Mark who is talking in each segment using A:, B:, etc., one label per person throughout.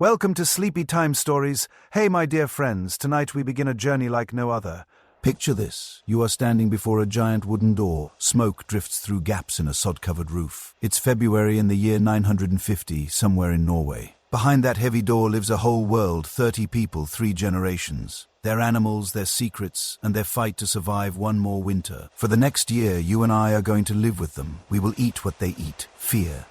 A: Welcome to Sleepy Time Stories. Hey, my dear friends, tonight we begin a journey like no other.
B: Picture this. You are standing before a giant wooden door. Smoke drifts through gaps in a sod-covered roof. It's February in the year 950, somewhere in Norway. Behind that heavy door lives a whole world, 30 people, 3 generations. Their animals, their secrets, and their fight to survive one more winter. For the next year, you and I are going to live with them. We will eat what they eat, fear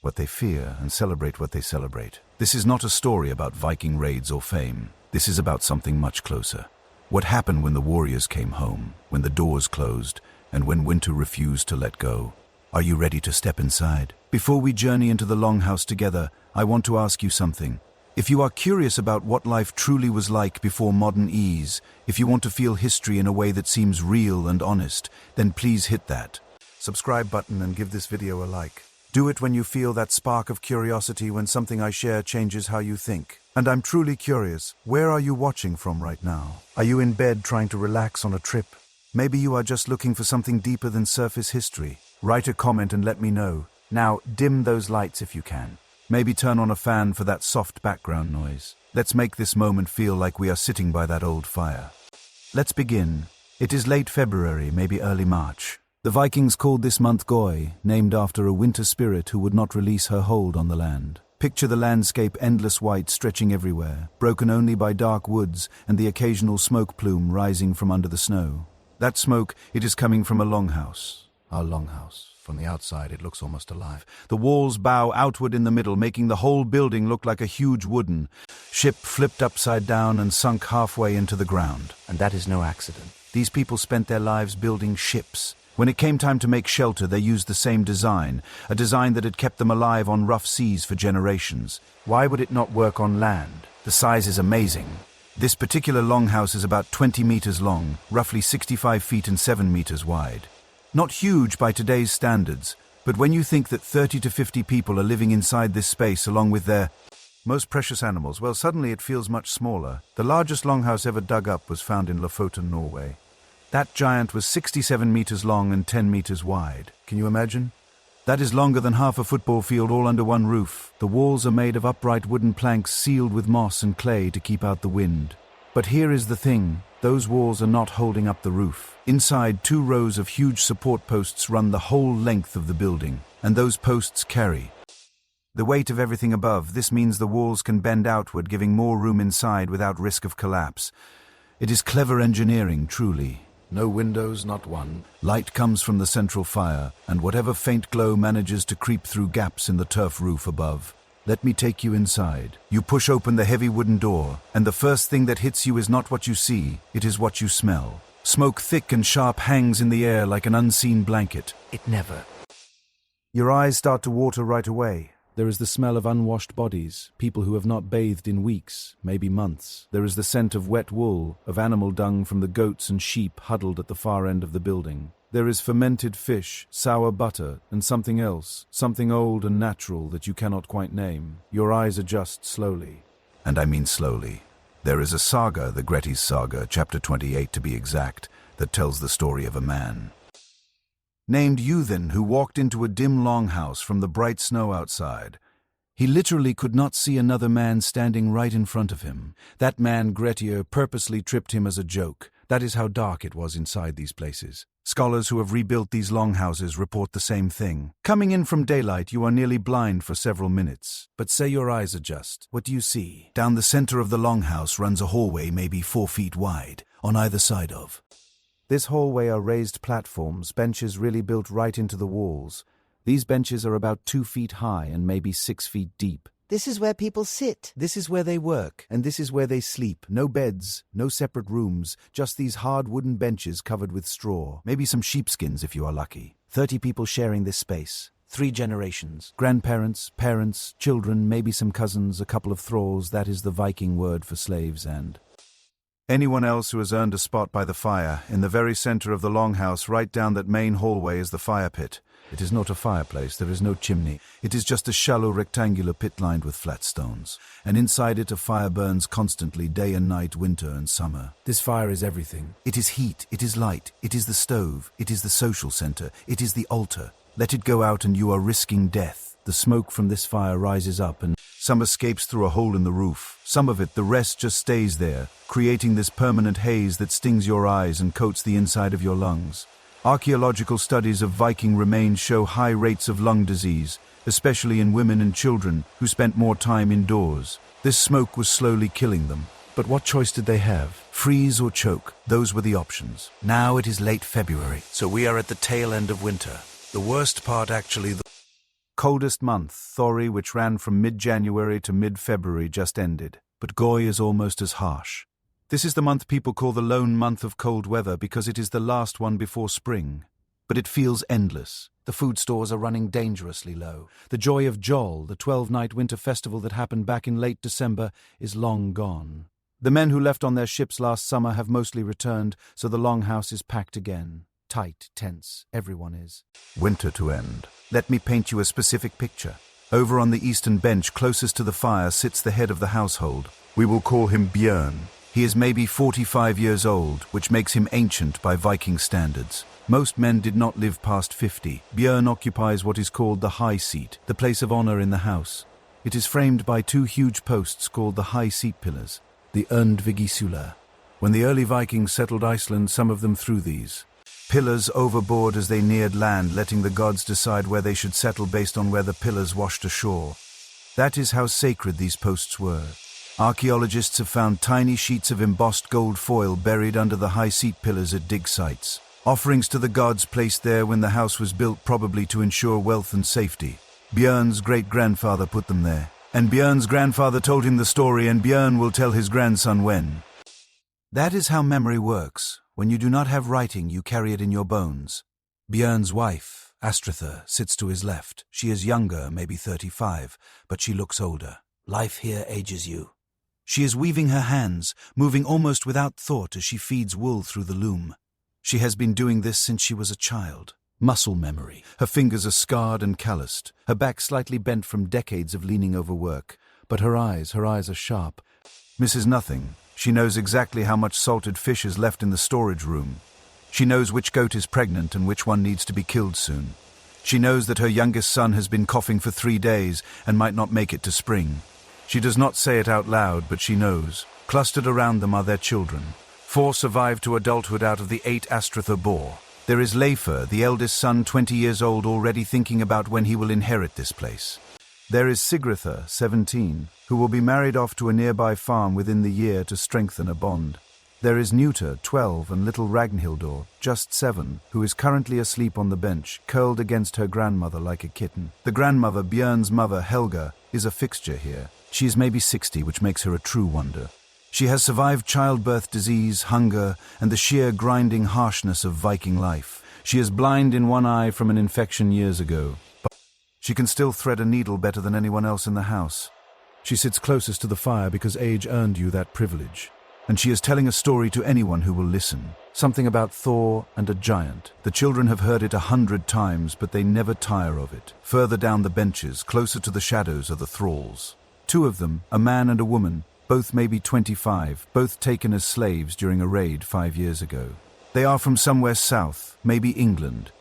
B: what they fear, and celebrate what they celebrate. This is not a story about Viking raids or fame. This is about something much closer. What happened when the warriors came home, when the doors closed, and when winter refused to let go? Are you ready to step inside? Before we journey into the Longhouse together, I want to ask you something. If you are curious about what life truly was like before modern ease, if you want to feel history in a way that seems real and honest, then please hit that subscribe button and give this video a like. Do it when you feel that spark of curiosity, when something I share changes how you think. And I'm truly curious, where are you watching from right now? Are you in bed trying to relax on a trip? Maybe you are just looking for something deeper than surface history. Write a comment and let me know. Now, dim those lights if you can. Maybe turn on a fan for that soft background noise. Let's make this moment feel like we are sitting by that old fire. Let's begin. It is late February, maybe early March. The Vikings called this month Goi, named after a winter spirit who would not release her hold on the land. Picture the landscape, endless white stretching everywhere, broken only by dark woods and the occasional smoke plume rising from under the snow. That smoke, it is coming from a longhouse. Our longhouse. From the outside, it looks almost alive. The walls bow outward in the middle, making the whole building look like a huge wooden ship flipped upside down and sunk halfway into the ground. And that is no accident. These people spent their lives building ships. When it came time to make shelter, they used the same design, a design that had kept them alive on rough seas for generations. Why would it not work on land? The size is amazing. This particular longhouse is about 20 meters long, roughly 65 feet and 7 meters wide. Not huge by today's standards, but when you think that 30 to 50 people are living inside this space along with their most precious animals, well, suddenly it feels much smaller. The largest longhouse ever dug up was found in Lofoten, Norway. That giant was 67 meters long and 10 meters wide. Can you imagine? That is longer than half a football field all under one roof. The walls are made of upright wooden planks sealed with moss and clay to keep out the wind. But here is the thing. Those walls are not holding up the roof. Inside, 2 rows of huge support posts run the whole length of the building, and those posts carry the weight of everything above. This means the walls can bend outward, giving more room inside without risk of collapse. It is clever engineering, truly. No windows, not one. Light comes from the central fire, and whatever faint glow manages to creep through gaps in the turf roof above. Let me take you inside. You push open the heavy wooden door, and the first thing that hits you is not what you see, it is what you smell. Smoke thick and sharp hangs in the air like an unseen blanket. It never. Your eyes start to water right away. There is the smell of unwashed bodies, people who have not bathed in weeks, maybe months. There is the scent of wet wool, of animal dung from the goats and sheep huddled at the far end of the building. There is fermented fish, sour butter, and something else, something old and natural that you cannot quite name. Your eyes adjust slowly. And I mean slowly. There is a saga, the Gretti's Saga, chapter 28 to be exact, that tells the story of a man named Euthen who walked into a dim longhouse from the bright snow outside. He literally could not see another man standing right in front of him. That man, Grettir, purposely tripped him as a joke. That is how dark it was inside these places. Scholars who have rebuilt these longhouses report the same thing. Coming in from daylight, you are nearly blind for several minutes. But say your eyes adjust. What do you see? Down the center of the longhouse runs a hallway maybe 4 feet wide, on either side of. This hallway are raised platforms, benches really built right into the walls. These benches are about 2 feet high and maybe 6 feet deep.
C: This is where people sit.
B: This is where they work, and this is where they sleep. No beds, no separate rooms, just these hard wooden benches covered with straw. Maybe some sheepskins if you are lucky. 30 people sharing this space. 3 generations. Grandparents, parents, children, maybe some cousins, a couple of thralls. That is the Viking word for slaves and
A: anyone else who has earned a spot by the fire. In the very center of the longhouse, right down that main hallway, is the fire pit.
B: It is not a fireplace, there is no chimney. It is just a shallow rectangular pit lined with flat stones. And inside it a fire burns constantly, day and night, winter and summer. This fire is everything. It is heat, it is light, it is the stove, it is the social center, it is the altar. Let it go out and you are risking death. The smoke from this fire rises up and Some escapes through a hole in the roof. Some of it, the rest, just stays there, creating this permanent haze that stings your eyes and coats the inside of your lungs. Archaeological studies of Viking remains show high rates of lung disease, especially in women and children who spent more time indoors. This smoke was slowly killing them. But what choice did they have? Freeze or choke? Those were the options. Now it is late February, so we are at the tail end of winter. The worst part, actually, the coldest month, Thori, which ran from mid-January to mid-February, just ended. But Goy is almost as harsh. This is the month people call the lone month of cold weather because it is the last one before spring. But it feels endless. The food stores are running dangerously low. The joy of Jol, the 12-night winter festival that happened back in late December, is long gone. The men who left on their ships last summer have mostly returned, so the Longhouse is packed again. Tight, tense, everyone is. Winter to end. Let me paint you a specific picture. Over on the eastern bench closest to the fire sits the head of the household. We will call him Björn. He is maybe 45 years old, which makes him ancient by Viking standards. Most men did not live past 50. Björn occupies what is called the high seat, the place of honor in the house. It is framed by two huge posts called the high seat pillars, the Öndvigisula. When the early Vikings settled Iceland, some of them threw these pillars overboard as they neared land, letting the gods decide where they should settle based on where the pillars washed ashore. That is how sacred these posts were. Archaeologists have found tiny sheets of embossed gold foil buried under the high seat pillars at dig sites. Offerings to the gods placed there when the house was built, probably to ensure wealth and safety. Björn's great-grandfather put them there. And Björn's grandfather told him the story, and Björn will tell his grandson when. That is how memory works. When you do not have writing, you carry it in your bones. Björn's wife, Astritha, sits to his left. She is younger, maybe 35, but she looks older. Life here ages you. She is weaving her hands, moving almost without thought as she feeds wool through the loom. She has been doing this since she was a child. Muscle memory. Her fingers are scarred and calloused, her back slightly bent from decades of leaning over work. But her eyes are sharp. Misses nothing. She knows exactly how much salted fish is left in the storage room. She knows which goat is pregnant and which one needs to be killed soon. She knows that her youngest son has been coughing for 3 days and might not make it to spring. She does not say it out loud, but she knows. Clustered around them are their children. 4 survived to adulthood out of the 8 Astritha bore. There is Leifur, the eldest son, 20 years old, already thinking about when he will inherit this place. There is Sigritha, 17, who will be married off to a nearby farm within the year to strengthen a bond. There is Newta, 12, and little Ragnhildur, just 7, who is currently asleep on the bench, curled against her grandmother like a kitten. The grandmother, Björn's mother, Helga, is a fixture here. She is maybe 60, which makes her a true wonder. She has survived childbirth, disease, hunger, and the sheer grinding harshness of Viking life. She is blind in one eye from an infection years ago. She can still thread a needle better than anyone else in the house. She sits closest to the fire because age earned you that privilege. And she is telling a story to anyone who will listen. Something about Thor and a giant. The children have heard it 100 times, but they never tire of it. Further down the benches, closer to the shadows, are the thralls. 2 of them, a man and a woman, both maybe 25, both taken as slaves during a raid 5 years ago. They are from somewhere south, maybe England.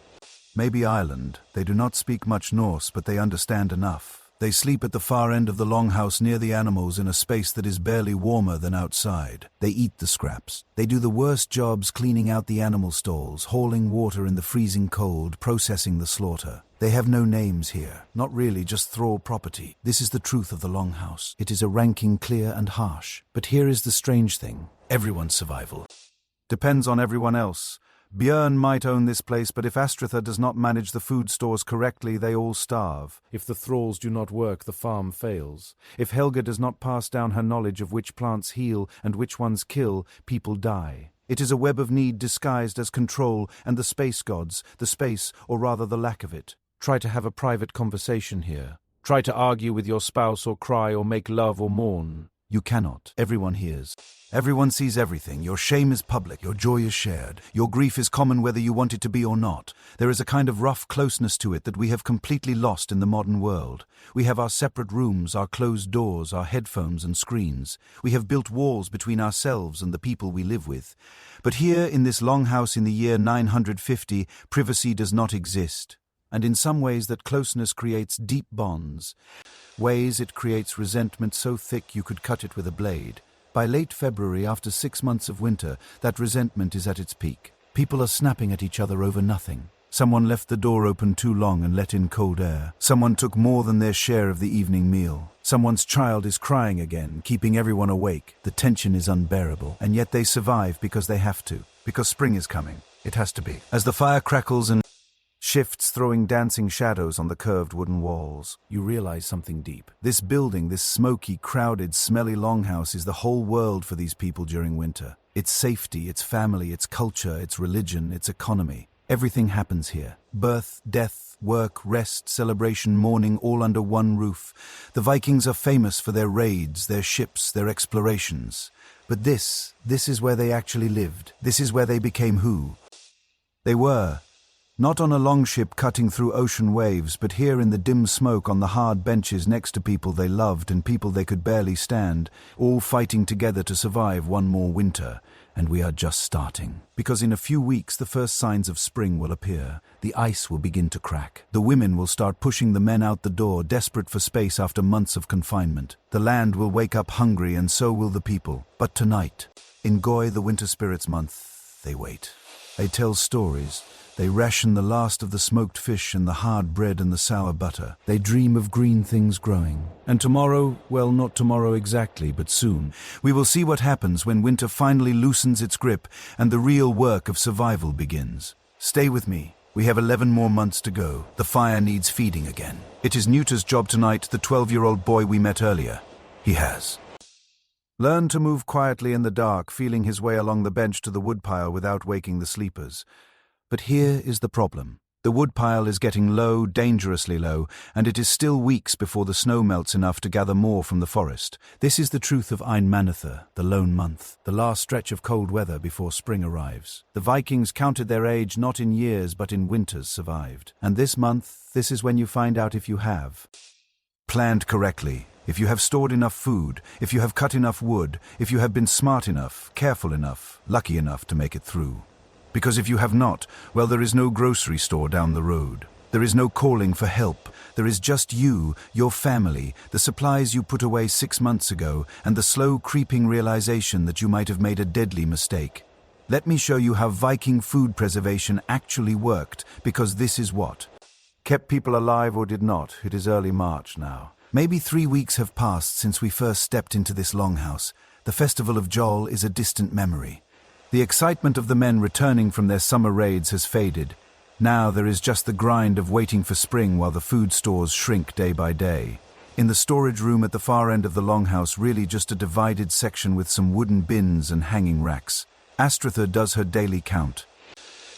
B: Maybe Ireland. They do not speak much Norse, but they understand enough. They sleep at the far end of the longhouse near the animals in a space that is barely warmer than outside. They eat the scraps. They do the worst jobs cleaning out the animal stalls, hauling water in the freezing cold, processing the slaughter. They have no names here. Not really, just thrall property. This is the truth of the longhouse. It is a ranking clear and harsh. But here is the strange thing. Everyone's survival depends on everyone else. Björn might own this place, but if Astritha does not manage the food stores correctly, they all starve. If the thralls do not work, the farm fails. If Helga does not pass down her knowledge of which plants heal and which ones kill, people die. It is a web of need disguised as control, and the space gods, the space, or rather the lack of it. Try to have a private conversation here. Try to argue with your spouse or cry or make love or mourn. You cannot. Everyone hears. Everyone sees everything. Your shame is public. Your joy is shared. Your grief is common whether you want it to be or not. There is a kind of rough closeness to it that we have completely lost in the modern world. We have our separate rooms, our closed doors, our headphones and screens. We have built walls between ourselves and the people we live with. But here in this longhouse in the year 950, privacy does not exist. And in some ways that closeness creates deep bonds. Ways it creates resentment so thick you could cut it with a blade. By late February, after 6 months of winter, that resentment is at its peak. People are snapping at each other over nothing. Someone left the door open too long and let in cold air. Someone took more than their share of the evening meal. Someone's child is crying again, keeping everyone awake. The tension is unbearable, and yet they survive because they have to. Because spring is coming. It has to be. As the fire crackles and shifts, throwing dancing shadows on the curved wooden walls, you realize something deep. This building, this smoky, crowded, smelly longhouse is the whole world for these people during winter. Its safety, its family, its culture, its religion, its economy. Everything happens here. Birth, death, work, rest, celebration, mourning, all under one roof. The Vikings are famous for their raids, their ships, their explorations. But this is where they actually lived. This is where they became who they were. Not on a longship cutting through ocean waves, but here in the dim smoke on the hard benches next to people they loved and people they could barely stand, all fighting together to survive one more winter. And we are just starting. Because in a few weeks the first signs of spring will appear. The ice will begin to crack. The women will start pushing the men out the door, desperate for space after months of confinement. The land will wake up hungry, and so will the people. But tonight, in Goy, the winter spirits month, they wait. They tell stories. They ration the last of the smoked fish and the hard bread and the sour butter. They dream of green things growing. And tomorrow, well, not tomorrow exactly, but soon, we will see what happens when winter finally loosens its grip and the real work of survival begins. Stay with me. We have 11 more months to go. The fire needs feeding again. It is Newta's job tonight, the 12-year-old boy we met earlier. He has learned to move quietly in the dark, feeling his way along the bench to the woodpile without waking the sleepers. But here is the problem. The woodpile is getting low, dangerously low, and it is still weeks before the snow melts enough to gather more from the forest. This is the truth of Ein Manatha, the lone month, the last stretch of cold weather before spring arrives. The Vikings counted their age not in years but in winters survived. And this month, this is when you find out if you have planned correctly, if you have stored enough food, if you have cut enough wood, if you have been smart enough, careful enough, lucky enough to make it through. Because if you have not, well, there is no grocery store down the road. There is no calling for help. There is just you, your family, the supplies you put away 6 months ago, and the slow creeping realization that you might have made a deadly mistake. Let me show you how Viking food preservation actually worked, because this is what kept people alive or did not. It is early March now. Maybe 3 weeks have passed since we first stepped into this longhouse. The festival of Jol is a distant memory. The excitement of the men returning from their summer raids has faded. Now there is just the grind of waiting for spring while the food stores shrink day by day. In the storage room at the far end of the longhouse, really just a divided section with some wooden bins and hanging racks. Astritha does her daily count.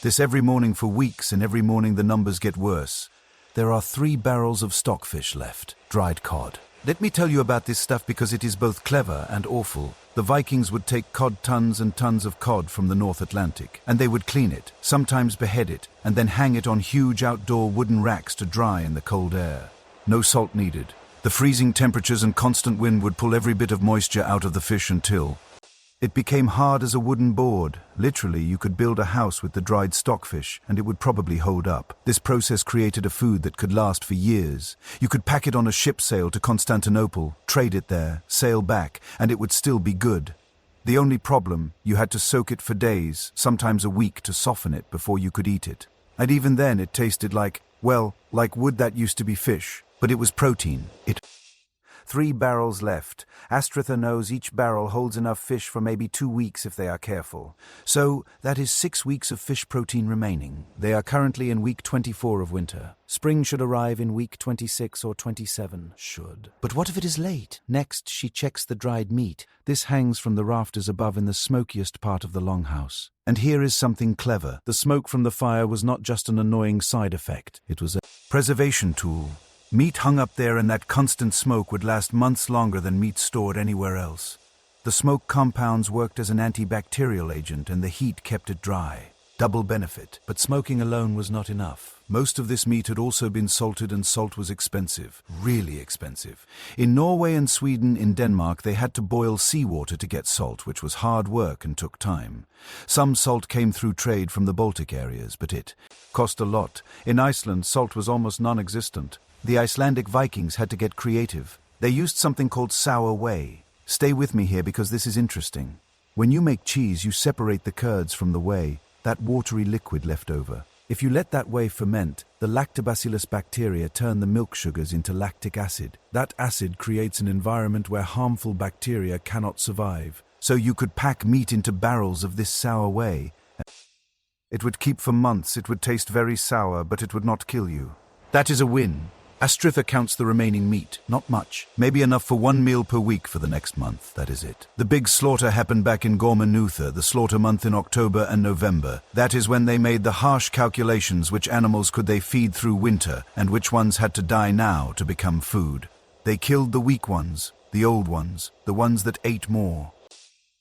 B: This every morning for weeks, and every morning the numbers get worse. There are 3 barrels of stockfish left, dried cod. Let me tell you about this stuff because it is both clever and awful. The Vikings would take cod, tons and tons of cod from the North Atlantic, and they would clean it, sometimes behead it, and then hang it on huge outdoor wooden racks to dry in the cold air. No salt needed. The freezing temperatures and constant wind would pull every bit of moisture out of the fish until it became hard as a wooden board. Literally, you could build a house with the dried stockfish, and it would probably hold up. This process created a food that could last for years. You could pack it on a ship sail to Constantinople, trade it there, sail back, and it would still be good. The only problem, you had to soak it for days, sometimes a week, to soften it before you could eat it. And even then it tasted like wood that used to be fish, but it was protein. 3 barrels left. Astritha knows each barrel holds enough fish for maybe 2 weeks if they are careful. So that is 6 weeks of fish protein remaining. They are currently in week 24 of winter. Spring should arrive in week 26 or 27. Should. But what if it is late? Next, she checks the dried meat. This hangs from the rafters above in the smokiest part of the longhouse. And here is something clever. The smoke from the fire was not just an annoying side effect. It was a preservation tool. Meat hung up there, and that constant smoke would last months longer than meat stored anywhere else. The smoke compounds worked as an antibacterial agent, and the heat kept it dry. Double benefit. But smoking alone was not enough. Most of this meat had also been salted, and salt was expensive. Really expensive. In Norway and Sweden, in Denmark, they had to boil seawater to get salt, which was hard work and took time. Some salt came through trade from the Baltic areas, but it cost a lot. In Iceland, salt was almost non-existent. The Icelandic Vikings had to get creative. They used something called sour whey. Stay with me here because this is interesting. When you make cheese, you separate the curds from the whey, that watery liquid left over. If you let that whey ferment, the lactobacillus bacteria turn the milk sugars into lactic acid. That acid creates an environment where harmful bacteria cannot survive. So you could pack meat into barrels of this sour whey. It would keep for months, it would taste very sour, but it would not kill you. That is a win. Astritha counts the remaining meat. Not much. Maybe enough for 1 meal per week for the next month. That is it. The big slaughter happened back in Gormanutha, the slaughter month in October and November. That is when they made the harsh calculations which animals could they feed through winter and which ones had to die now to become food. They killed the weak ones, the old ones, the ones that ate more.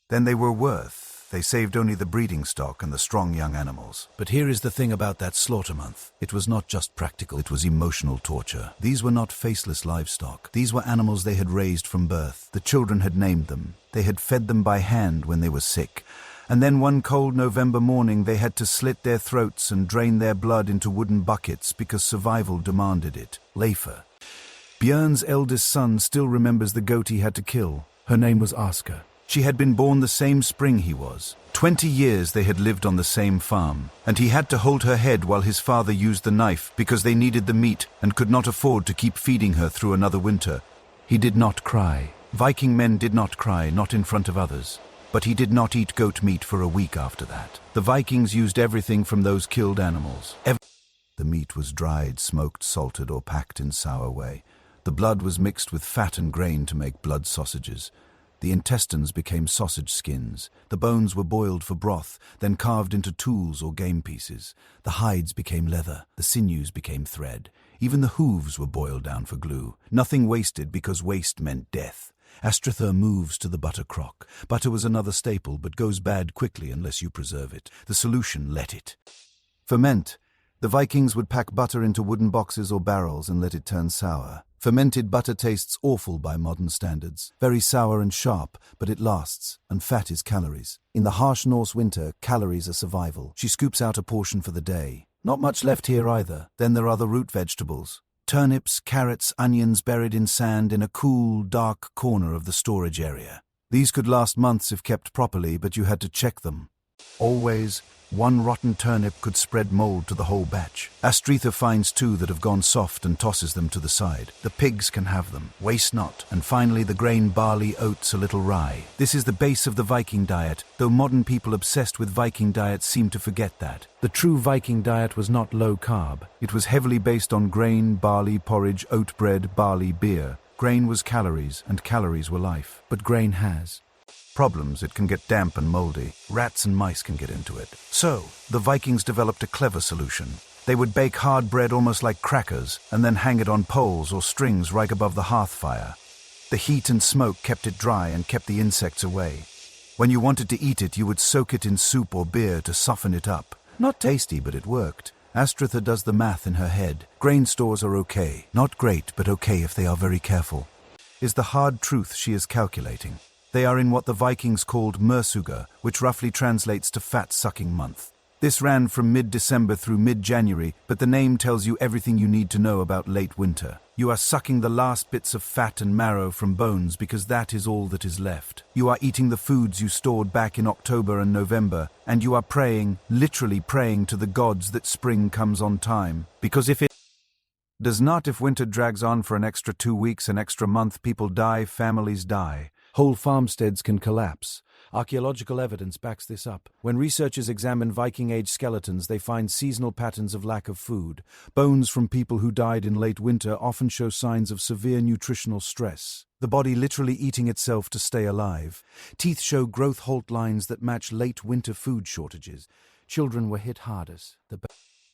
B: Then they were worth. They saved only the breeding stock and the strong young animals. But here is the thing about that slaughter month. It was not just practical, it was emotional torture. These were not faceless livestock. These were animals they had raised from birth. The children had named them. They had fed them by hand when they were sick. And then one cold November morning they had to slit their throats and drain their blood into wooden buckets because survival demanded it. Leifr. Björn's eldest son still remembers the goat he had to kill. Her name was Aska. She had been born the same spring he was. 20 years they had lived on the same farm, and he had to hold her head while his father used the knife because they needed the meat and could not afford to keep feeding her through another winter. He did not cry. Viking men did not cry, not in front of others. But he did not eat goat meat for a week after that. The Vikings used everything from those killed animals. The meat was dried, smoked, salted, or packed in sour whey. The blood was mixed with fat and grain to make blood sausages. The intestines became sausage skins. The bones were boiled for broth, then carved into tools or game pieces. The hides became leather. The sinews became thread. Even the hooves were boiled down for glue. Nothing wasted because waste meant death. Astritha moves to the butter crock. Butter was another staple, but goes bad quickly unless you preserve it. The solution: let it ferment. The Vikings would pack butter into wooden boxes or barrels and let it turn sour. Fermented butter tastes awful by modern standards. Very sour and sharp, but it lasts, and fat is calories. In the harsh Norse winter, calories are survival. She scoops out a portion for the day. Not much left here either. Then there are the root vegetables. Turnips, carrots, onions buried in sand in a cool, dark corner of the storage area. These could last months if kept properly, but you had to check them. Always, one rotten turnip could spread mold to the whole batch. Astritha finds 2 that have gone soft and tosses them to the side. The pigs can have them. Waste not. And finally the grain, barley, oats, a little rye. This is the base of the Viking diet, though modern people obsessed with Viking diets seem to forget that. The true Viking diet was not low carb. It was heavily based on grain, barley, porridge, oat bread, barley, beer. Grain was calories, and calories were life. But grain has problems. It can get damp and moldy. Rats and mice can get into it. So, the Vikings developed a clever solution. They would bake hard bread almost like crackers, and then hang it on poles or strings right above the hearth fire. The heat and smoke kept it dry and kept the insects away. When you wanted to eat it, you would soak it in soup or beer to soften it up. Not tasty, but it worked. Astritha does the math in her head. Grain stores are okay. Not great, but okay if they are very careful. Is the hard truth she is calculating. They are in what the Vikings called Mursuga, which roughly translates to fat-sucking month. This ran from mid-December through mid-January, but the name tells you everything you need to know about late winter. You are sucking the last bits of fat and marrow from bones because that is all that is left. You are eating the foods you stored back in October and November, and you are praying, literally praying to the gods that spring comes on time. Because if it does not, if winter drags on for an extra 2 weeks, an extra month, people die, families die. Whole farmsteads can collapse. Archaeological evidence backs this up. When researchers examine Viking-age skeletons, they find seasonal patterns of lack of food. Bones from people who died in late winter often show signs of severe nutritional stress. The body literally eating itself to stay alive. Teeth show growth halt lines that match late winter food shortages. Children were hit hardest. The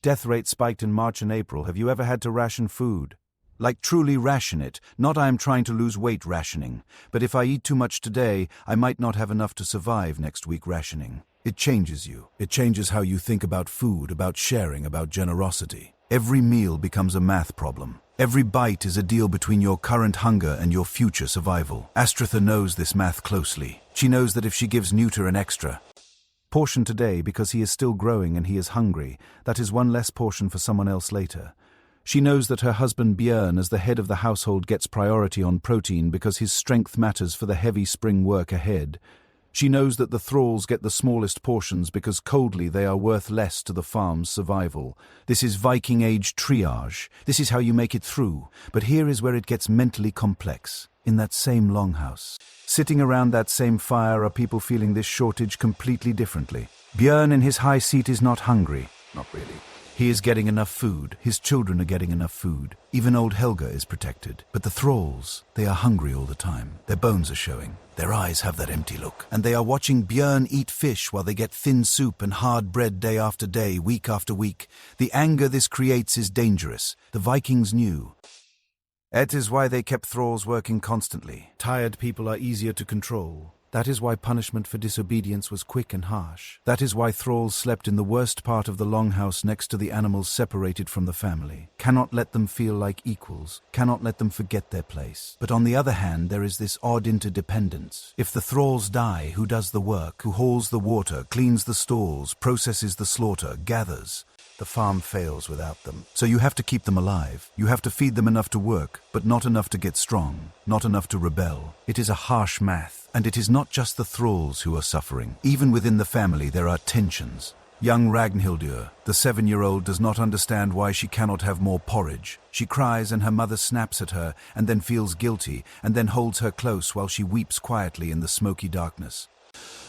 B: death rate spiked in March and April. Have you ever had to ration food? Like truly ration it, not I am trying to lose weight rationing, but if I eat too much today, I might not have enough to survive next week rationing. It changes you. It changes how you think about food, about sharing, about generosity. Every meal becomes a math problem. Every bite is a deal between your current hunger and your future survival. Astritha knows this math closely. She knows that if she gives Neuter an extra portion today because he is still growing and he is hungry, that is one less portion for someone else later. She knows that her husband Björn, as the head of the household, gets priority on protein because his strength matters for the heavy spring work ahead. She knows that the thralls get the smallest portions because coldly they are worth less to the farm's survival. This is Viking age triage. This is how you make it through. But here is where it gets mentally complex. In that same longhouse, sitting around that same fire, are people feeling this shortage completely differently. Björn in his high seat is not hungry. Not really. He is getting enough food. His children are getting enough food. Even old Helga is protected. But the thralls, they are hungry all the time. Their bones are showing. Their eyes have that empty look. And they are watching Björn eat fish while they get thin soup and hard bread day after day, week after week. The anger this creates is dangerous. The Vikings knew. It is why they kept thralls working constantly. Tired people are easier to control. That is why punishment for disobedience was quick and harsh. That is why thralls slept in the worst part of the longhouse next to the animals separated from the family. Cannot let them feel like equals. Cannot let them forget their place. But on the other hand, there is this odd interdependence. If the thralls die, who does the work? Who hauls the water, cleans the stalls, processes the slaughter, gathers? The farm fails without them. So you have to keep them alive. You have to feed them enough to work, but not enough to get strong, not enough to rebel. It is a harsh math, and it is not just the thralls who are suffering. Even within the family there are tensions. Young Ragnhildur, the 7-year-old, does not understand why she cannot have more porridge. She cries and her mother snaps at her and then feels guilty and then holds her close while she weeps quietly in the smoky darkness.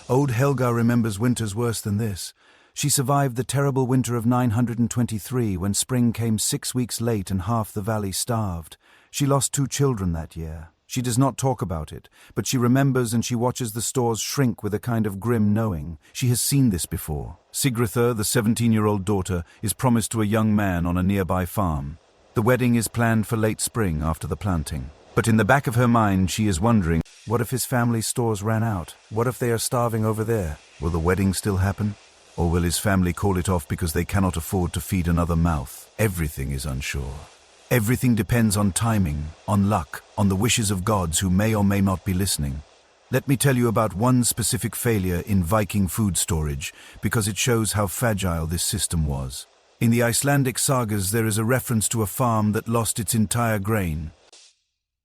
B: Old Helga remembers winters worse than this. She survived the terrible winter of 923 when spring came 6 weeks late and half the valley starved. She lost 2 children that year. She does not talk about it, but she remembers and she watches the stores shrink with a kind of grim knowing. She has seen this before. Sigritha, the 17-year-old daughter, is promised to a young man on a nearby farm. The wedding is planned for late spring after the planting. But in the back of her mind she is wondering, what if his family's stores ran out? What if they are starving over there? Will the wedding still happen? Or will his family call it off because they cannot afford to feed another mouth? Everything is unsure. Everything depends on timing, on luck, on the wishes of gods who may or may not be listening. Let me tell you about one specific failure in Viking food storage, because it shows how fragile this system was. In the Icelandic sagas there is a reference to a farm that lost its entire grain.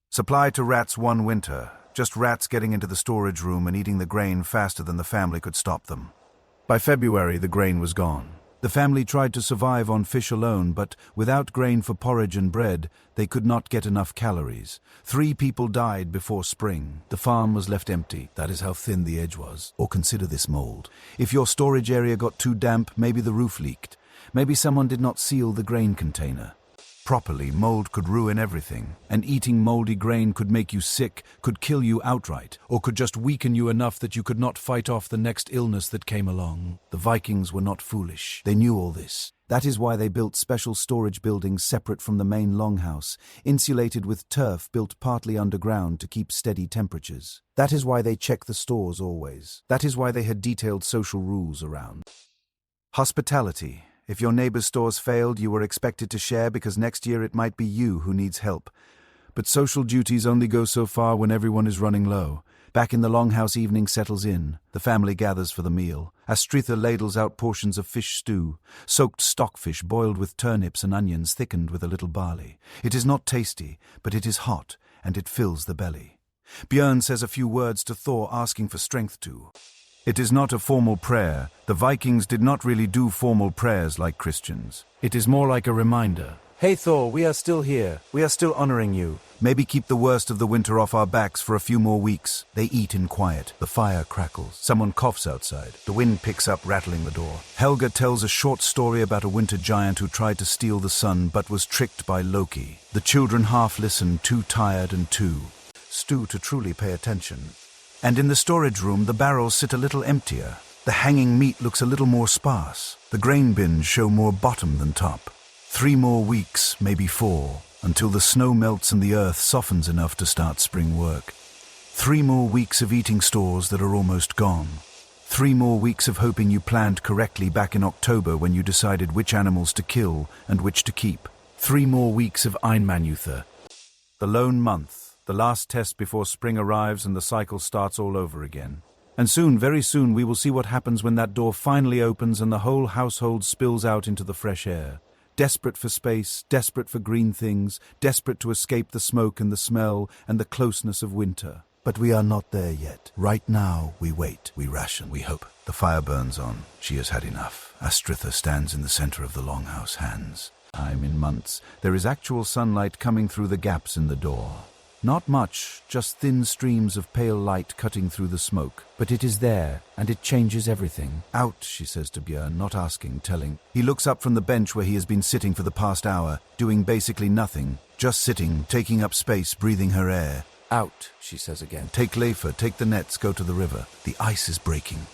B: Supply to rats one winter, just rats getting into the storage room and eating the grain faster than the family could stop them. By February, the grain was gone. The family tried to survive on fish alone, but without grain for porridge and bread, they could not get enough calories. 3 people died before spring. The farm was left empty. That is how thin the edge was. Or consider this mold. If your storage area got too damp, maybe the roof leaked. Maybe someone did not seal the grain container properly. Mold could ruin everything, and eating moldy grain could make you sick, could kill you outright, or could just weaken you enough that you could not fight off the next illness that came along. The Vikings were not foolish. They knew all this. That is why they built special storage buildings separate from the main longhouse, insulated with turf built partly underground to keep steady temperatures. That is why they check the stores always. That is why they had detailed social rules around. Hospitality. If your neighbor's stores failed, you were expected to share because next year it might be you who needs help. But social duties only go so far when everyone is running low. Back in the longhouse, evening settles in. The family gathers for the meal. Astritha ladles out portions of fish stew, soaked stockfish boiled with turnips and onions thickened with a little barley. It is not tasty, but it is hot, and it fills the belly. Björn says a few words to Thor, asking for strength too. It is not a formal prayer. The Vikings did not really do formal prayers like Christians. It is more like a reminder. Hey Thor, we are still here. We are still honoring you. Maybe keep the worst of the winter off our backs for a few more weeks. They eat in quiet. The fire crackles. Someone coughs outside. The wind picks up, rattling the door. Helga tells a short story about a winter giant who tried to steal the sun but was tricked by Loki. The children half listen, too tired and too stew to truly pay attention. And in the storage room, the barrels sit a little emptier. The hanging meat looks a little more sparse. The grain bins show more bottom than top. 3 more weeks, maybe 4. until the snow melts and the earth softens enough to start spring work. 3 more weeks of eating stores that are almost gone. 3 more weeks of hoping you planned correctly back in October when you decided which animals to kill and which to keep. 3 more weeks of Einmanuther. The lone month, the last test before spring arrives and the cycle starts all over again. And soon, very soon, we will see what happens when that door finally opens and the whole household spills out into the fresh air. Desperate for space, desperate for green things, desperate to escape the smoke and the smell and the closeness of winter.
A: But we are not there yet. Right now, we wait, we ration, we hope. The fire burns on. She has had enough. Astritha stands in the center of the longhouse, hands. Time in months. There is actual sunlight coming through the gaps in the door. Not much, just thin streams of pale light cutting through the smoke. But it is there, and it changes everything. Out, she says to Björn, not asking, telling. He looks up from the bench where he has been sitting for the past hour, doing basically nothing. Just sitting, taking up space, breathing her air. Out, she says again. Take Leifer, take the nets, go to the river. The ice is breaking.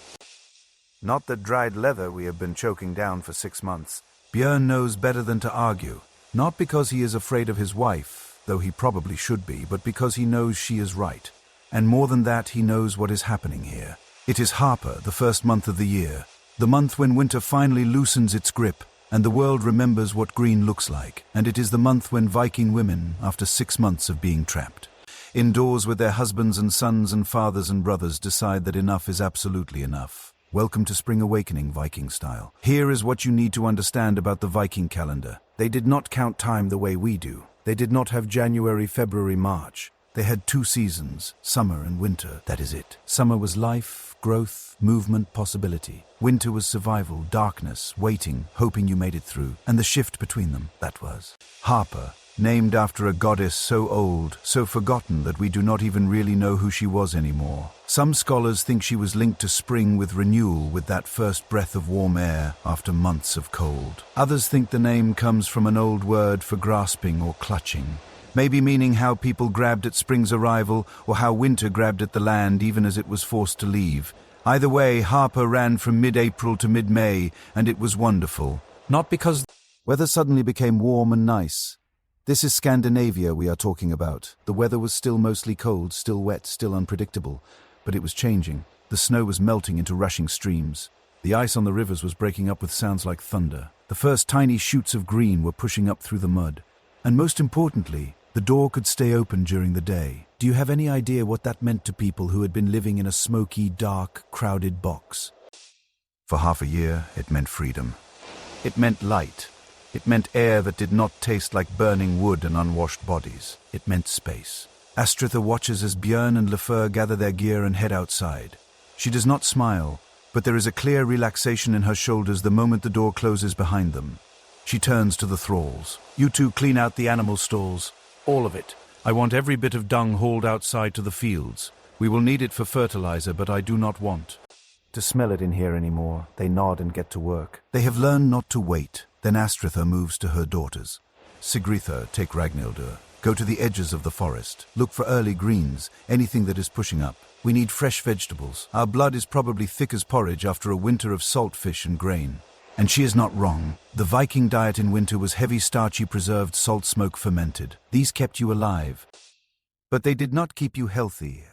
A: Not the dried leather we have been choking down for 6 months. Björn knows better than to argue. Not because he is afraid of his wife, though he probably should be, but because he knows she is right. And more than that, he knows what is happening here. It is Harper, the first month of the year. The month when winter finally loosens its grip, and the world remembers what green looks like. And it is the month when Viking women, after 6 months of being trapped, indoors with their husbands and sons and fathers and brothers, decide that enough is absolutely enough. Welcome to Spring Awakening, Viking style. Here is what you need to understand about the Viking calendar. They did not count time the way we do. They did not have January, February, March. They had 2 seasons, summer and winter, that is it. Summer was life, growth, movement, possibility. Winter was survival, darkness, waiting, hoping you made it through. And the shift between them, that was Harper, named after a goddess so old, so forgotten that we do not even really know who she was anymore. Some scholars think she was linked to spring with renewal, with that first breath of warm air after months of cold. Others think the name comes from an old word for grasping or clutching, maybe meaning how people grabbed at spring's arrival or how winter grabbed at the land even as it was forced to leave. Either way, Harper ran from mid-April to mid-May, and it was wonderful. Not because weather suddenly became warm and nice. This is Scandinavia we are talking about. The weather was still mostly cold, still wet, still unpredictable. But it was changing. The snow was melting into rushing streams. The ice on the rivers was breaking up with sounds like thunder. The first tiny shoots of green were pushing up through the mud. And most importantly, the door could stay open during the day. Do you have any idea what that meant to people who had been living in a smoky, dark, crowded box? For half a year, it meant freedom. It meant light. It meant air that did not taste like burning wood and unwashed bodies. It meant space. Astritha watches as Björn and Leifer gather their gear and head outside. She does not smile, but there is a clear relaxation in her shoulders the moment the door closes behind them. She turns to the thralls. You two clean out the animal stalls. All of it. I want every bit of dung hauled outside to the fields. We will need it for fertilizer, but I do not want to smell it in here anymore. They nod and get to work. They have learned not to wait. Then Astritha moves to her daughters. Sigritha, take Ragnhildur. Go to the edges of the forest. Look for early greens, anything that is pushing up. We need fresh vegetables. Our blood is probably thick as porridge after a winter of salt fish and grain. And she is not wrong. The Viking diet in winter was heavy, starchy, preserved, salt smoke fermented. These kept you alive. But they did not keep you healthy.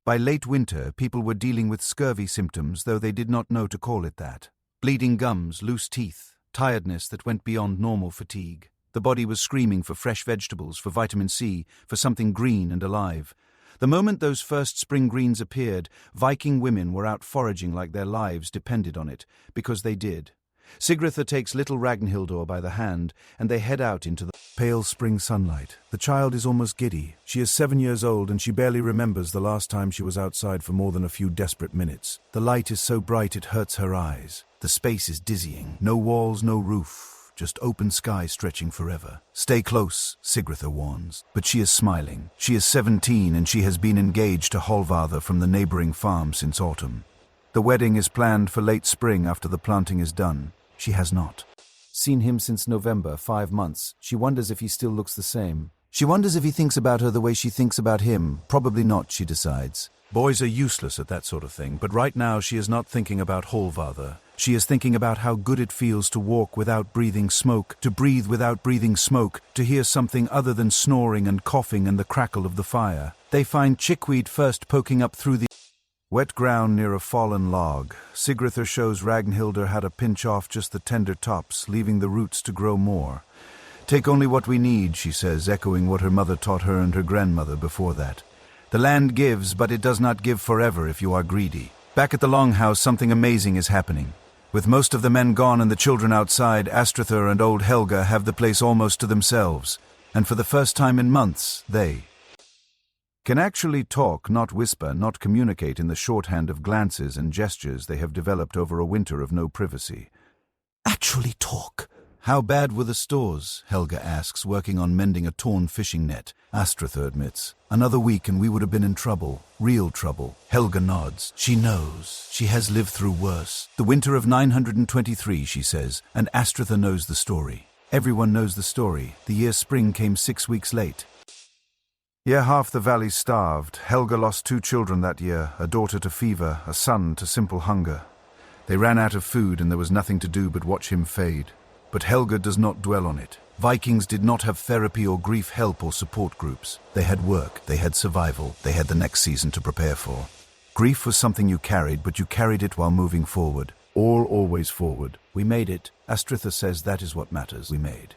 A: By late winter, people were dealing with scurvy symptoms, though they did not know to call it that. Bleeding gums, loose teeth, tiredness that went beyond normal fatigue. The body was screaming for fresh vegetables, for vitamin C, for something green and alive. The moment those first spring greens appeared, Viking women were out foraging like their lives depended on it, because they did. Sigritha takes little Ragnhildur by the hand, and they head out into the pale spring sunlight. The child is almost giddy. She is 7 years old, and she barely remembers the last time she was outside for more than a few desperate minutes. The light is so bright it hurts her eyes. The space is dizzying. No walls, no roof. Just open sky stretching forever. Stay close, Sigritha warns. But she is smiling. She is 17, and she has been engaged to Hallvarður from the neighboring farm since autumn. The wedding is planned for late spring after the planting is done. She has not seen him since November, 5 months. She wonders if he still looks the same. She wonders if he thinks about her the way she thinks about him. Probably not, she decides.
B: Boys are useless at that sort of thing, but right now she is not thinking about Hallvather. She is thinking about how good it feels to walk without breathing smoke, to breathe without breathing smoke, to hear something other than snoring and coughing and the crackle of the fire. They find chickweed first poking up through the wet ground near a fallen log. Sigrither shows Ragnhildur how to pinch off just the tender tops, leaving the roots to grow more. Take only what we need, she says, echoing what her mother taught her and her grandmother before that. The land gives, but it does not give forever if you are greedy. Back at the Longhouse, something amazing is happening. With most of the men gone and the children outside, Astrither and old Helga have the place almost to themselves. And for the first time in months, they can actually talk, not whisper, not communicate in the shorthand of glances and gestures they have developed over a winter of no privacy.
A: Actually talk.
B: How bad were the stores? Helga asks, working on mending a torn fishing net. Astrither admits. Another week and we would have been in trouble. Real trouble. Helga nods. She knows. She has lived through worse. The winter of 923, she says, and Astrither knows the story. Everyone knows the story. The year spring came 6 weeks late. Yeah, half the valley starved. Helga lost 2 children that year, a daughter to fever, a son to simple hunger. They ran out of food and there was nothing to do but watch him fade. But Helga does not dwell on it. Vikings did not have therapy or grief help or support groups. They had work, they had survival, they had the next season to prepare for. Grief was something you carried, but you carried it while moving forward. Always forward. We made it. Astrither says that is what matters. We made.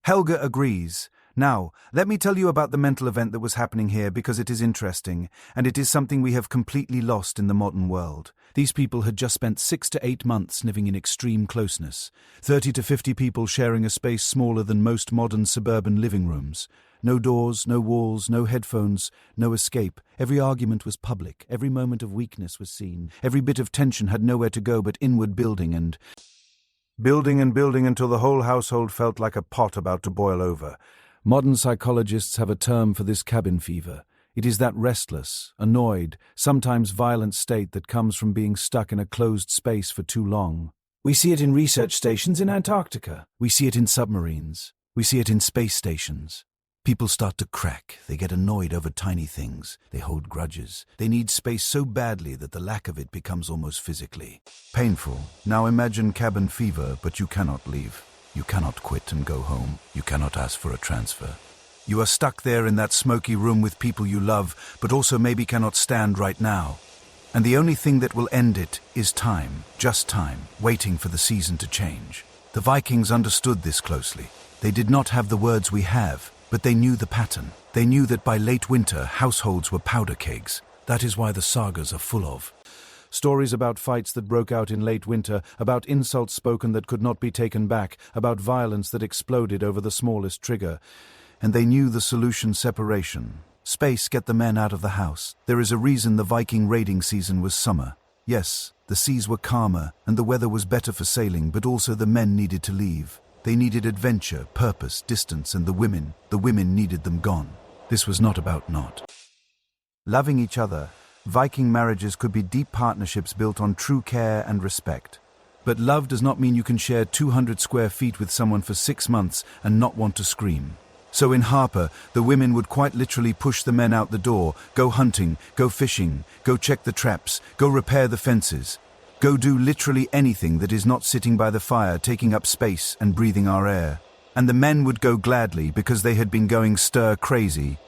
B: Helga agrees. Now, let me tell you about the mental event that was happening here because it is interesting, and it is something we have completely lost in the modern world. These people had just spent 6 to 8 months living in extreme closeness, 30 to 50 people sharing a space smaller than most modern suburban living rooms. No doors, no walls, no headphones, no escape. Every argument was public, every moment of weakness was seen, every bit of tension had nowhere to go but inward building and building until the whole household felt like a pot about to boil over. Modern psychologists have a term for this cabin fever. It is that restless, annoyed, sometimes violent state that comes from being stuck in a closed space for too long. We see it in research stations in Antarctica. We see it in submarines. We see it in space stations. People start to crack. They get annoyed over tiny things. They hold grudges. They need space so badly that the lack of it becomes almost physically painful. Now imagine cabin fever, but you cannot leave. You cannot quit and go home. You cannot ask for a transfer. You are stuck there in that smoky room with people you love, but also maybe cannot stand right now. And the only thing that will end it is time, just time, waiting for the season to change. The Vikings understood this closely. They did not have the words we have, but they knew the pattern. They knew that by late winter, households were powder kegs. That is why the sagas are full of stories about fights that broke out in late winter, about insults spoken that could not be taken back, about violence that exploded over the smallest trigger. And they knew the solution: separation. Space, get the men out of the house. There is a reason the Viking raiding season was summer. Yes, the seas were calmer and the weather was better for sailing, but also the men needed to leave. They needed adventure, purpose, distance, and the women needed them gone. This was not about not loving each other. Viking marriages could be deep partnerships built on true care and respect. But love does not mean you can share 200 square feet with someone for 6 months and not want to scream. So in Harper, the women would quite literally push the men out the door, go hunting, go fishing, go check the traps, go repair the fences, go do literally anything that is not sitting by the fire, taking up space and breathing our air. And the men would go gladly because they had been going stir crazy.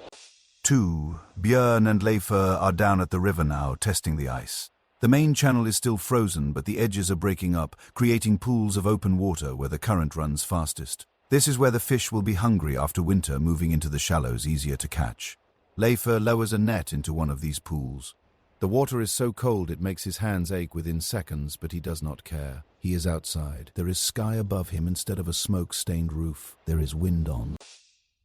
B: 2. Björn and Leifur are down at the river now, testing the ice. The main channel is still frozen, but the edges are breaking up, creating pools of open water where the current runs fastest. This is where the fish will be hungry after winter, moving into the shallows easier to catch. Leifur lowers a net into one of these pools. The water is so cold it makes his hands ache within seconds, but he does not care. He is outside. There is sky above him instead of a smoke-stained roof. There is wind on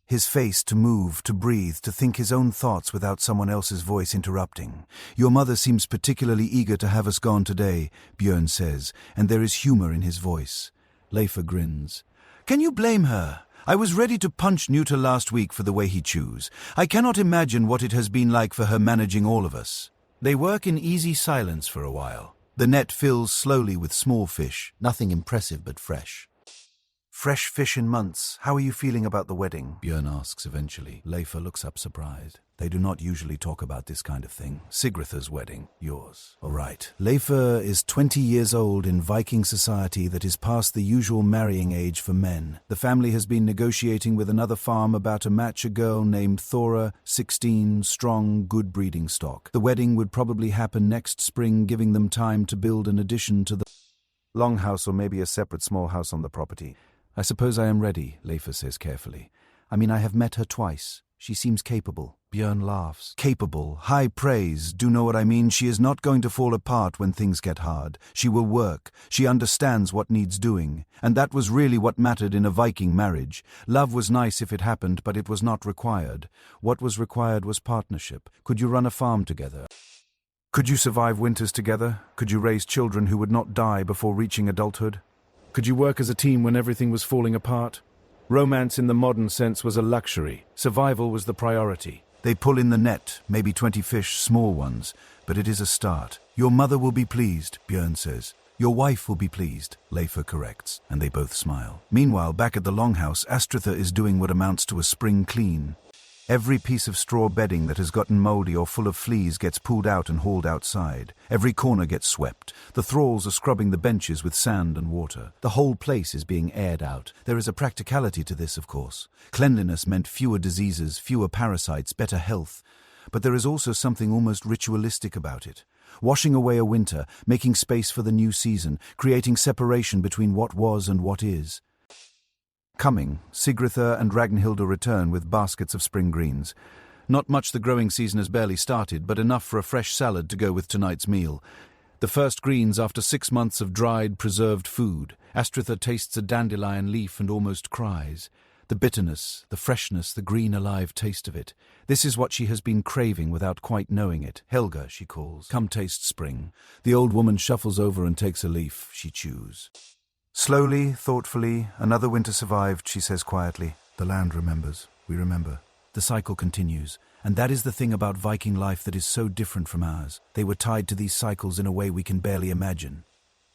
B: his face to move, to breathe, to think his own thoughts without someone else's voice interrupting. Your mother seems particularly eager to have us gone today, Björn says, and there is humor in his voice. Leifur grins. Can you blame her? I was ready to punch Neuter last week for the way he chews. I cannot imagine what it has been like for her managing all of us. They work in easy silence for a while. The net fills slowly with small fish, nothing impressive but fresh. Fresh fish in months. How are you feeling about the wedding? Björn asks eventually. Leifur looks up surprised. They do not usually talk about this kind of thing. Sigritha's wedding. Yours. All right. Leifur is 20 years old in Viking society that is past the usual marrying age for men. The family has been negotiating with another farm about to match a girl named Thora, 16, strong, good breeding stock. The wedding would probably happen next spring, giving them time to build an addition to the longhouse or maybe a separate small house on the property. I suppose I am ready, Leifur says carefully. I mean, I have met her twice. She seems capable. Björn laughs. Capable, high praise, do know what I mean? She is not going to fall apart when things get hard. She will work. She understands what needs doing. And that was really what mattered in a Viking marriage. Love was nice if it happened, but it was not required. What was required was partnership. Could you run a farm together? Could you survive winters together? Could you raise children who would not die before reaching adulthood? Could you work as a team when everything was falling apart? Romance in the modern sense was a luxury. Survival was the priority. They pull in the net, maybe 20 fish, small ones, but it is a start. Your mother will be pleased, Björn says. Your wife will be pleased, Leifur corrects, and they both smile. Meanwhile, back at the longhouse, Astritha is doing what amounts to a spring clean. Every piece of straw bedding that has gotten moldy or full of fleas gets pulled out and hauled outside. Every corner gets swept. The thralls are scrubbing the benches with sand and water. The whole place is being aired out. There is a practicality to this, of course. Cleanliness meant fewer diseases, fewer parasites, better health. But there is also something almost ritualistic about it. Washing away a winter, making space for the new season, creating separation between what was and what is. Coming, Sigritha and Ragnhilda return with baskets of spring greens. Not much, the growing season has barely started, but enough for a fresh salad to go with tonight's meal. The first greens after 6 months of dried, preserved food. Astritha tastes a dandelion leaf and almost cries. The bitterness, the freshness, the green alive taste of it. This is what she has been craving without quite knowing it. Helga, she calls. Come taste spring. The old woman shuffles over and takes a leaf. She chews. Slowly, thoughtfully, another winter survived, she says quietly. The land remembers. We remember. The cycle continues. And that is the thing about Viking life that is so different from ours. They were tied to these cycles in a way we can barely imagine.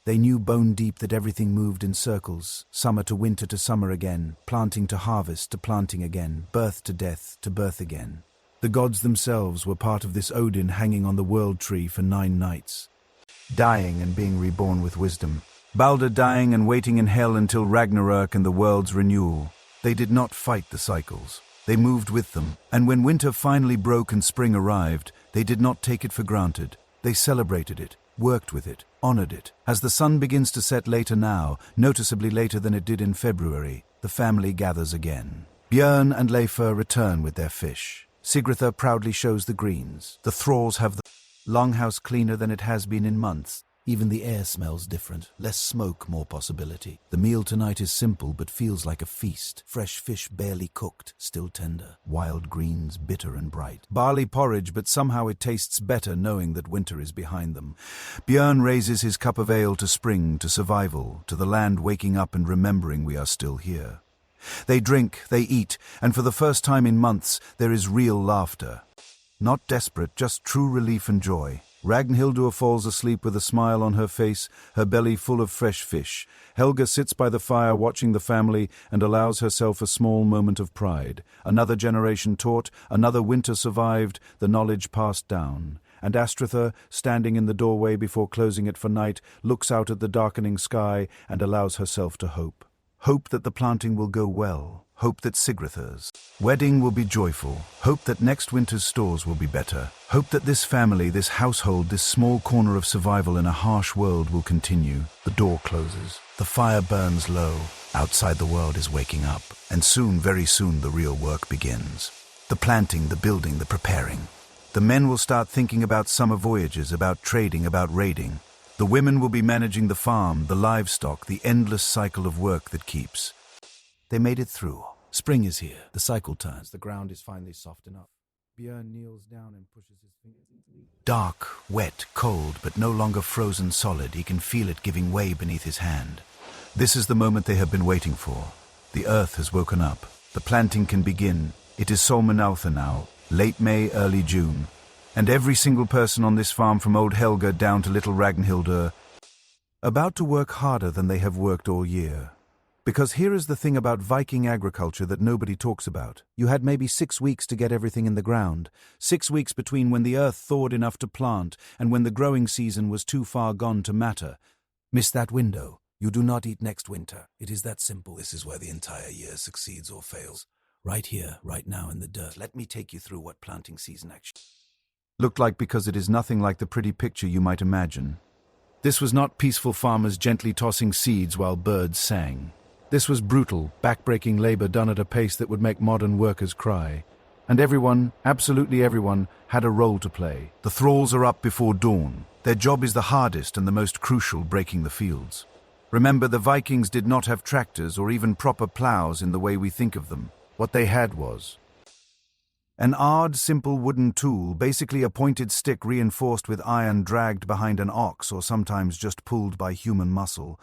B: They knew bone deep that everything moved in circles, summer to winter to summer again, planting to harvest to planting again, birth to death to birth again. The gods themselves were part of this Odin hanging on the world tree for 9 nights. Dying and being reborn with wisdom. Balder dying and waiting in hell until Ragnarök and the world's renewal. They did not fight the cycles. They moved with them, and when winter finally broke and spring arrived, they did not take it for granted. They celebrated it, worked with it, honored it. As the sun begins to set later now, noticeably later than it did in February, the family gathers again. Björn and Leifur return with their fish. Sigritha proudly shows the greens. The thralls have the longhouse cleaner than it has been in months. Even the air smells different. Less smoke, more possibility. The meal tonight is simple but feels like a feast. Fresh fish barely cooked, still tender. Wild greens, bitter and bright. Barley porridge, but somehow it tastes better knowing that winter is behind them. Björn raises his cup of ale to spring, to survival, to the land waking up and remembering we are still here. They drink, they eat, and for the first time in months, there is real laughter. Not desperate, just true relief and joy. Ragnhildur falls asleep with a smile on her face, her belly full of fresh fish. Helga sits by the fire watching the family and allows herself a small moment of pride. Another generation taught, another winter survived, the knowledge passed down. And Astritha, standing in the doorway before closing it for night, looks out at the darkening sky and allows herself to hope. Hope that the planting will go well. Hope that Sigritha's wedding will be joyful. Hope that next winter's stores will be better. Hope that this family, this household, this small corner of survival in a harsh world will continue. The door closes. The fire burns low. Outside the world is waking up. And soon, very soon, the real work begins. The planting, the building, the preparing. The men will start thinking about summer voyages, about trading, about raiding. The women will be managing the farm, the livestock, the endless cycle of work that keeps. They made it through. Spring is here. The cycle turns. The ground is finally soft enough. Björn kneels down and pushes his fingers into the... Dark, wet, cold, but no longer frozen solid. He can feel it giving way beneath his hand. This is the moment they have been waiting for. The earth has woken up. The planting can begin. It is Solmanaltha now, late May, early June. And every single person on this farm from old Helga down to little Ragnhildur about to work harder than they have worked all year. Because here is the thing about Viking agriculture that nobody talks about. You had maybe 6 weeks to get everything in the ground. 6 weeks between when the earth thawed enough to plant and when the growing season was too far gone to matter. Miss that window. You do not eat next winter. It is that simple. This is where the entire year succeeds or fails. Right here, right now in the dirt. Let me take you through what planting season actually looked like, because it is nothing like the pretty picture you might imagine. This was not peaceful farmers gently tossing seeds while birds sang. This was brutal, backbreaking labor done at a pace that would make modern workers cry. And everyone, absolutely everyone, had a role to play. The thralls are up before dawn. Their job is the hardest and the most crucial, breaking the fields. Remember, the Vikings did not have tractors or even proper plows in the way we think of them. What they had was an odd, simple wooden tool, basically a pointed stick reinforced with iron dragged behind an ox or sometimes just pulled by human muscle.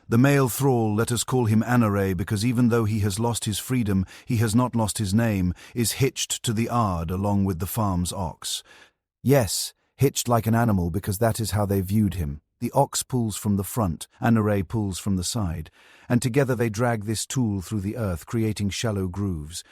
B: The male thrall, let us call him Anaray, because even though he has lost his freedom, he has not lost his name, is hitched to the ard along with the farm's ox. Yes, hitched like an animal, because that is how they viewed him. The ox pulls from the front, Anaray pulls from the side, and together they drag this tool through the earth, creating shallow grooves.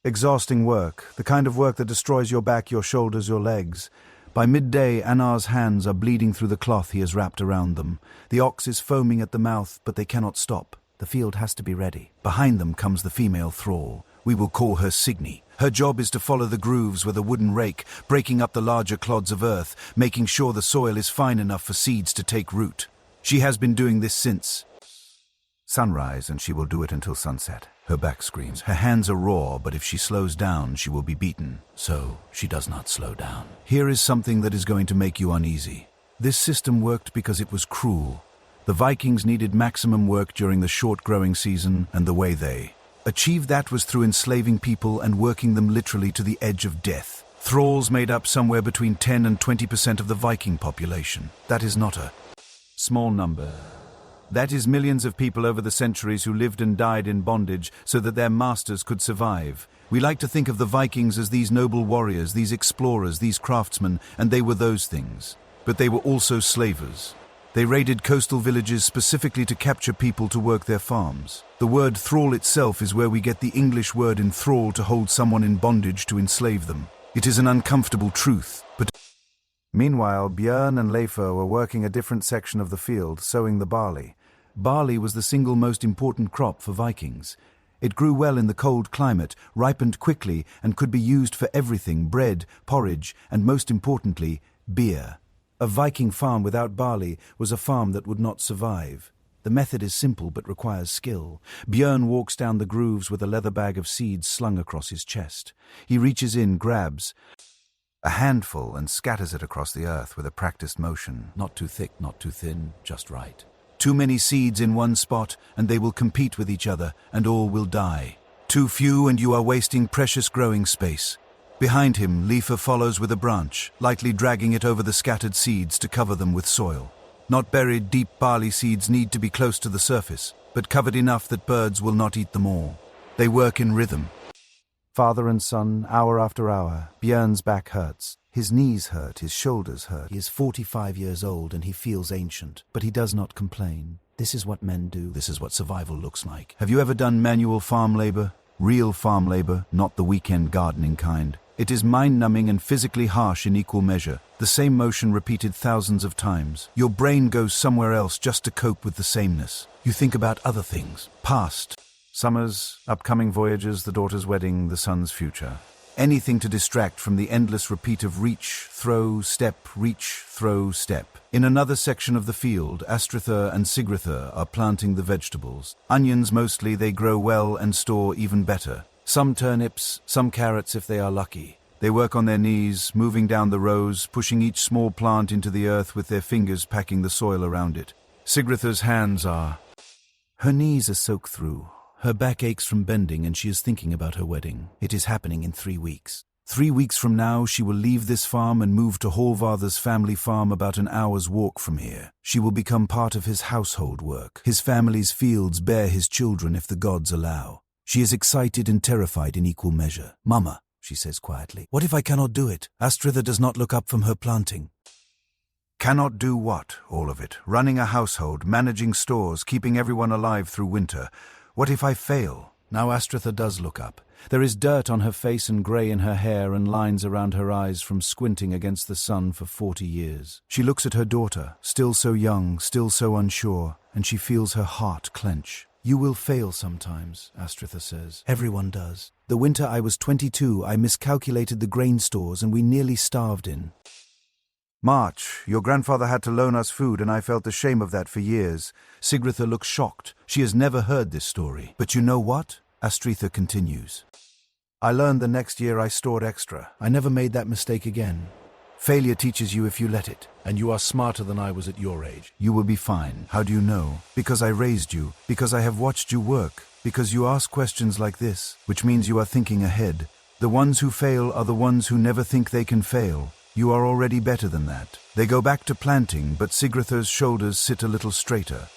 B: Exhausting work, the kind of work that destroys your back, your shoulders, your legs. By midday, Anar's hands are bleeding through the cloth he has wrapped around them. The ox is foaming at the mouth, but they cannot stop. The field has to be ready. Behind them comes the female thrall. We will call her Signy. Her job is to follow the grooves with a wooden rake, breaking up the larger clods of earth, making sure the soil is fine enough for seeds to take root. She has been doing this since sunrise, and she will do it until sunset. Her back screams. Her hands are raw, but if she slows down, she will be beaten. So she does not slow down. Here is something that is going to make you uneasy. This system worked because it was cruel. The Vikings needed maximum work during the short growing season, and the way they achieved that was through enslaving people and working them literally to the edge of death. Thralls made up somewhere between 10 and 20% of the Viking population. That is not a small number. That is millions of people over the centuries who lived and died in bondage so that their masters could survive. We like to think of the Vikings as these noble warriors, these explorers, these craftsmen, and they were those things. But they were also slavers. They raided coastal villages specifically to capture people to work their farms. The word thrall itself is where we get the English word enthrall, to hold someone in bondage, to enslave them. It is an uncomfortable truth, but meanwhile, Björn and Leifur were working a different section of the field, sowing the barley. Barley was the single most important crop for Vikings. It grew well in the cold climate, ripened quickly, and could be used for everything: bread, porridge, and most importantly, beer. A Viking farm without barley was a farm that would not survive. The method is simple but requires skill. Björn walks down the grooves with a leather bag of seeds slung across his chest. He reaches in, grabs a handful, and scatters it across the earth with a practiced motion. Not too thick, not too thin, just right. Too many seeds in one spot, and they will compete with each other, and all will die. Too few, and you are wasting precious growing space. Behind him, Leifur follows with a branch, lightly dragging it over the scattered seeds to cover them with soil. Not buried deep, barley seeds need to be close to the surface, but covered enough that birds will not eat them all. They work in rhythm. Father and son, hour after hour. Björn's back hurts. His knees hurt, his shoulders hurt. He is 45 years old and he feels ancient, but he does not complain. This is what men do. This is what survival looks like. Have you ever done manual farm labor? Real farm labor, not the weekend gardening kind. It is mind-numbing and physically harsh in equal measure. The same motion repeated thousands of times. Your brain goes somewhere else just to cope with the sameness. You think about other things. Past, summers, upcoming voyages, the daughter's wedding, the son's future. Anything to distract from the endless repeat of reach, throw, step, reach, throw, step. In another section of the field, Astritha and Sigritha are planting the vegetables. Onions mostly, they grow well and store even better. Some turnips, some carrots if they are lucky. They work on their knees, moving down the rows, pushing each small plant into the earth with their fingers packing the soil around it. Sigritha's hands are... Her knees are soaked through. Her back aches from bending and she is thinking about her wedding. It is happening in 3 weeks. 3 weeks from now, she will leave this farm and move to Hallvarder's family farm about an hour's walk from here. She will become part of his household work. His family's fields bear his children if the gods allow. She is excited and terrified in equal measure. Mama, she says quietly, what if I cannot do it? Astritha does not look up from her planting. Cannot do what? All of it. Running a household, managing stores, keeping everyone alive through winter. What if I fail?
A: Now Astritha does look up. There is dirt on her face and grey in her hair and lines around her eyes from squinting against the sun for 40 years. She looks at her daughter, still so young, still so unsure, and she feels her heart clench. You will fail sometimes, Astritha says. Everyone does. The winter I was 22, I miscalculated the grain stores and we nearly starved in.
B: March, your grandfather had to loan us food and I felt the shame of that for years.
A: Sigritha looks shocked. She has never heard this story.
B: But you know what? Astritha continues. I learned the next year I stored extra.
A: I never made that mistake again.
B: Failure teaches you if you let it.
A: And you are smarter than I was at your age.
B: You will be fine. How do you know? Because I raised you. Because I have watched you work. Because you ask questions like this, which means you are thinking ahead. The ones who fail are the ones who never think they can fail. You are already better than that. They go back to planting, but Sigritha's shoulders sit a little straighter.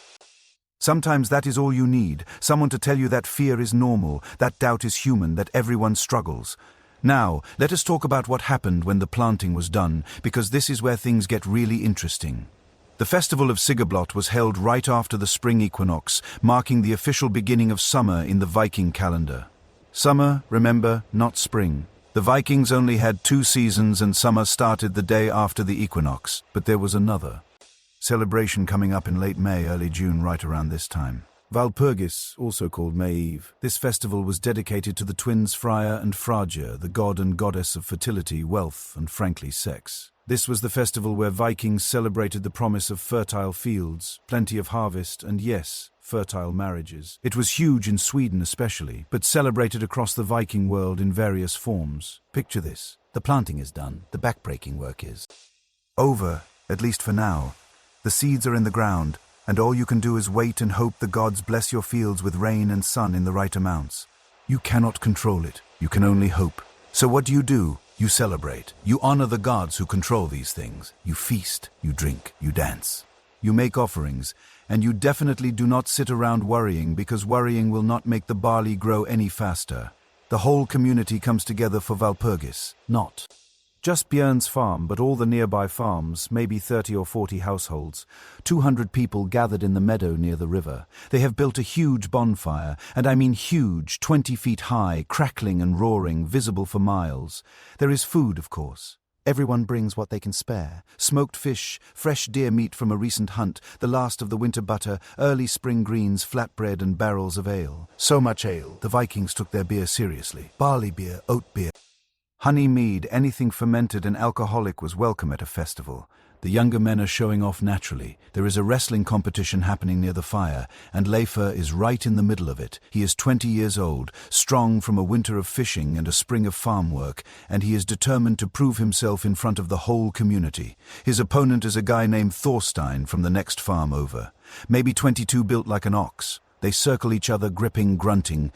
B: Sometimes that is all you need, someone to tell you that fear is normal, that doubt is human, that everyone struggles. Now, let us talk about what happened when the planting was done, because this is where things get really interesting. The festival of Sigablot was held right after the spring equinox, marking the official beginning of summer in the Viking calendar. Summer, remember, not spring. The Vikings only had 2 seasons and summer started the day after the equinox, but there was another celebration coming up in late May, early June, right around this time.
A: Walpurgis, also called May Eve. This festival was dedicated to the twins Freya and Frajr, the god and goddess of fertility, wealth, and frankly sex. This was the festival where Vikings celebrated the promise of fertile fields, plenty of harvest, and yes, fertile marriages. It was huge in Sweden especially, but celebrated across the Viking world in various forms. Picture this. The planting is done, the backbreaking work is
B: over, at least for now. The seeds are in the ground, and all you can do is wait and hope the gods bless your fields with rain and sun in the right amounts. You cannot control it. You can only hope. So what do? You celebrate. You honor the gods who control these things. You feast, you drink, you dance. You make offerings, and you definitely do not sit around worrying, because worrying will not make the barley grow any faster. The whole community comes together for Walpurgis.
A: Not just Björn's farm, but all the nearby farms, maybe 30 or 40 households. 200 people gathered in the meadow near the river. They have built a huge bonfire, and I mean huge, 20 feet high, crackling and roaring, visible for miles. There is food, of course. Everyone brings what they can spare. Smoked fish, fresh deer meat from a recent hunt, the last of the winter butter, early spring greens, flatbread and barrels of ale. So much ale, the Vikings took their beer seriously. Barley beer, oat beer. Honey mead, anything fermented and alcoholic was welcome at a festival. The younger men are showing off naturally. There is a wrestling competition happening near the fire, and Leifur is right in the middle of it. He is 20 years old, strong from a winter of fishing and a spring of farm work, and he is determined to prove himself in front of the whole community. His opponent is a guy named Thorstein from the next farm over. Maybe 22, built like an ox. They circle each other, gripping, grunting,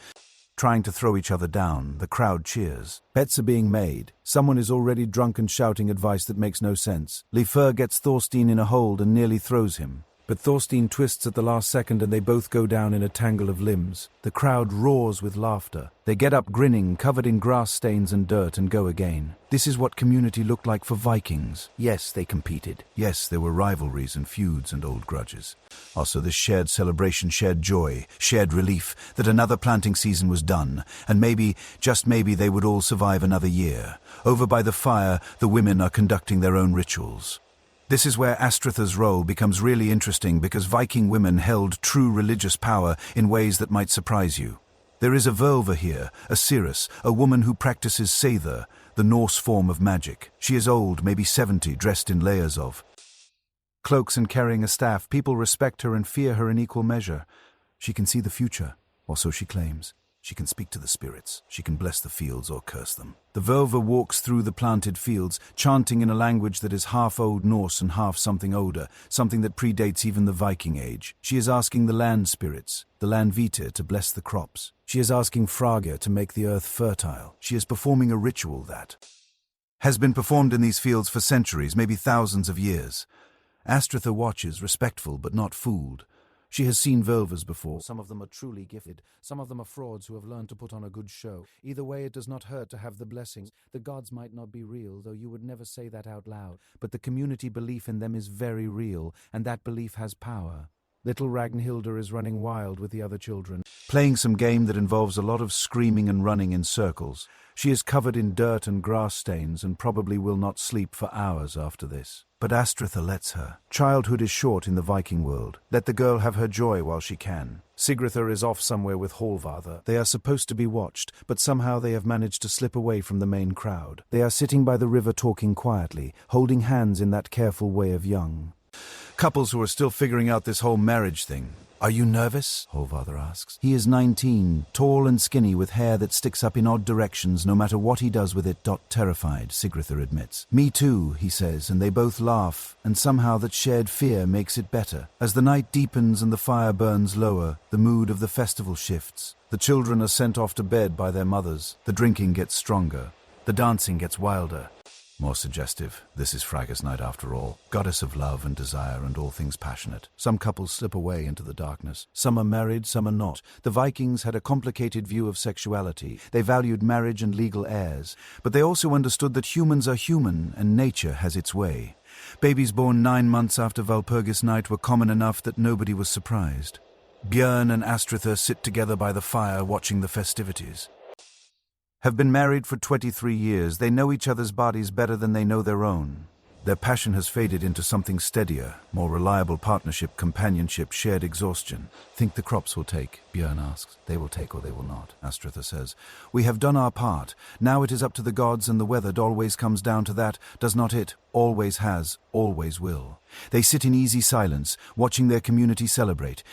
A: trying to throw each other down. The crowd cheers. Bets are being made. Someone is already drunk and shouting advice that makes no sense. Leifur gets Thorstein in a hold and nearly throws him. But Thorstein twists at the last second and they both go down in a tangle of limbs. The crowd roars with laughter. They get up grinning, covered in grass stains and dirt, and go again. This is what community looked like for Vikings. Yes, they competed. Yes, there were rivalries and feuds and old grudges. Also this shared celebration, shared joy, shared relief that another planting season was done, and maybe, just maybe, they would all survive another year. Over by the fire, the women are conducting their own rituals. This is where Astritha's role becomes really interesting, because Viking women held true religious power in ways that might surprise you. There is a Völva here, a seeress, a woman who practices Seidr, the Norse form of magic. She is old, maybe 70, dressed in layers of cloaks and carrying a staff. People respect her and fear her in equal measure. She can see the future, or so she claims. She can speak to the spirits. She can bless the fields or curse them. The Völva walks through the planted fields, chanting in a language that is half Old Norse and half something older, something that predates even the Viking age. She is asking the land spirits, the Landvita, to bless the crops. She is asking Fragr to make the earth fertile. She is performing a ritual that has been performed in these fields for centuries, maybe thousands of years. Astritha watches, respectful but not fooled.
B: She has seen Volvers before. Some of them are truly gifted. Some of them are frauds who have learned to put on a good show. Either way, it does not hurt to have the blessings. The gods might not be real, though you would never say that out loud. But the community belief in them is very real, and that belief has power. Little Ragnhilda is running wild with the other children, playing some game that involves a lot of screaming and running in circles. She is covered in dirt and grass stains and probably will not sleep for hours after this. But Astritha lets her. Childhood is short in the Viking world. Let the girl have her joy while she can. Sigritha is off somewhere with Hallvarder. They are supposed to be watched, but somehow they have managed to slip away from the main crowd. They are sitting by the river talking quietly, holding hands in that careful way of young couples who are still figuring out this whole marriage thing. Are you nervous? Hallvarder asks. He is 19, tall and skinny with hair that sticks up in odd directions no matter what he does with it. Terrified, Sigritha admits. Me too, he says, and they both laugh, and somehow that shared fear makes it better. As the night deepens and the fire burns lower, the mood of the festival shifts. The children are sent off to bed by their mothers. The drinking gets stronger. The dancing gets wilder. More suggestive. This is Fragga's night after all. Goddess of love and desire and all things passionate. Some couples slip away into the darkness. Some are married, some are not. The Vikings had a complicated view of sexuality. They valued marriage and legal heirs. But they also understood that humans are human and nature has its way. Babies born 9 months after Walpurgis night were common enough that nobody was surprised. Björn and Astritha sit together by the fire watching the festivities. Have been married for 23 years, they know each other's bodies better than they know their own. Their passion has faded into something steadier, more reliable partnership, companionship, shared exhaustion. Think the crops will take? Björn asks. They will take or they will not, Astritha says. We have done our part. Now it is up to the gods, and the weather always comes down to that, does not it? Always has, always will. They sit in easy silence, watching their community celebrate.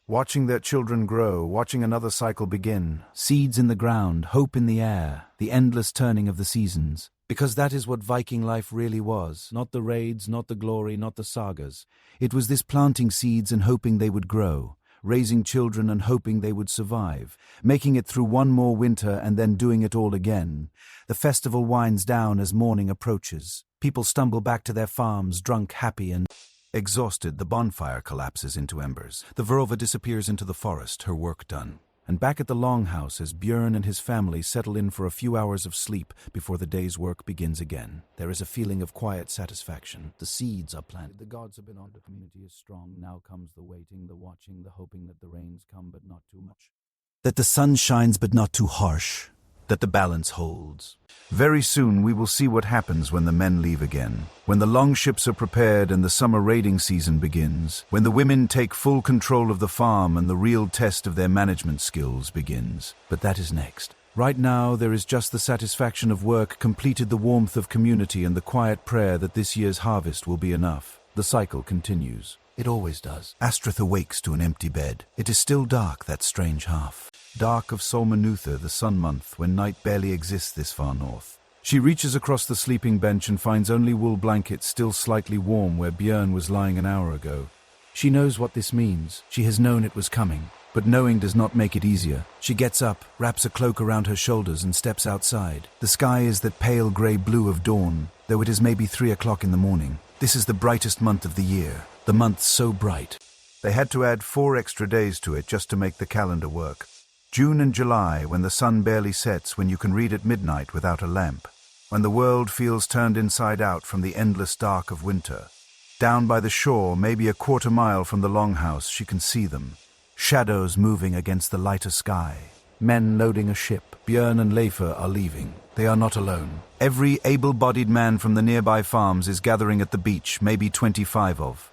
B: Watching their children grow, watching another cycle begin. Seeds in the ground, hope in the air, the endless turning of the seasons. Because that is what Viking life really was. Not the raids, not the glory, not the sagas. It was this planting seeds and hoping they would grow. Raising children and hoping they would survive. Making it through one more winter and then doing it all again. The festival winds down as morning approaches. People stumble back to their farms, drunk, happy and exhausted. The bonfire collapses into embers. The Vrova disappears into the forest, her work done. And back at the Longhouse as Björn and his family settle in for a few hours of sleep before the day's work begins again. There is a feeling of quiet satisfaction. The seeds are planted. The gods have been on. The community is strong. Now comes the waiting, the watching, the hoping that the rains come but not too much. That the sun shines but not too harsh. That the balance holds. Very soon we will see what happens when the men leave again. When the longships are prepared and the summer raiding season begins. When the women take full control of the farm and the real test of their management skills begins. But that is next. Right now there is just the satisfaction of work completed, the warmth of community and the quiet prayer that this year's harvest will be enough. The cycle continues. It always does. Astritha wakes to an empty bed. It is still dark, that strange half. Dark of Solmanutha, the sun month, when night barely exists this far north. She reaches across the sleeping bench and finds only wool blankets still slightly warm where Björn was lying an hour ago. She knows what this means. She has known it was coming. But knowing does not make it easier. She gets up, wraps a cloak around her shoulders and steps outside. The sky is that pale grey blue of dawn, though it is maybe 3 o'clock in the morning. This is the brightest month of the year. The month so bright. They had to add 4 extra days to it just to make the calendar work. June and July, when the sun barely sets, when you can read at midnight without a lamp. When the world feels turned inside out from the endless dark of winter. Down by the shore, maybe a quarter mile from the Longhouse, she can see them. Shadows moving against the lighter sky. Men loading a ship. Björn and Leifr are leaving. They are not alone. Every able-bodied man from the nearby farms is gathering at the beach, maybe 25 of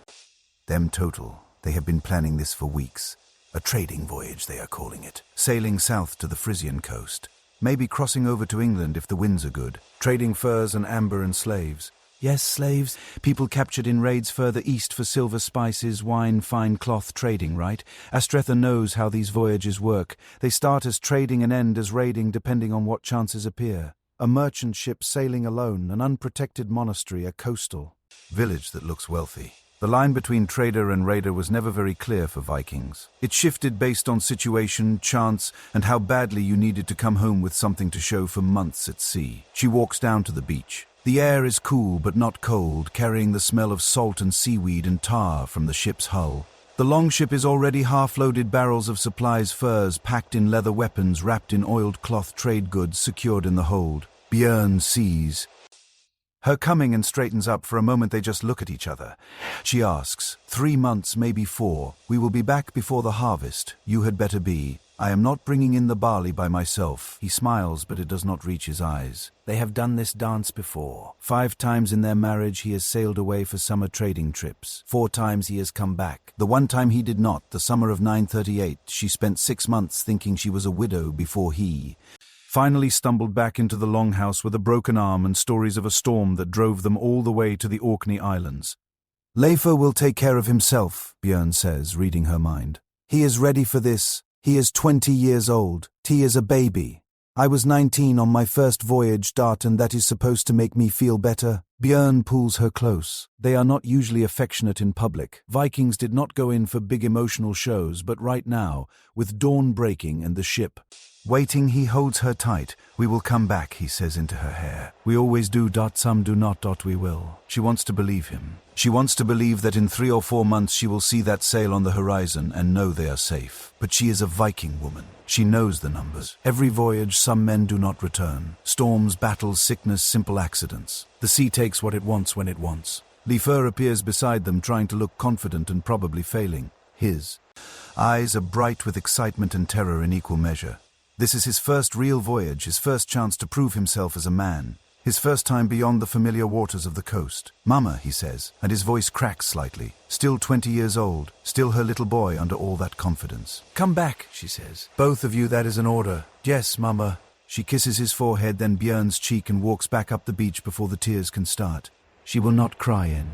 B: them total. They have been planning this for weeks. A trading voyage, they are calling it. Sailing south to the Frisian coast. Maybe crossing over to England if the winds are good. Trading furs and amber and slaves. Yes, slaves. People captured in raids further east for silver, spices, wine, fine cloth trading, right? Astritha knows how these voyages work. They start as trading and end as raiding depending on what chances appear. A merchant ship sailing alone, an unprotected monastery, a coastal village that looks wealthy. The line between trader and raider was never very clear for Vikings. It shifted based on situation, chance, and how badly you needed to come home with something to show for months at sea. She walks down to the beach. The air is cool but not cold, carrying the smell of salt and seaweed and tar from the ship's hull. The longship is already half-loaded barrels of supplies, furs packed in leather, weapons wrapped in oiled cloth, trade goods secured in the hold. Björn sees her coming and straightens up. For a moment they just look at each other. She asks, 3 months, maybe 4. We will be back before the harvest. You had better be. I am not bringing in the barley by myself. He smiles, but it does not reach his eyes. They have done this dance before. 5 times in their marriage he has sailed away for summer trading trips. 4 times he has come back. The one time he did not, the summer of 938, she spent 6 months thinking she was a widow before he finally stumbled back into the Longhouse with a broken arm and stories of a storm that drove them all the way to the Orkney Islands. Leifer will take care of himself, Björn says, reading her mind. He is ready for this. He is 20 years old. He is a baby. I was 19 on my first voyage, and that is supposed to make me feel better. Björn pulls her close. They are not usually affectionate in public. Vikings did not go in for big emotional shows, but right now, with dawn breaking and the ship waiting, he holds her tight. We will come back, he says into her hair. We always do. Some do not. We will. She wants to believe him. She wants to believe that in 3 or 4 months she will see that sail on the horizon and know they are safe. But she is a Viking woman. She knows the numbers. Every voyage, some men do not return. Storms, battles, sickness, simple accidents. The sea takes what it wants when it wants. Leifer appears beside them, trying to look confident and probably failing. His eyes are bright with excitement and terror in equal measure. This is his first real voyage, his first chance to prove himself as a man. His first time beyond the familiar waters of the coast. Mama, he says, and his voice cracks slightly. Still 20 years old, still her little boy under all that confidence. Come back, she says. Both of you, that is an order. Yes, Mama. She kisses his forehead, then Björn's cheek, and walks back up the beach before the tears can start. She will not cry in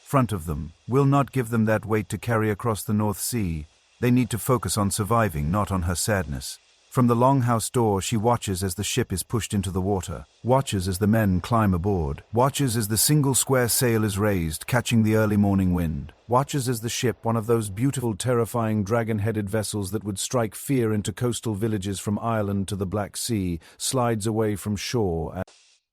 B: front of them, will not give them that weight to carry across the North Sea. They need to focus on surviving, not on her sadness. From the Longhouse door, she watches as the ship is pushed into the water, watches as the men climb aboard, watches as the single square sail is raised, catching the early morning wind, watches as the ship, one of those beautiful, terrifying, dragon-headed vessels that would strike fear into coastal villages from Ireland to the Black Sea, slides away from shore and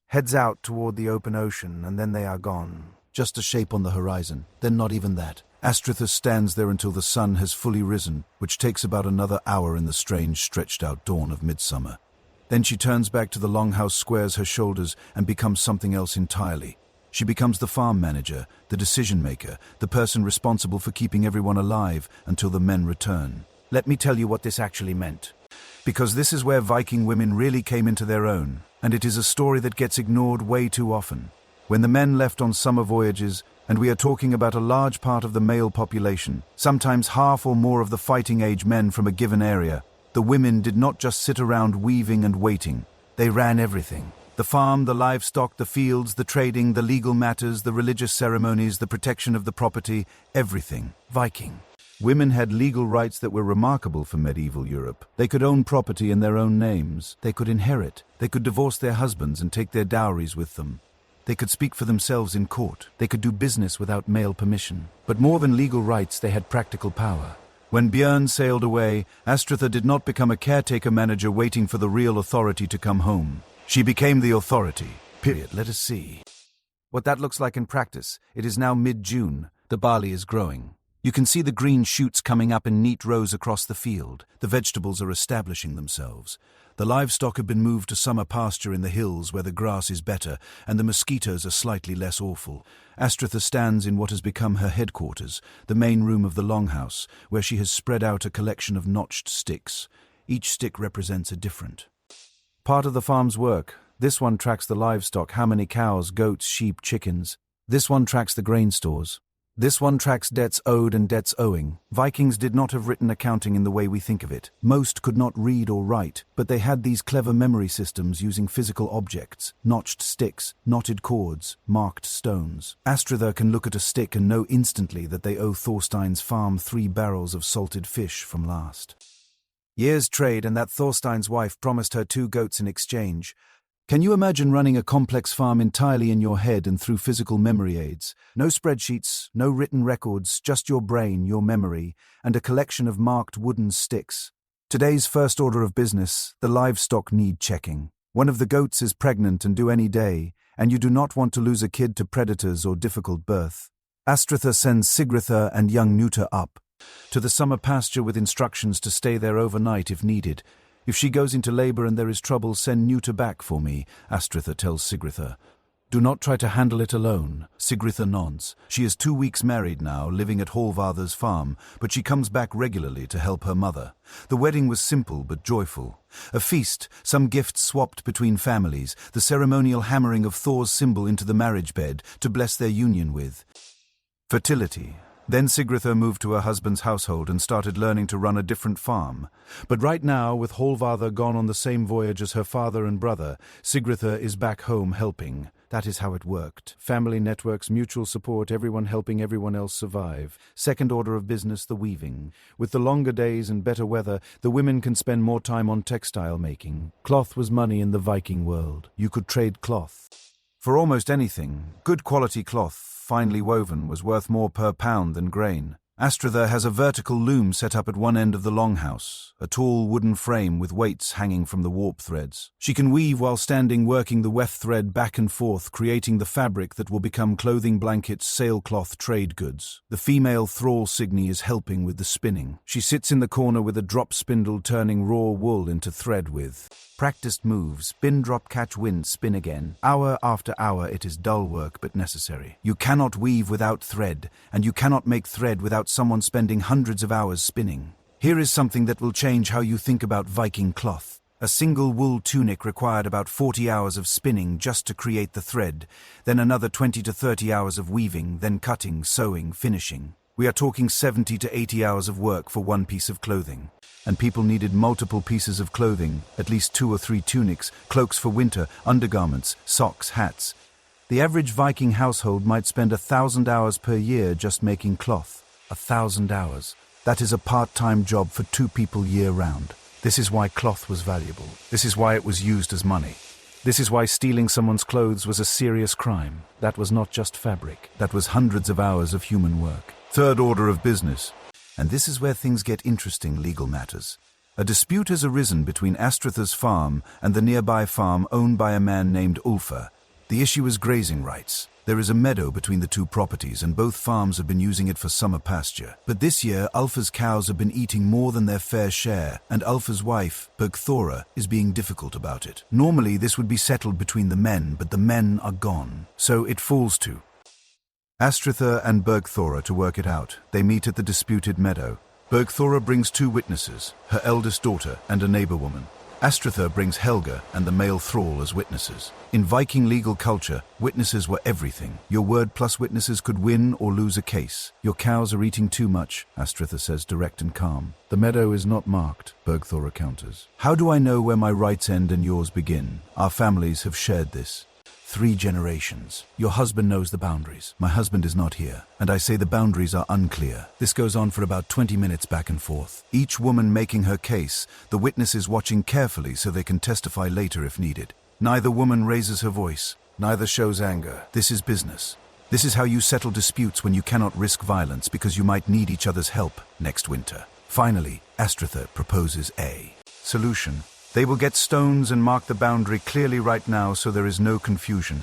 B: heads out toward the open ocean, and then they are gone. Just a shape on the horizon, then not even that. Astritha stands there until the sun has fully risen, which takes about another hour in the strange, stretched-out dawn of midsummer. Then she turns back to the Longhouse, squares her shoulders, and becomes something else entirely. She becomes the farm manager, the decision-maker, the person responsible for keeping everyone alive until the men return. Let me tell you what this actually meant. Because this is where Viking women really came into their own, and it is a story that gets ignored way too often. When the men left on summer voyages, and we are talking about a large part of the male population, sometimes half or more of the fighting-age men from a given area, the women did not just sit around weaving and waiting. They ran everything. The farm, the livestock, the fields, the trading, the legal matters, the religious ceremonies, the protection of the property, everything. Viking. Women had legal rights that were remarkable for medieval Europe. They could own property in their own names. They could inherit. They could divorce their husbands and take their dowries with them. They could speak for themselves in court. They could do business without male permission. But more than legal rights, they had practical power. When Björn sailed away, Astritha did not become a caretaker manager waiting for the real authority to come home. She became the authority. Period. Let us see what that looks like in practice. It is now mid-June. The barley is growing. You can see the green shoots coming up in neat rows across the field. The vegetables are establishing themselves. The livestock have been moved to summer pasture in the hills where the grass is better and the mosquitoes are slightly less awful. Astritha stands in what has become her headquarters, the main room of the Longhouse, where she has spread out a collection of notched sticks. Each stick represents a different part of the farm's work. This one tracks the livestock, how many cows, goats, sheep, chickens. This one tracks the grain stores. This one tracks debts owed and debts owing. Vikings did not have written accounting in the way we think of it. Most could not read or write, but they had these clever memory systems using physical objects, notched sticks, knotted cords, marked stones. Astritha can look at a stick and know instantly that they owe Thorstein's farm 3 barrels of salted fish from last year's trade, and that Thorstein's wife promised her 2 goats in exchange. Can you imagine running a complex farm entirely in your head and through physical memory aids? No spreadsheets, no written records, just your brain, your memory, and a collection of marked wooden sticks. Today's first order of business: the livestock need checking. One of the goats is pregnant and due any day, and you do not want to lose a kid to predators or difficult birth. Astritha sends Sigritha and young Nuta up. To the summer pasture with instructions to stay there overnight if needed. If she goes into labor and there is trouble, send Neuter back for me, Astritha tells Sigritha. Do not try to handle it alone. Sigritha nods. She is 2 weeks married now, living at Hallvarðr's farm, but she comes back regularly to help her mother. The wedding was simple but joyful. A feast, some gifts swapped between families, the ceremonial hammering of Thor's symbol into the marriage bed to bless their union with fertility. Then Sigritha moved to her husband's household and started learning to run a different farm. But right now, with Hallvarðr gone on the same voyage as her father and brother, Sigritha is back home helping. That is how it worked. Family networks, mutual support, everyone helping everyone else survive. Second order of business, the weaving. With the longer days and better weather, the women can spend more time on textile making. Cloth was money in the Viking world. You could trade cloth for almost anything. Good quality cloth, finely woven, was worth more per pound than grain. Astritha has a vertical loom set up at one end of the longhouse, a tall wooden frame with weights hanging from the warp threads. She can weave while standing, working the weft thread back and forth, creating the fabric that will become clothing, blankets, sailcloth, trade goods. The female thrall Signy is helping with the spinning. She sits in the corner with a drop spindle, turning raw wool into thread with practiced moves, spin, drop, catch, wind, spin again. Hour after hour, it is dull work but necessary. You cannot weave without thread, and you cannot make thread without someone spending hundreds of hours spinning. Here is something that will change how you think about Viking cloth. A single wool tunic required about 40 hours of spinning just to create the thread, then another 20 to 30 hours of weaving, then cutting, sewing, finishing. We are talking 70 to 80 hours of work for one piece of clothing. And people needed multiple pieces of clothing, at least 2 or 3 tunics, cloaks for winter, undergarments, socks, hats. The average Viking household might spend 1,000 hours per year just making cloth. 1,000 hours. That is a part-time job for 2 people year-round. This is why cloth was valuable. This is why it was used as money. This is why stealing someone's clothes was a serious crime. That was not just fabric. That was hundreds of hours of human work. Third order of business. And this is where things get interesting, legal matters. A dispute has arisen between Astritha's farm and the nearby farm owned by a man named Ulfr. The issue is grazing rights. There is a meadow between the 2 properties and both farms have been using it for summer pasture. But this year, Ulfr's cows have been eating more than their fair share, and Ulfr's wife, Bergthora, is being difficult about it. Normally, this would be settled between the men, but the men are gone. So it falls to Astritha and Bergthora to work it out. They meet at the disputed meadow. Bergthora brings 2 witnesses, her eldest daughter and a neighbor woman. Astritha brings Helga and the male thrall as witnesses. In Viking legal culture, witnesses were everything. Your word plus witnesses could win or lose a case. Your cows are eating too much, Astritha says, direct and calm. The meadow is not marked, Bergthora counters. How do I know where my rights end and yours begin? Our families have shared this. 3 generations. Your husband knows the boundaries. My husband is not here, and I say the boundaries are unclear. This goes on for about 20 minutes back and forth. Each woman making her case, the witnesses watching carefully so they can testify later if needed. Neither woman raises her voice, neither shows anger. This is business. This is how you settle disputes when you cannot risk violence because you might need each other's help next winter. Finally, Astritha proposes a solution. They will get stones and mark the boundary clearly right now so there is no confusion.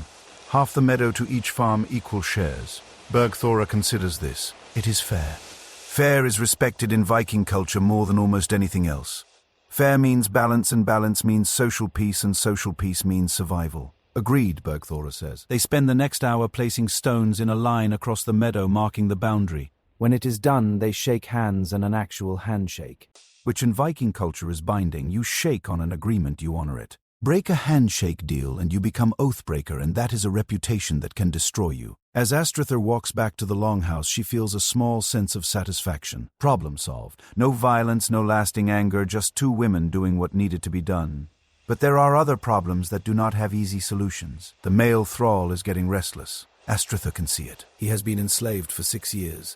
B: Half the meadow to each farm, equal shares. Bergthora considers this. It is fair. Fair is respected in Viking culture more than almost anything else. Fair means balance and balance means social peace and social peace means survival. Agreed, Bergthora says. They spend the next hour placing stones in a line across the meadow marking the boundary. When it is done, they shake hands and an actual handshake, which in Viking culture is binding. You shake on an agreement, you honor it. Break a handshake deal and you become oathbreaker, and that is a reputation that can destroy you. As Astritha walks back to the longhouse, she feels a small sense of satisfaction. Problem solved. No violence, no lasting anger, just 2 women doing what needed to be done. But there are other problems that do not have easy solutions. The male thrall is getting restless. Astritha can see it. He has been enslaved for 6 years.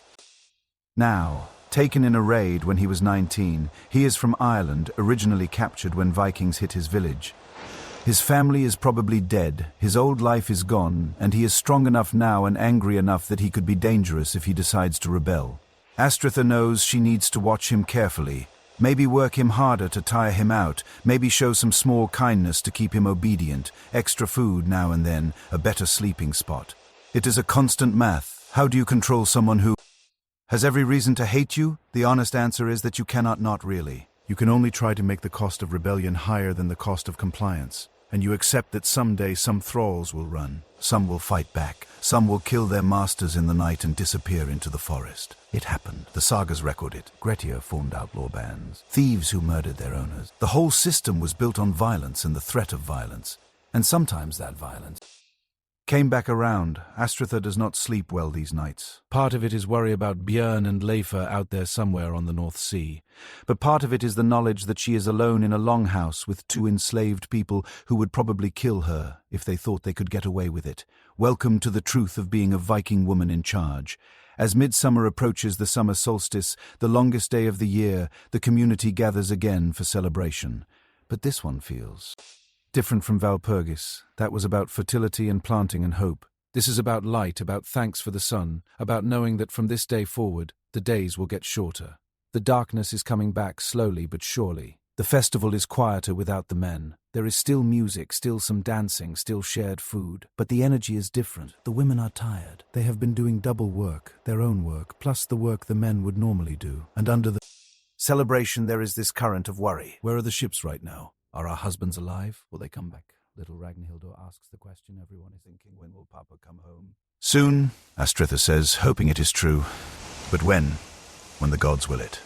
B: Now, taken in a raid when he was 19, he is from Ireland, originally captured when Vikings hit his village. His family is probably dead, his old life is gone, and he is strong enough now and angry enough that he could be dangerous if he decides to rebel. Astritha knows she needs to watch him carefully, maybe work him harder to tire him out, maybe show some small kindness to keep him obedient, extra food now and then, a better sleeping spot. It is a constant math. How do you control someone who has every reason to hate you? The honest answer is that you cannot not really. You can only try to make the cost of rebellion higher than the cost of compliance. And you accept that someday some thralls will run, some will fight back, some will kill their masters in the night and disappear into the forest. It happened. The sagas record it. Grettir formed outlaw bands, thieves who murdered their owners. The whole system was built on violence and the threat of violence. And sometimes that violence came back around. Astritha does not sleep well these nights. Part of it is worry about Björn and Leifr out there somewhere on the North Sea. But part of it is the knowledge that she is alone in a longhouse with 2 enslaved people who would probably kill her if they thought they could get away with it. Welcome to the truth of being a Viking woman in charge. As midsummer approaches the summer solstice, the longest day of the year, the community gathers again for celebration. But this one feels different from Valpurgis. That was about fertility and planting and hope. This is about light, about thanks for the sun, about knowing that from this day forward, the days will get shorter. The darkness is coming back slowly but surely. The festival is quieter without the men. There is still music, still some dancing, still shared food. But the energy is different. The women are tired. They have been doing double work, their own work, plus the work the men would normally do. And under the celebration there is this current of worry. Where are the ships right now? Are our husbands alive? Will they come back? Little Ragnhildur asks the question everyone is thinking. When will Papa come home?
A: Soon, Astritha says, hoping it is true. But when? When the gods will it.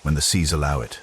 A: When the seas allow it.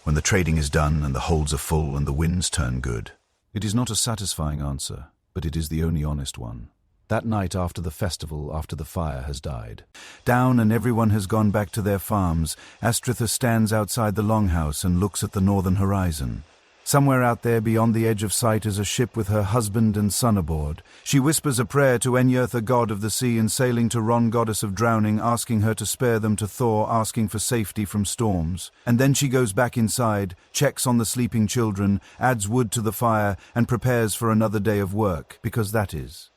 A: When the trading is done and the holds are full and the winds turn good.
B: It is not a satisfying answer, but it is the only honest one. That night after the festival, after the fire has died, down and everyone has gone back to their farms, Astritha stands outside the longhouse and looks at the northern horizon. Somewhere out there beyond the edge of sight is a ship with her husband and son aboard. She whispers a prayer to Enyertha, god of the sea, and sailing to Ron, goddess of drowning, asking her to spare them, to Thor, asking for safety from storms. And then she goes back inside, checks on the sleeping children, adds wood to the fire, and prepares for another day of work, because that is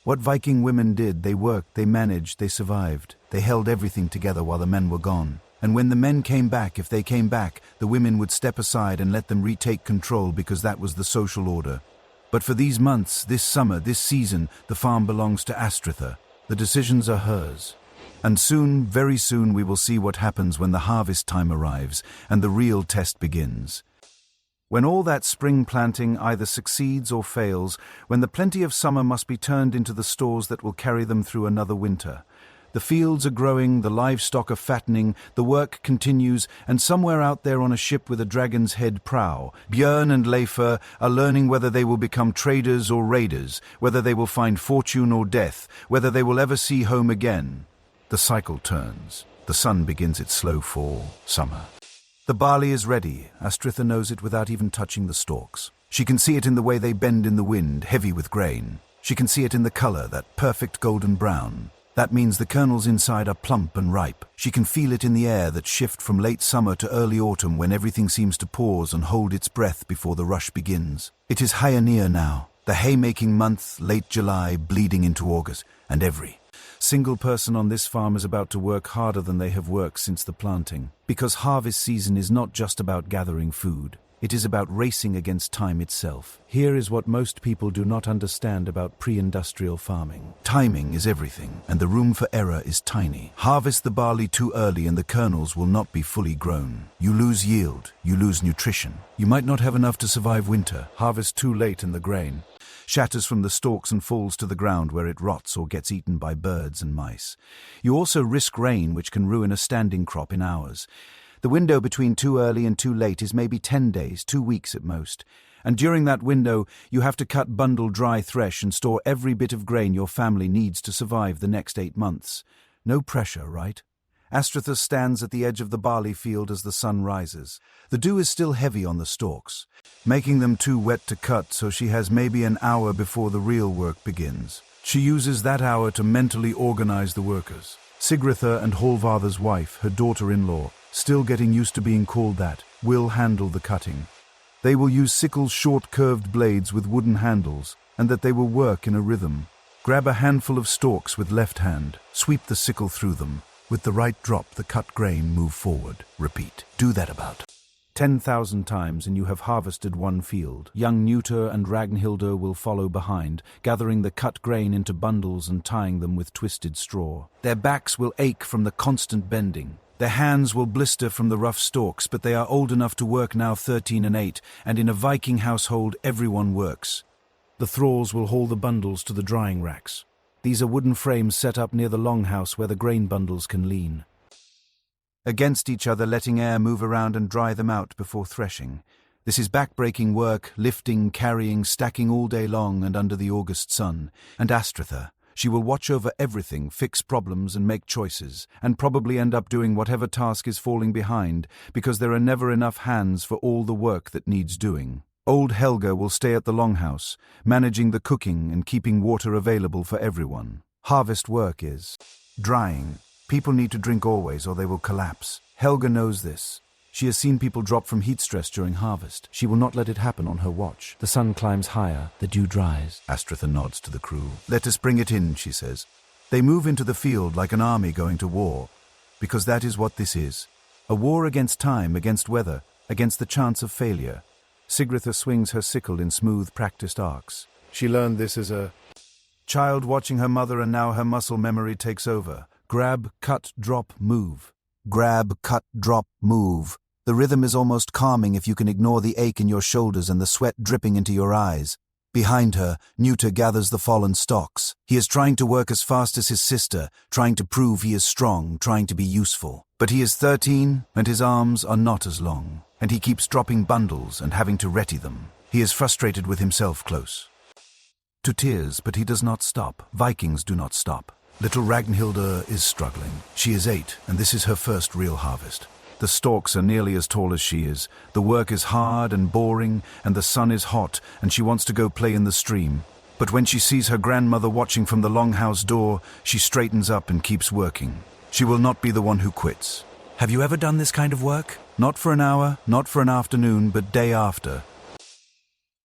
B: what Viking women did. They worked, they managed, they survived. They held everything together while the men were gone. And when the men came back, if they came back, the women would step aside and let them retake control, because that was the social order. But for these months, this summer, this season, the farm belongs to Astritha. The decisions are hers. And soon, very soon, we will see what happens when the harvest time arrives and the real test begins. When all that spring planting either succeeds or fails, when the plenty of summer must be turned into the stores that will carry them through another winter. The fields are growing, the livestock are fattening, the work continues, and somewhere out there on a ship with a dragon's head prow, Björn and Leifr are learning whether they will become traders or raiders, whether they will find fortune or death, whether they will ever see home again. The cycle turns. The sun begins its slow fall, summer. The barley is ready. Astritha knows it without even touching the stalks. She can see it in the way they bend in the wind, heavy with grain. She can see it in the color, that perfect golden brown. That means the kernels inside are plump and ripe. She can feel it in the air that shift from late summer to early autumn, when everything seems to pause and hold its breath before the rush begins. It is Hyanear now, the haymaking month, late July, bleeding into August, and every single person on this farm is about to work harder than they have worked since the planting. Because harvest season is not just about gathering food. It is about racing against time itself. Here is what most people do not understand about pre-industrial farming. Timing is everything, and the room for error is tiny. Harvest the barley too early and the kernels will not be fully grown. You lose yield, you lose nutrition. You might not have enough to survive winter. Harvest too late and the grain shatters from the stalks and falls to the ground, where it rots or gets eaten by birds and mice. You also risk rain, which can ruin a standing crop in hours. The window between too early and too late is maybe 10 days, 2 weeks at most. And during that window, you have to cut, bundle, dry, thresh, and store every bit of grain your family needs to survive the next 8 months. No pressure, right? Astritha stands at the edge of the barley field as the sun rises. The dew is still heavy on the stalks, making them too wet to cut, so she has maybe an hour before the real work begins. She uses that hour to mentally organize the workers. Sigritha and Hallvarðr's wife, her daughter-in-law, still getting used to being called that, will handle the cutting. They will use sickles, short curved blades with wooden handles, and that they will work in a rhythm. Grab a handful of stalks with left hand, sweep the sickle through them. With the right drop, the cut grain move forward. Repeat. Do that about 10,000 times and you have harvested one field. Young Nuta and Ragnhilda will follow behind, gathering the cut grain into bundles and tying them with twisted straw. Their backs will ache from the constant bending. Their hands will blister from the rough stalks, but they are old enough to work now, 13 and 8, and in a Viking household everyone works. The thralls will haul the bundles to the drying racks. These are wooden frames set up near the longhouse where the grain bundles can lean against each other, letting air move around and dry them out before threshing. This is back-breaking work, lifting, carrying, stacking all day long and under the August sun. And Astritha, she will watch over everything, fix problems and make choices, and probably end up doing whatever task is falling behind, because there are never enough hands for all the work that needs doing. Old Helga will stay at the longhouse, managing the cooking and keeping water available for everyone. Harvest work is drying. People need to drink always or they will collapse. Helga knows this. She has seen people drop from heat stress during harvest. She will not let it happen on her watch. The sun climbs higher, the dew dries.
A: Astritha nods to the crew. Let us bring it in, she says. They move into the field like an army going to war, because that is what this is. A war against time, against weather, against the chance of failure. Sigritha swings her sickle in smooth, practiced arcs. She learned this as a child watching her mother, and now her muscle memory takes over. Grab, cut, drop, move.
B: Grab, cut, drop, move. The rhythm is almost calming if you can ignore the ache in your shoulders and the sweat dripping into your eyes. Behind her, Nuta gathers the fallen stalks. He is trying to work as fast as his sister, trying to prove he is strong, trying to be useful. But he is 13, and his arms are not as long, and he keeps dropping bundles and having to ready them. He is frustrated with himself, close to tears, but he does not stop. Vikings do not stop. Little Ragnhilda is struggling. She is 8, and this is her first real harvest. The stalks are nearly as tall as she is. The work is hard and boring, and the sun is hot, and she wants to go play in the stream. But when she sees her grandmother watching from the longhouse door, she straightens up and keeps working. She will not be the one who quits. Have you ever done this kind of work? Not for an hour, not for an afternoon, but day after.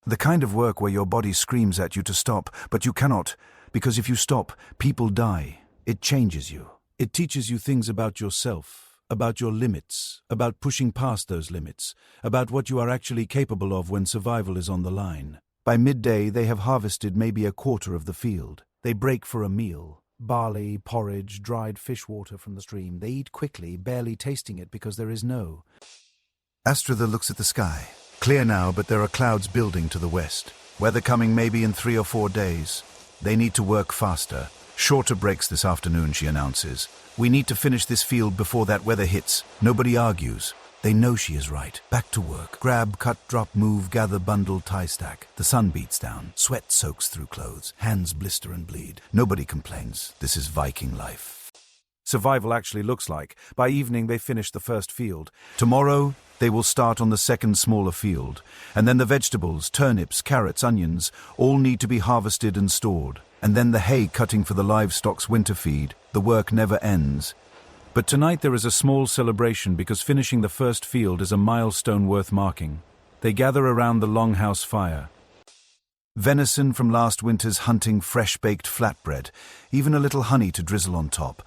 B: The kind of work where your body screams at you to stop, but you cannot. Because if you stop, people die. It changes you. It teaches you things about yourself, about your limits, about pushing past those limits, about what you are actually capable of when survival is on the line. By midday, they have harvested maybe a quarter of the field. They break for a meal. Barley, porridge, dried fish water from the stream. They eat quickly, barely tasting it because there is no.
A: Astritha looks at the sky. Clear now, but there are clouds building to the west. Weather coming maybe in 3 or 4 days. They need to work faster. Shorter breaks this afternoon, she announces. We need to finish this field before that weather hits. Nobody argues. They know she is right. Back to work. Grab, cut, drop, move, gather, bundle, tie, stack. The sun beats down. Sweat soaks through clothes. Hands blister and bleed. Nobody complains. This is Viking life.
B: Survival actually looks like. By evening, they finish the first field.
A: Tomorrow, they will start on the second smaller field. And then the vegetables, turnips, carrots, onions, all need to be harvested and stored. And then the hay cutting for the livestock's winter feed. The work never ends.
B: But tonight there is a small celebration because finishing the first field is a milestone worth marking. They gather around the longhouse fire.
A: Venison from last winter's hunting, fresh-baked flatbread, even a little honey to drizzle on top.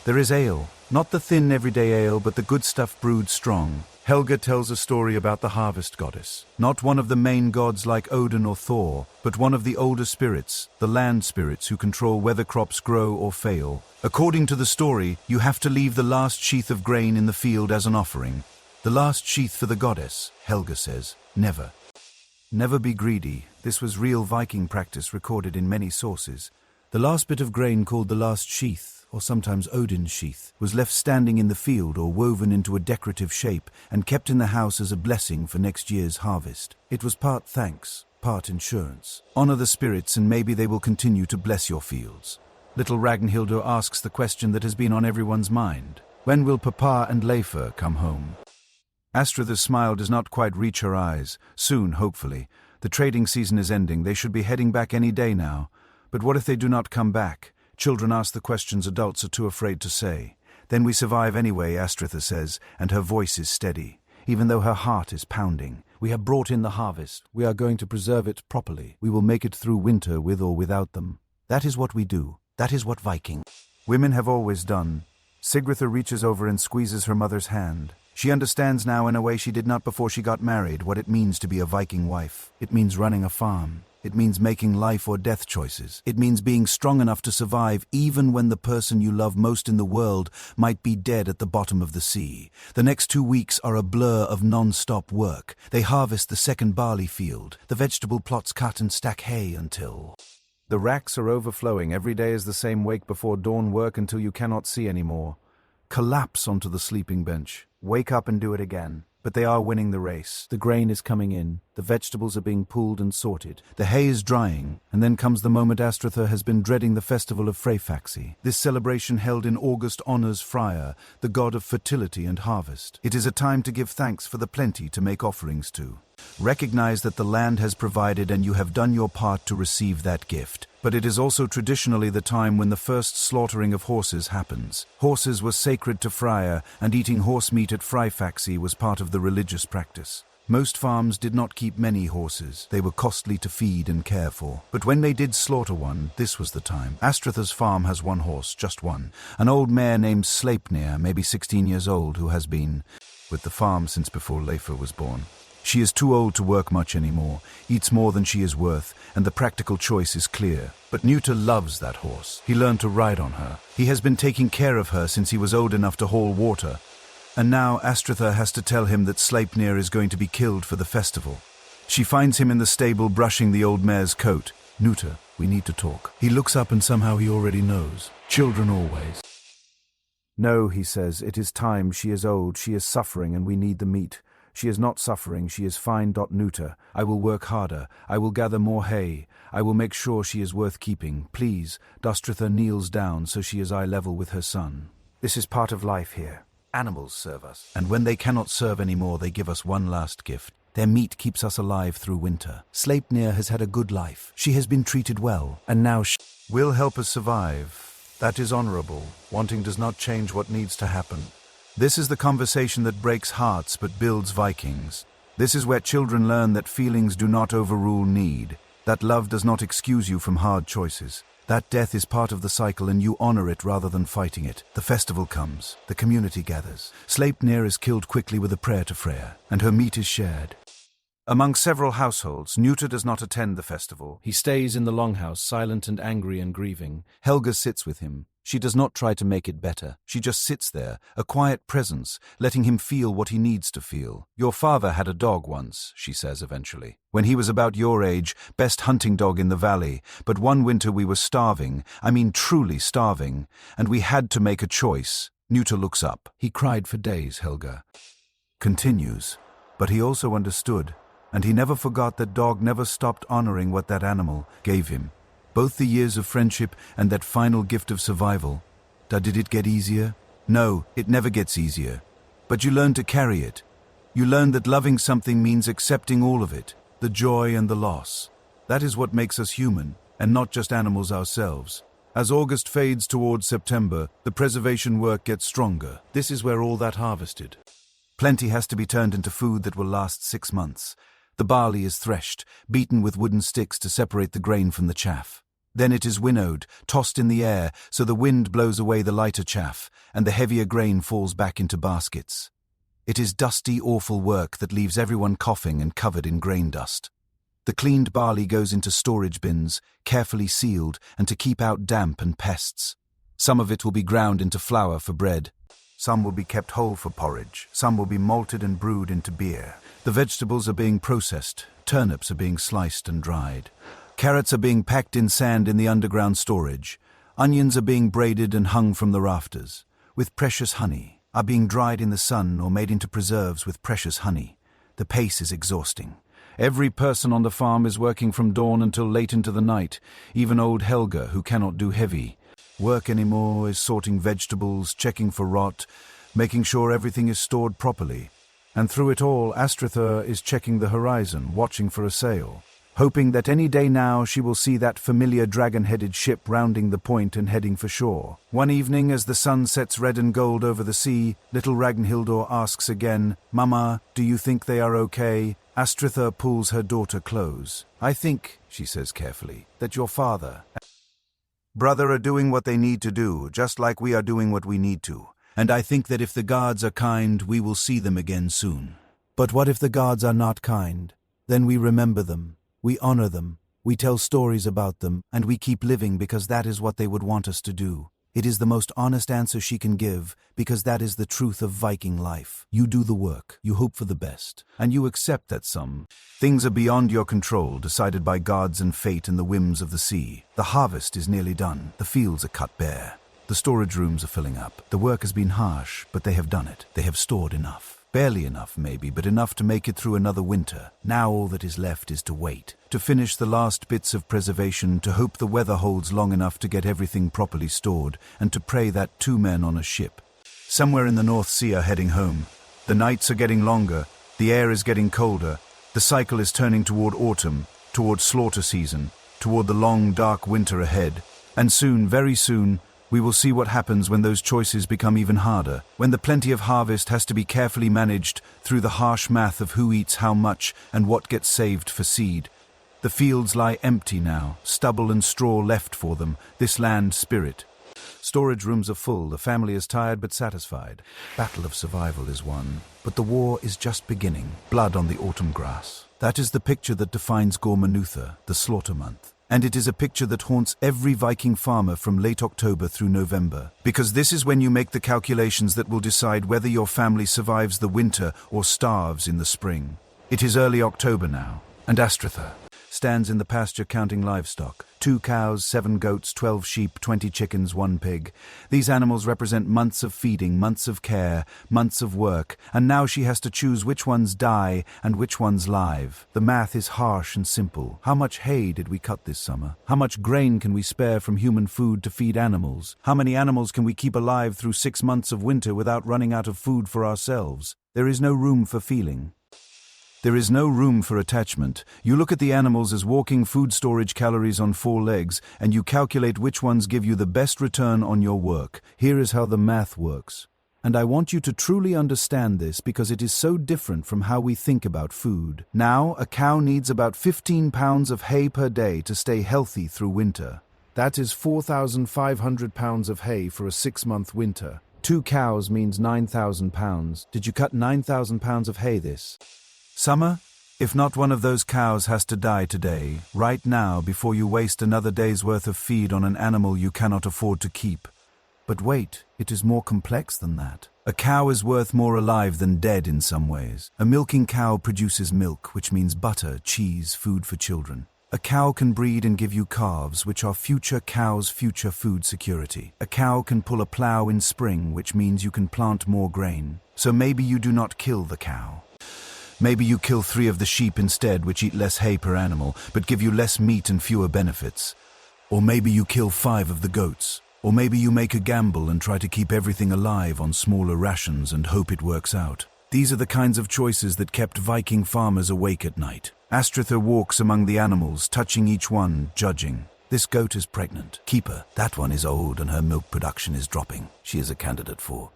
A: There is ale, not the thin everyday ale, but the good stuff brewed strong. Helga tells a story about the harvest goddess. Not one of the main gods like Odin or Thor, but one of the older spirits, the land spirits who control whether crops grow or fail. According to the story, you have to leave the last sheath of grain in the field as an offering. The last sheath for the goddess, Helga says. Never. Never be greedy. This was real Viking practice recorded in many sources. The last bit of grain, called the last sheath, or sometimes Odin's sheath, was left standing in the field or woven into a decorative shape and kept in the house as a blessing for next year's harvest. It was part thanks, part insurance. Honor the spirits and maybe they will continue to bless your fields. Little Ragnhilda asks the question that has been on everyone's mind. When will Papa and Leifur come home? Astritha's smile does not quite reach her eyes. Soon, hopefully. The trading season is ending. They should be heading back any day now. But what if they do not come back? Children ask the questions adults are too afraid to say. Then we survive anyway, Astritha says, and her voice is steady, even though her heart is pounding. We have brought in the harvest. We are going to preserve it properly. We will make it through winter with or without them. That is what we do. That is what Viking women have always done. Sigritha reaches over and squeezes her mother's hand.
B: She understands now in a way she did not before she got married what it means to be a Viking wife. It means running a farm. It means making life or death choices. It means being strong enough to survive even when the person you love most in the world might be dead at the bottom of the sea. The next 2 weeks are a blur of non-stop work. They harvest the second barley field. The vegetable plots cut and stack hay until... The racks are overflowing. Every day is the same wake before dawn work until you cannot see anymore. Collapse onto the sleeping bench. Wake up and do it again. But they are winning the race. The grain is coming in. The vegetables are being pulled and sorted. The hay is drying. And then comes the moment Astritha has been dreading, the festival of Freyfaxi. This celebration held in August honors Freyr, the god of fertility and harvest. It is a time to give thanks for the plenty to make offerings to. Recognize that the land has provided and you have done your part to receive that gift. But it is also traditionally the time when the first slaughtering of horses happens. Horses were sacred to Freyr, and eating horse meat at Freyfaxi was part of the religious practice. Most farms did not keep many horses. They were costly to feed and care for. But when they did slaughter one, this was the time. Astritha's farm has one horse, just one. An old mare named Sleipnir, maybe 16 years old, who has been with the farm since before Leifr was born. She is too old to work much anymore, eats more than she is worth, and the practical choice is clear. But Nuta loves that horse. He learned to ride on her. He has been taking care of her since he was old enough to haul water. And now Astritha has to tell him that Sleipnir is going to be killed for the festival. She finds him in the stable brushing the old mare's coat. Nuta, we need to talk. He looks up and somehow he already knows. Children always. No, he says, it is time. She is old, she is suffering, and we need the meat. She is not suffering, she is fine. Nuta, I will work harder, I will gather more hay, I will make sure she is worth keeping. Please. Astritha kneels down so she is eye level with her son. This is part of life here. Animals serve us. And when they cannot serve anymore, they give us one last gift. Their meat keeps us alive through winter. Sleipnir has had a good life. She has been treated well, and now she will help us survive. That is honorable. Wanting does not change what needs to happen. This is the conversation that breaks hearts but builds Vikings. This is where children learn that feelings do not overrule need, that love does not excuse you from hard choices, that death is part of the cycle and you honor it rather than fighting it. The festival comes, the community gathers. Sleipnir is killed quickly with a prayer to Freyr, and her meat is shared. Among several households, Nuta does not attend the festival. He stays in the longhouse, silent and angry and grieving. Helga sits with him. She does not try to make it better. She just sits there, a quiet presence, letting him feel what he needs to feel. Your father had a dog once, she says eventually. When he was about your age, best hunting dog in the valley. But one winter we were starving, I mean truly starving, and we had to make a choice. Nuta looks up. He cried for days, Helga continues. But he also understood. And he never forgot that dog never stopped honoring what that animal gave him. Both the years of friendship and that final gift of survival. Did it get easier? No, it never gets easier. But you learn to carry it. You learn that loving something means accepting all of it, the joy and the loss. That is what makes us human, and not just animals ourselves. As August fades towards September, the preservation work gets stronger. This is where all that harvested. Plenty has to be turned into food that will last 6 months. The barley is threshed, beaten with wooden sticks to separate the grain from the chaff. Then it is winnowed, tossed in the air, so the wind blows away the lighter chaff, and the heavier grain falls back into baskets. It is dusty, awful work that leaves everyone coughing and covered in grain dust. The cleaned barley goes into storage bins, carefully sealed, and to keep out damp and pests. Some of it will be ground into flour for bread. Some will be kept whole for porridge. Some will be malted and brewed into beer. The vegetables are being processed. Turnips are being sliced and dried. Carrots are being packed in sand in the underground storage. Onions are being braided and hung from the rafters. With precious honey, are being dried in the sun or made into preserves with precious honey. The pace is exhausting. Every person on the farm is working from dawn until late into the night. Even old Helga, who cannot do heavy work anymore, is sorting vegetables, checking for rot, making sure everything is stored properly. And through it all, Astritha is checking the horizon, watching for a sail, hoping that any day now she will see that familiar dragon-headed ship rounding the point and heading for shore. One evening, as the sun sets red and gold over the sea, little Ragnhildur asks again, "Mama, do you think they are okay?" Astritha pulls her daughter close. "I think," she says carefully, "that your father brother are doing what they need to do, just like we are doing what we need to. and I think that if the gods are kind, we will see them again soon. But what if the gods are not kind? Then we remember them, we honor them, we tell stories about them, and we keep living because that is what they would want us to do. It is the most honest answer she can give, because that is the truth of Viking life. You do the work, you hope for the best, and you accept that some things are beyond your control, decided by gods and fate and the whims of the sea. The harvest is nearly done, the fields are cut bare. The storage rooms are filling up. The work has been harsh, but they have done it. They have stored enough. Barely enough, maybe, but enough to make it through another winter. Now all that is left is to wait, to finish the last bits of preservation, to hope the weather holds long enough to get everything properly stored, and to pray that 2 men on a ship somewhere in the North Sea are heading home. The nights are getting longer, the air is getting colder, the cycle is turning toward autumn, toward slaughter season, toward the long, dark winter ahead. And soon, very soon, we will see what happens when those choices become even harder, when the plenty of harvest has to be carefully managed through the harsh math of who eats how much and what gets saved for seed. The fields lie empty now, stubble and straw left for them, this land spirit. Storage rooms are full, the family is tired but satisfied. Battle of survival is won, but the war is just beginning. Blood on the autumn grass. That is the picture that defines Gormanutha, the slaughter month. And it is a picture that haunts every Viking farmer from late October through November. Because this is when you make the calculations that will decide whether your family survives the winter or starves in the spring. It is early October now, and Astritha stands in the pasture counting livestock. 2 cows, 7 goats, 12 sheep, 20 chickens, 1 pig. These animals represent months of feeding, months of care, months of work, and now she has to choose which ones die and which ones live. The math is harsh and simple. How much hay did we cut this summer? How much grain can we spare from human food to feed animals? How many animals can we keep alive through 6 months of winter without running out of food for ourselves? There is no room for feeling. There is no room for attachment. You look at the animals as walking food storage calories on 4 legs, and you calculate which ones give you the best return on your work. Here is how the math works. And I want you to truly understand this because it is so different from how we think about food. Now, a cow needs about 15 pounds of hay per day to stay healthy through winter. That is 4,500 pounds of hay for a 6-month winter. 2 cows means 9,000 pounds. Did you cut 9,000 pounds of hay this summer? If not one of those cows has to die today, right now, before you waste another day's worth of feed on an animal you cannot afford to keep. But wait, it is more complex than that. A cow is worth more alive than dead in some ways. A milking cow produces milk, which means butter, cheese, food for children. A cow can breed and give you calves, which are future cows' future food security. A cow can pull a plow in spring, which means you can plant more grain. So maybe you do not kill the cow. Maybe you kill 3 of the sheep instead, which eat less hay per animal, but give you less meat and fewer benefits. Or maybe you kill 5 of the goats. Or maybe you make a gamble and try to keep everything alive on smaller rations and hope it works out. These are the kinds of choices that kept Viking farmers awake at night. Astritha walks among the animals, touching each one, judging. This goat is pregnant. Keep her. That one is old and her milk production is dropping. She is a candidate for.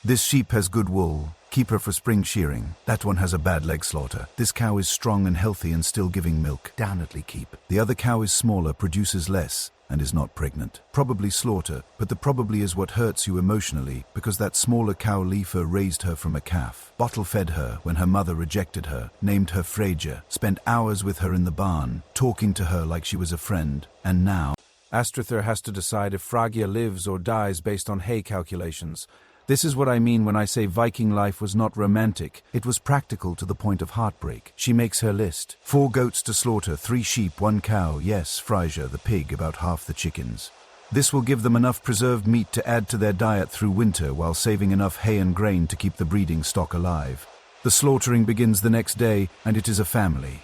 B: This sheep has good wool. Keep her for spring shearing. That one has a bad leg slaughter. This cow is strong and healthy and still giving milk. Definitely keep. The other cow is smaller, produces less, and is not pregnant. Probably slaughter, but the probably is what hurts you emotionally, because that smaller cow Leifa raised her from a calf, bottle-fed her when her mother rejected her, named her Freyja, spent hours with her in the barn, talking to her like she was a friend, and now Astritha has to decide if Fragja lives or dies based on hay calculations. This is what I mean when I say Viking life was not romantic. It was practical to the point of heartbreak. She makes her list. 4 goats to slaughter, 3 sheep, 1 cow, yes, Freyja, the pig, about half the chickens. This will give them enough preserved meat to add to their diet through winter while saving enough hay and grain to keep the breeding stock alive. The slaughtering begins the next day, and it is a family.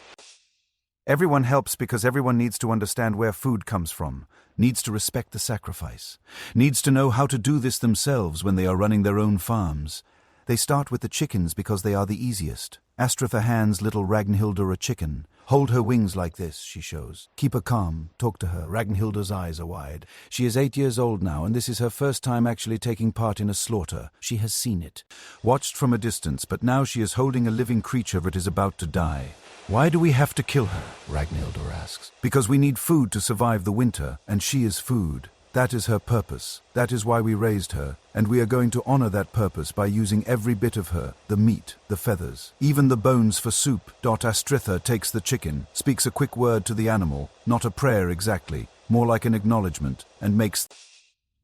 B: Everyone helps because everyone needs to understand where food comes from, needs to respect the sacrifice, needs to know how to do this themselves when they are running their own farms. They start with the chickens because they are the easiest. Astritha hands little Ragnhildur a chicken. Hold her wings like this, she shows. Keep her calm, talk to her. Ragnhildur's eyes are wide. She is 8 years old now, and this is her first time actually taking part in a slaughter. She has seen it, watched from a distance, but now she is holding a living creature that is about to die. Why do we have to kill her? Ragnhildur asks. Because we need food to survive the winter, and she is food. That is her purpose. That is why we raised her, and we are going to honor that purpose by using every bit of her, the meat, the feathers, even the bones for soup. Astritha takes the chicken, speaks a quick word to the animal, not a prayer exactly, more like an acknowledgement, and makes...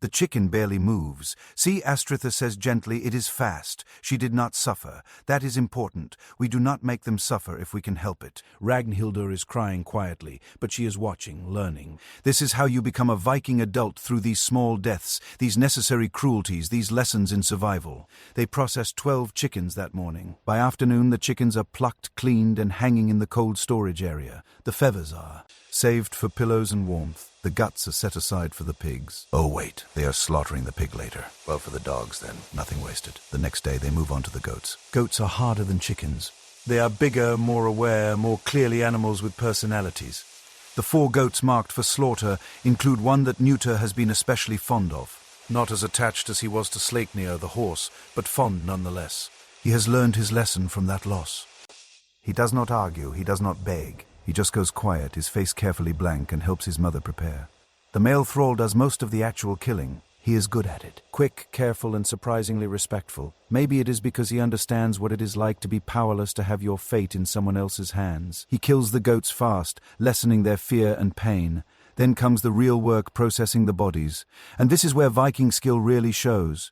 B: The chicken barely moves. See, Astritha says gently, it is fast. She did not suffer. That is important. We do not make them suffer if we can help it. Ragnhildur is crying quietly, but she is watching, learning. This is how you become a Viking adult, through these small deaths, these necessary cruelties, these lessons in survival. They processed 12 chickens that morning. By afternoon, the chickens are plucked, cleaned, and hanging in the cold storage area. The feathers are saved for pillows and warmth. The guts are set aside for the pigs. Oh wait, they are slaughtering the pig later. Well, for the dogs then, nothing wasted. The next day they move on to the goats. Goats are harder than chickens. They are bigger, more aware, more clearly animals with personalities. The 4 goats marked for slaughter include one that Nuta has been especially fond of. Not as attached as he was to Sleipnir, the horse, but fond nonetheless. He has learned his lesson from that loss. He does not argue, he does not beg. He just goes quiet, his face carefully blank, and helps his mother prepare. The male thrall does most of the actual killing. He is good at it. Quick, careful, and surprisingly respectful. Maybe it is because he understands what it is like to be powerless, to have your fate in someone else's hands. He kills the goats fast, lessening their fear and pain. Then comes the real work, processing the bodies. And this is where Viking skill really shows.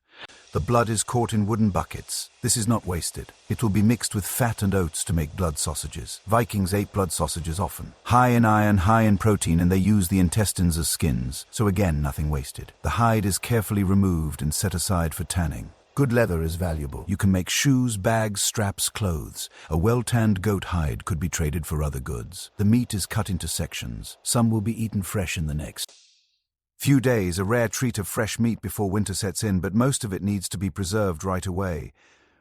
B: The blood is caught in wooden buckets. This is not wasted. It will be mixed with fat and oats to make blood sausages. Vikings ate blood sausages often. High in iron, high in protein, and they use the intestines as skins. So again, nothing wasted. The hide is carefully removed and set aside for tanning. Good leather is valuable. You can make shoes, bags, straps, clothes. A well-tanned goat hide could be traded for other goods. The meat is cut into sections. Some will be eaten fresh in the next few days, a rare treat of fresh meat before winter sets in, but most of it needs to be preserved right away.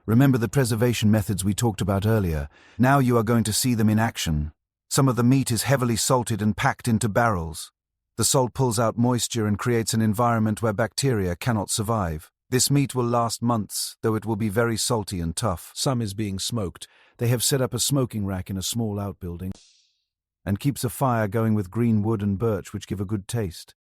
B: Remember the preservation methods we talked about earlier. Now you are going to see them in action. Some of the meat is heavily salted and packed into barrels. The salt pulls out moisture and creates an environment where bacteria cannot survive. This meat will last months, though it will be very salty and tough. Some is being smoked. They have set up a smoking rack in a small outbuilding and keeps a fire going with green wood and birch, which give a good taste.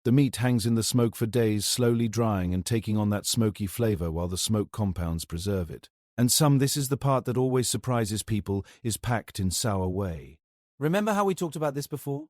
B: The meat hangs in the smoke for days, slowly drying and taking on that smoky flavor while the smoke compounds preserve it. And some, this is the part that always surprises people, is packed in sour whey. Remember how we talked about this before?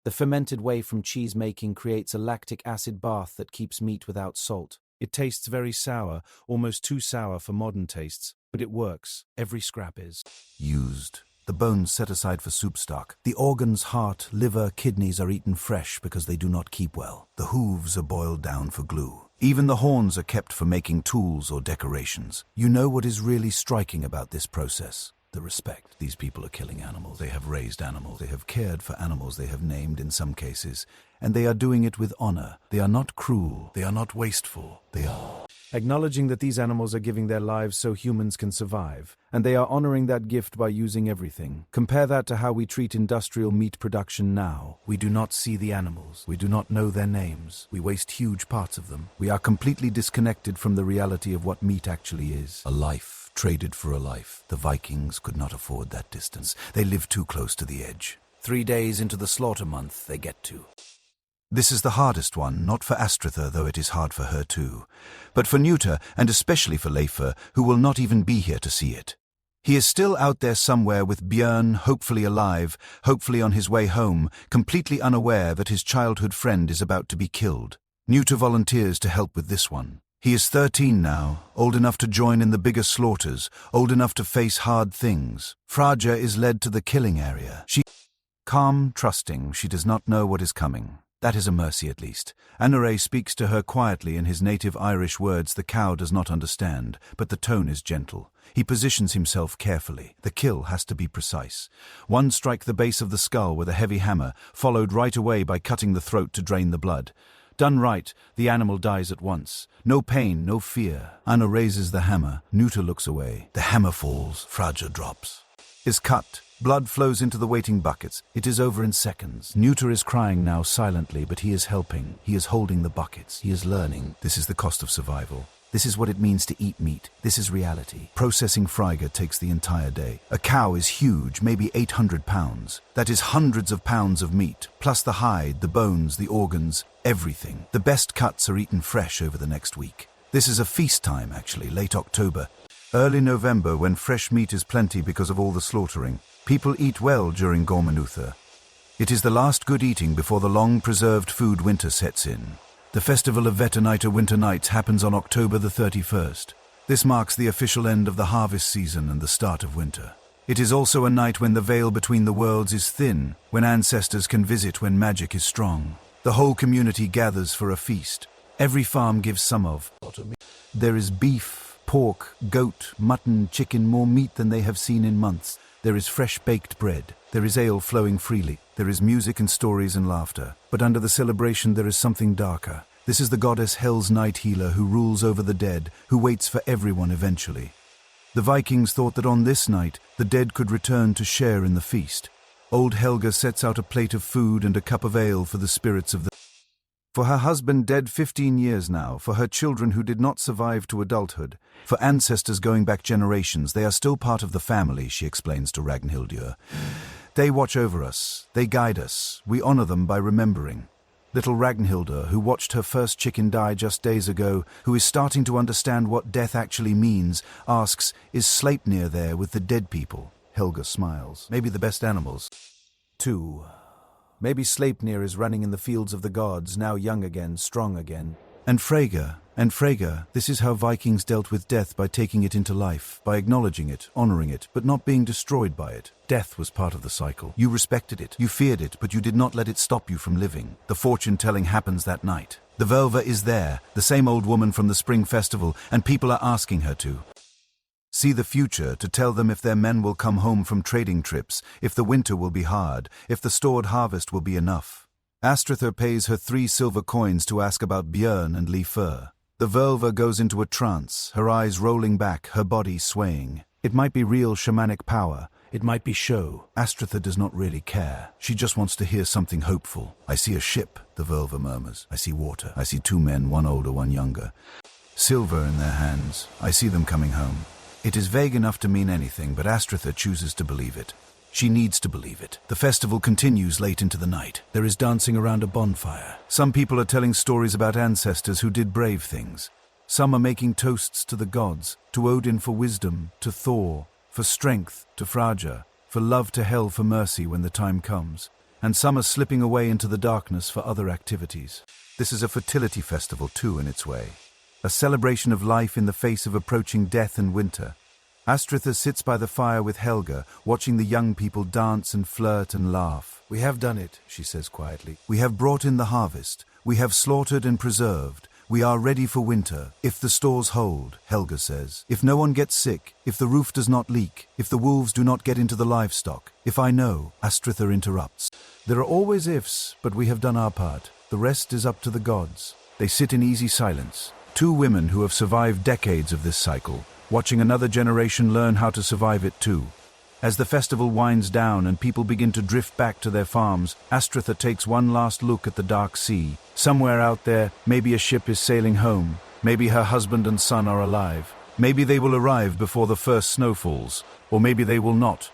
B: The fermented whey from cheese making creates a lactic acid bath that keeps meat without salt. It tastes very sour, almost too sour for modern tastes, but it works. Every scrap is used. The bones set aside for soup stock. The organs, heart, liver, kidneys are eaten fresh because they do not keep well. The hooves are boiled down for glue. Even the horns are kept for making tools or decorations. You know what is really striking about this process? The respect. These people are killing animals. They have raised animals. They have cared for animals they have named in some cases. And they are doing it with honor. They are not cruel. They are not wasteful. They are acknowledging that these animals are giving their lives so humans can survive, and they are honoring that gift by using everything. Compare that to how we treat industrial meat production now. We do not see the animals. We do not know their names. We waste huge parts of them. We are completely disconnected from the reality of what meat actually is. A life traded for a life. The Vikings could not afford that distance. They lived too close to the edge. 3 days into the slaughter month, they get to. This is the hardest one, not for Astritha, though it is hard for her too, but for Nuta, and especially for Leifur, who will not even be here to see it. He is still out there somewhere with Björn, hopefully alive, hopefully on his way home, completely unaware that his childhood friend is about to be killed. Nuta volunteers to help with this one. He is 13 now, old enough to join in the bigger slaughters, old enough to face hard things. Fraja is led to the killing area. She calm, trusting, she does not know what is coming. That is a mercy at least. Anare speaks to her quietly in his native Irish words the cow does not understand, but the tone is gentle. He positions himself carefully. The kill has to be precise. One strike the base of the skull with a heavy hammer, followed right away by cutting the throat to drain the blood. Done right, the animal dies at once. No pain, no fear. Anna raises the hammer. Nuta looks away. The hammer falls. Fraja drops. Is cut. Blood flows into the waiting buckets. It is over in seconds. Nuta is crying now silently, but he is helping. He is holding the buckets. He is learning. This is the cost of survival. This is what it means to eat meat. This is reality. Processing Freyga takes the entire day. A cow is huge, maybe 800 pounds. That is hundreds of pounds of meat, plus the hide, the bones, the organs. everything. The best cuts are eaten fresh over the next week. This is a feast time, actually, late October. Early November, when fresh meat is plenty because of all the slaughtering. People eat well during Gormanutha. It is the last good eating before the long-preserved food winter sets in. The festival of Vetonita Winter Nights happens on October the 31st. This marks the official end of the harvest season and the start of winter. It is also a night when the veil between the worlds is thin, when ancestors can visit when magic is strong. The whole community gathers for a feast. Every farm gives some of. There is beef, pork, goat, mutton, chicken, more meat than they have seen in months. There is fresh baked bread. There is ale flowing freely. There is music and stories and laughter. But under the celebration there is something darker. This is the goddess Hel's night healer who rules over the dead, who waits for everyone eventually. The Vikings thought that on this night the dead could return to share in the feast. Old Helga sets out a plate of food and a cup of ale for the spirits of the for her husband dead 15 years now, for her children who did not survive to adulthood, for ancestors going back generations. They are still part of the family, she explains to Ragnhildur. They watch over us, they guide us, we honor them by remembering. Little Ragnhildur, who watched her first chicken die just days ago, who is starting to understand what death actually means, asks, is Sleipnir there with the dead people? Helga smiles. Maybe the best animals. 2. Maybe Sleipnir is running in the fields of the gods, now young again, strong again. And Freyja, this is how Vikings dealt with death, by taking it into life, by acknowledging it, honoring it, but not being destroyed by it. Death was part of the cycle. You respected it, you feared it, but you did not let it stop you from living. The fortune-telling happens that night. The Völva is there, the same old woman from the spring festival, and people are asking her to see the future, to tell them if their men will come home from trading trips, if the winter will be hard, if the stored harvest will be enough. Astrithr pays her 3 silver coins to ask about Björn and Leifur. The Völva goes into a trance, her eyes rolling back, her body swaying. It might be real shamanic power. It might be show. Astrithr does not really care. She just wants to hear something hopeful. I see a ship, the Völva murmurs. I see water. I see 2 men, one older, one younger. Silver in their hands. I see them coming home. It is vague enough to mean anything, but Astrithr chooses to believe it. She needs to believe it. The festival continues late into the night. There is dancing around a bonfire. Some people are telling stories about ancestors who did brave things. Some are making toasts to the gods, to Odin for wisdom, to Thor for strength, to Freyja for love, to Hel for mercy when the time comes. And some are slipping away into the darkness for other activities. This is a fertility festival too, in its way. A celebration of life in the face of approaching death and winter. Astrithr sits by the fire with Helga, watching the young people dance and flirt and laugh. We have done it, she says quietly. We have brought in the harvest. We have slaughtered and preserved. We are ready for winter, if the stores hold, Helga says. If no one gets sick, if the roof does not leak, if the wolves do not get into the livestock. If I know, Astrithr interrupts. There are always ifs, but we have done our part. The rest is up to the gods. They sit in easy silence. 2 women who have survived decades of this cycle, watching another generation learn how to survive it too. As the festival winds down and people begin to drift back to their farms, Astrithr takes one last look at the dark sea. Somewhere out there, maybe a ship is sailing home. Maybe her husband and son are alive. Maybe they will arrive before the first snow falls. Or maybe they will not.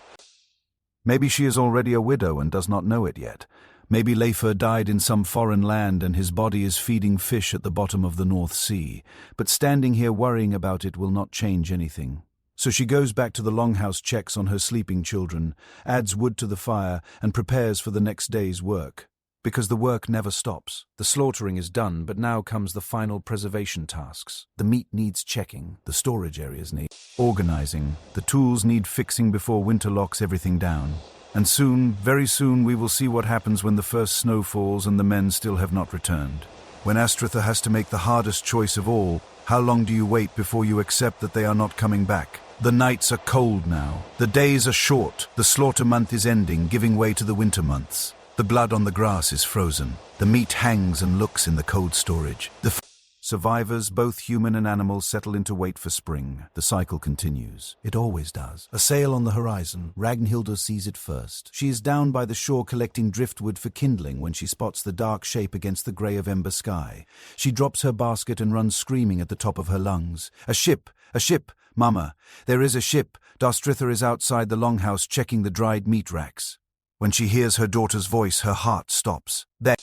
B: Maybe she is already a widow and does not know it yet. Maybe Leifur died in some foreign land and his body is feeding fish at the bottom of the North Sea. But standing here worrying about it will not change anything. So she goes back to the longhouse, checks on her sleeping children, adds wood to the fire, and prepares for the next day's work. Because the work never stops. The slaughtering is done, but now comes the final preservation tasks. The meat needs checking, the storage areas need organizing, the tools need fixing before winter locks everything down. And soon, very soon, we will see what happens when the first snow falls and the men still have not returned. When Astrithr has to make the hardest choice of all, how long do you wait before you accept that they are not coming back? The nights are cold now. The days are short. The slaughter month is ending, giving way to the winter months. The blood on the grass is frozen. The meat hangs and looks in the cold storage. The survivors, both human and animal, settle into wait for spring. The cycle continues. It always does. A sail on the horizon. Ragnhildur sees it first. She is down by the shore collecting driftwood for kindling when she spots the dark shape against the grey of ember sky. She drops her basket and runs screaming at the top of her lungs. A ship! A ship! Mama, there is a ship. Astrithr is outside the longhouse checking the dried meat racks. When she hears her daughter's voice, her heart stops. There.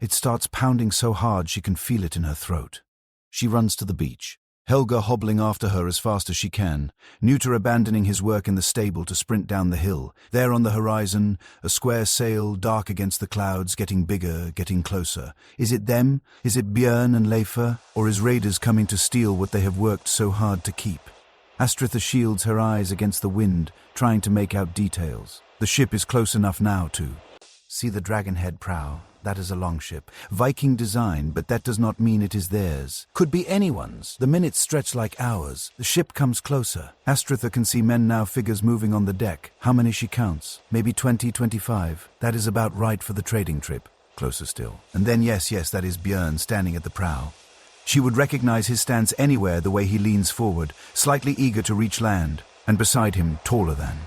B: It starts pounding so hard she can feel it in her throat. She runs to the beach, Helga hobbling after her as fast as she can, Nuta abandoning his work in the stable to sprint down the hill. There on the horizon, a square sail, dark against the clouds, getting bigger, getting closer. Is it them? Is it Björn and Leifur? Or is raiders coming to steal what they have worked so hard to keep? Astritha shields her eyes against the wind, trying to make out details. The ship is close enough now to see the dragonhead prow. That is a longship. Viking design, but that does not mean it is theirs. Could be anyone's. The minutes stretch like hours. The ship comes closer. Astritha can see men now, figures moving on the deck. How many she counts? Maybe 20, 25. That is about right for the trading trip. Closer still. And then yes, that is Björn standing at the prow. She would recognize his stance anywhere, the way he leans forward, slightly eager to reach land, and beside him, taller than.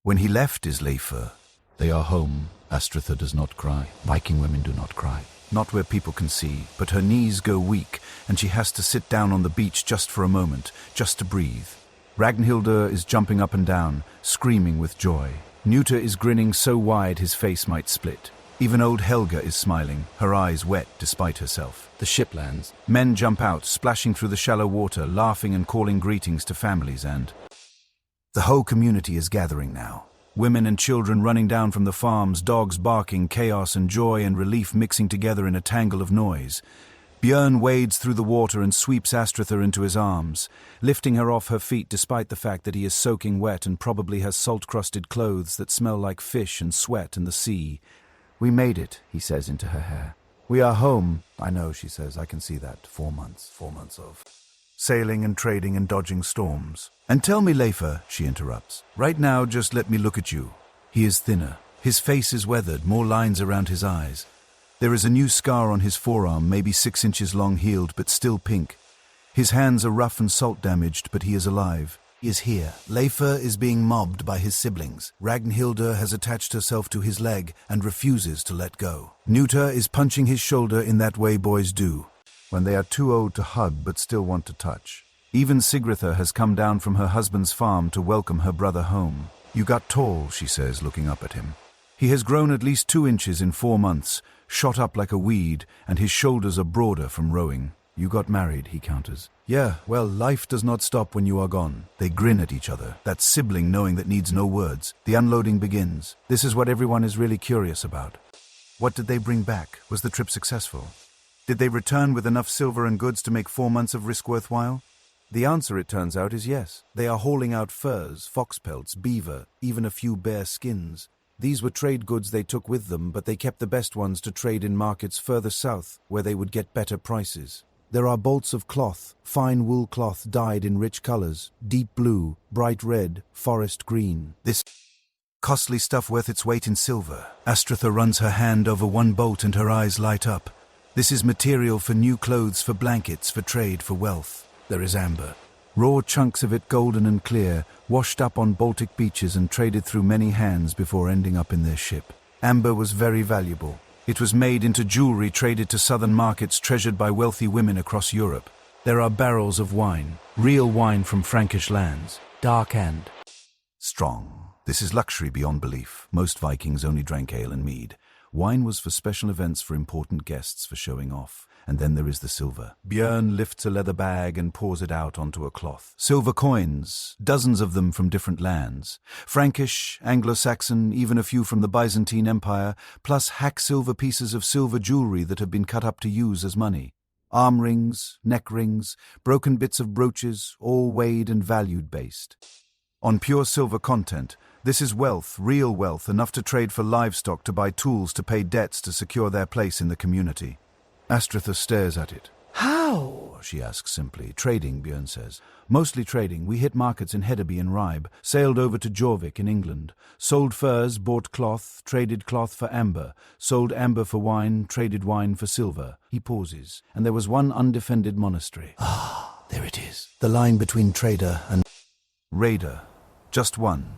B: When he left is Leifur. They are home. Astritha does not cry. Viking women do not cry. Not where people can see, but her knees go weak, and she has to sit down on the beach just for a moment, just to breathe. Ragnhildur is jumping up and down, screaming with joy. Nuta is grinning so wide his face might split. Even old Helga is smiling, her eyes wet despite herself. The ship lands. Men jump out, splashing through the shallow water, laughing and calling greetings to families, and the whole community is gathering now. Women and children running down from the farms, dogs barking, chaos and joy and relief mixing together in a tangle of noise. Björn wades through the water and sweeps Astritha into his arms, lifting her off her feet despite the fact that he is soaking wet and probably has salt-crusted clothes that smell like fish and sweat and the sea. "We made it," he says into her hair. "We are home." "I know," she says, "I can see that. 4 months of sailing and trading and dodging storms." "And tell me, Leifur," she interrupts. "Right now, just let me look at you." He is thinner. His face is weathered, more lines around his eyes. There is a new scar on his forearm, maybe 6 inches long, healed, but still pink. His hands are rough and salt-damaged, but he is alive. He is here. Leifur is being mobbed by his siblings. Ragnhildur has attached herself to his leg and refuses to let go. Nuta is punching his shoulder in that way boys do, when they are too old to hug but still want to touch. Even Sigritha has come down from her husband's farm to welcome her brother home. "You got tall," she says, looking up at him. He has grown at least 2 inches in 4 months, shot up like a weed, and his shoulders are broader from rowing. "You got married," he counters. "Yeah, well, life does not stop when you are gone." They grin at each other, that sibling knowing that needs no words. The unloading begins. This is what everyone is really curious about. What did they bring back? Was the trip successful? Did they return with enough silver and goods to make 4 months of risk worthwhile? The answer, it turns out, is yes. They are hauling out furs, fox pelts, beaver, even a few bear skins. These were trade goods they took with them, but they kept the best ones to trade in markets further south, where they would get better prices. There are bolts of cloth, fine wool cloth dyed in rich colors, deep blue, bright red, forest green. This costly stuff worth its weight in silver. Astritha runs her hand over one bolt and her eyes light up. This is material for new clothes, for blankets, for trade, for wealth. There is amber. Raw chunks of it, golden and clear, washed up on Baltic beaches and traded through many hands before ending up in their ship. Amber was very valuable. It was made into jewelry traded to southern markets, treasured by wealthy women across Europe. There are barrels of wine, real wine from Frankish lands, dark and strong. This is luxury beyond belief. Most Vikings only drank ale and mead. Wine was for special events, for important guests, for showing off. And then there is the silver. Björn lifts a leather bag and pours it out onto a cloth. Silver coins, dozens of them from different lands. Frankish, Anglo-Saxon, even a few from the Byzantine Empire, plus hack silver pieces of silver jewelry that have been cut up to use as money. Arm rings, neck rings, broken bits of brooches, all weighed and valued based on pure silver content. This is wealth, real wealth, enough to trade for livestock, to buy tools, to pay debts, to secure their place in the community. Astritha stares at it. "How?" she asks simply. "Trading," Björn says. "Mostly trading. We hit markets in Hedeby and Ribe, sailed over to Jorvik in England, sold furs, bought cloth, traded cloth for amber, sold amber for wine, traded wine for silver." He pauses, and there was one undefended monastery. Ah, there it is. The line between trader and raider. Just one.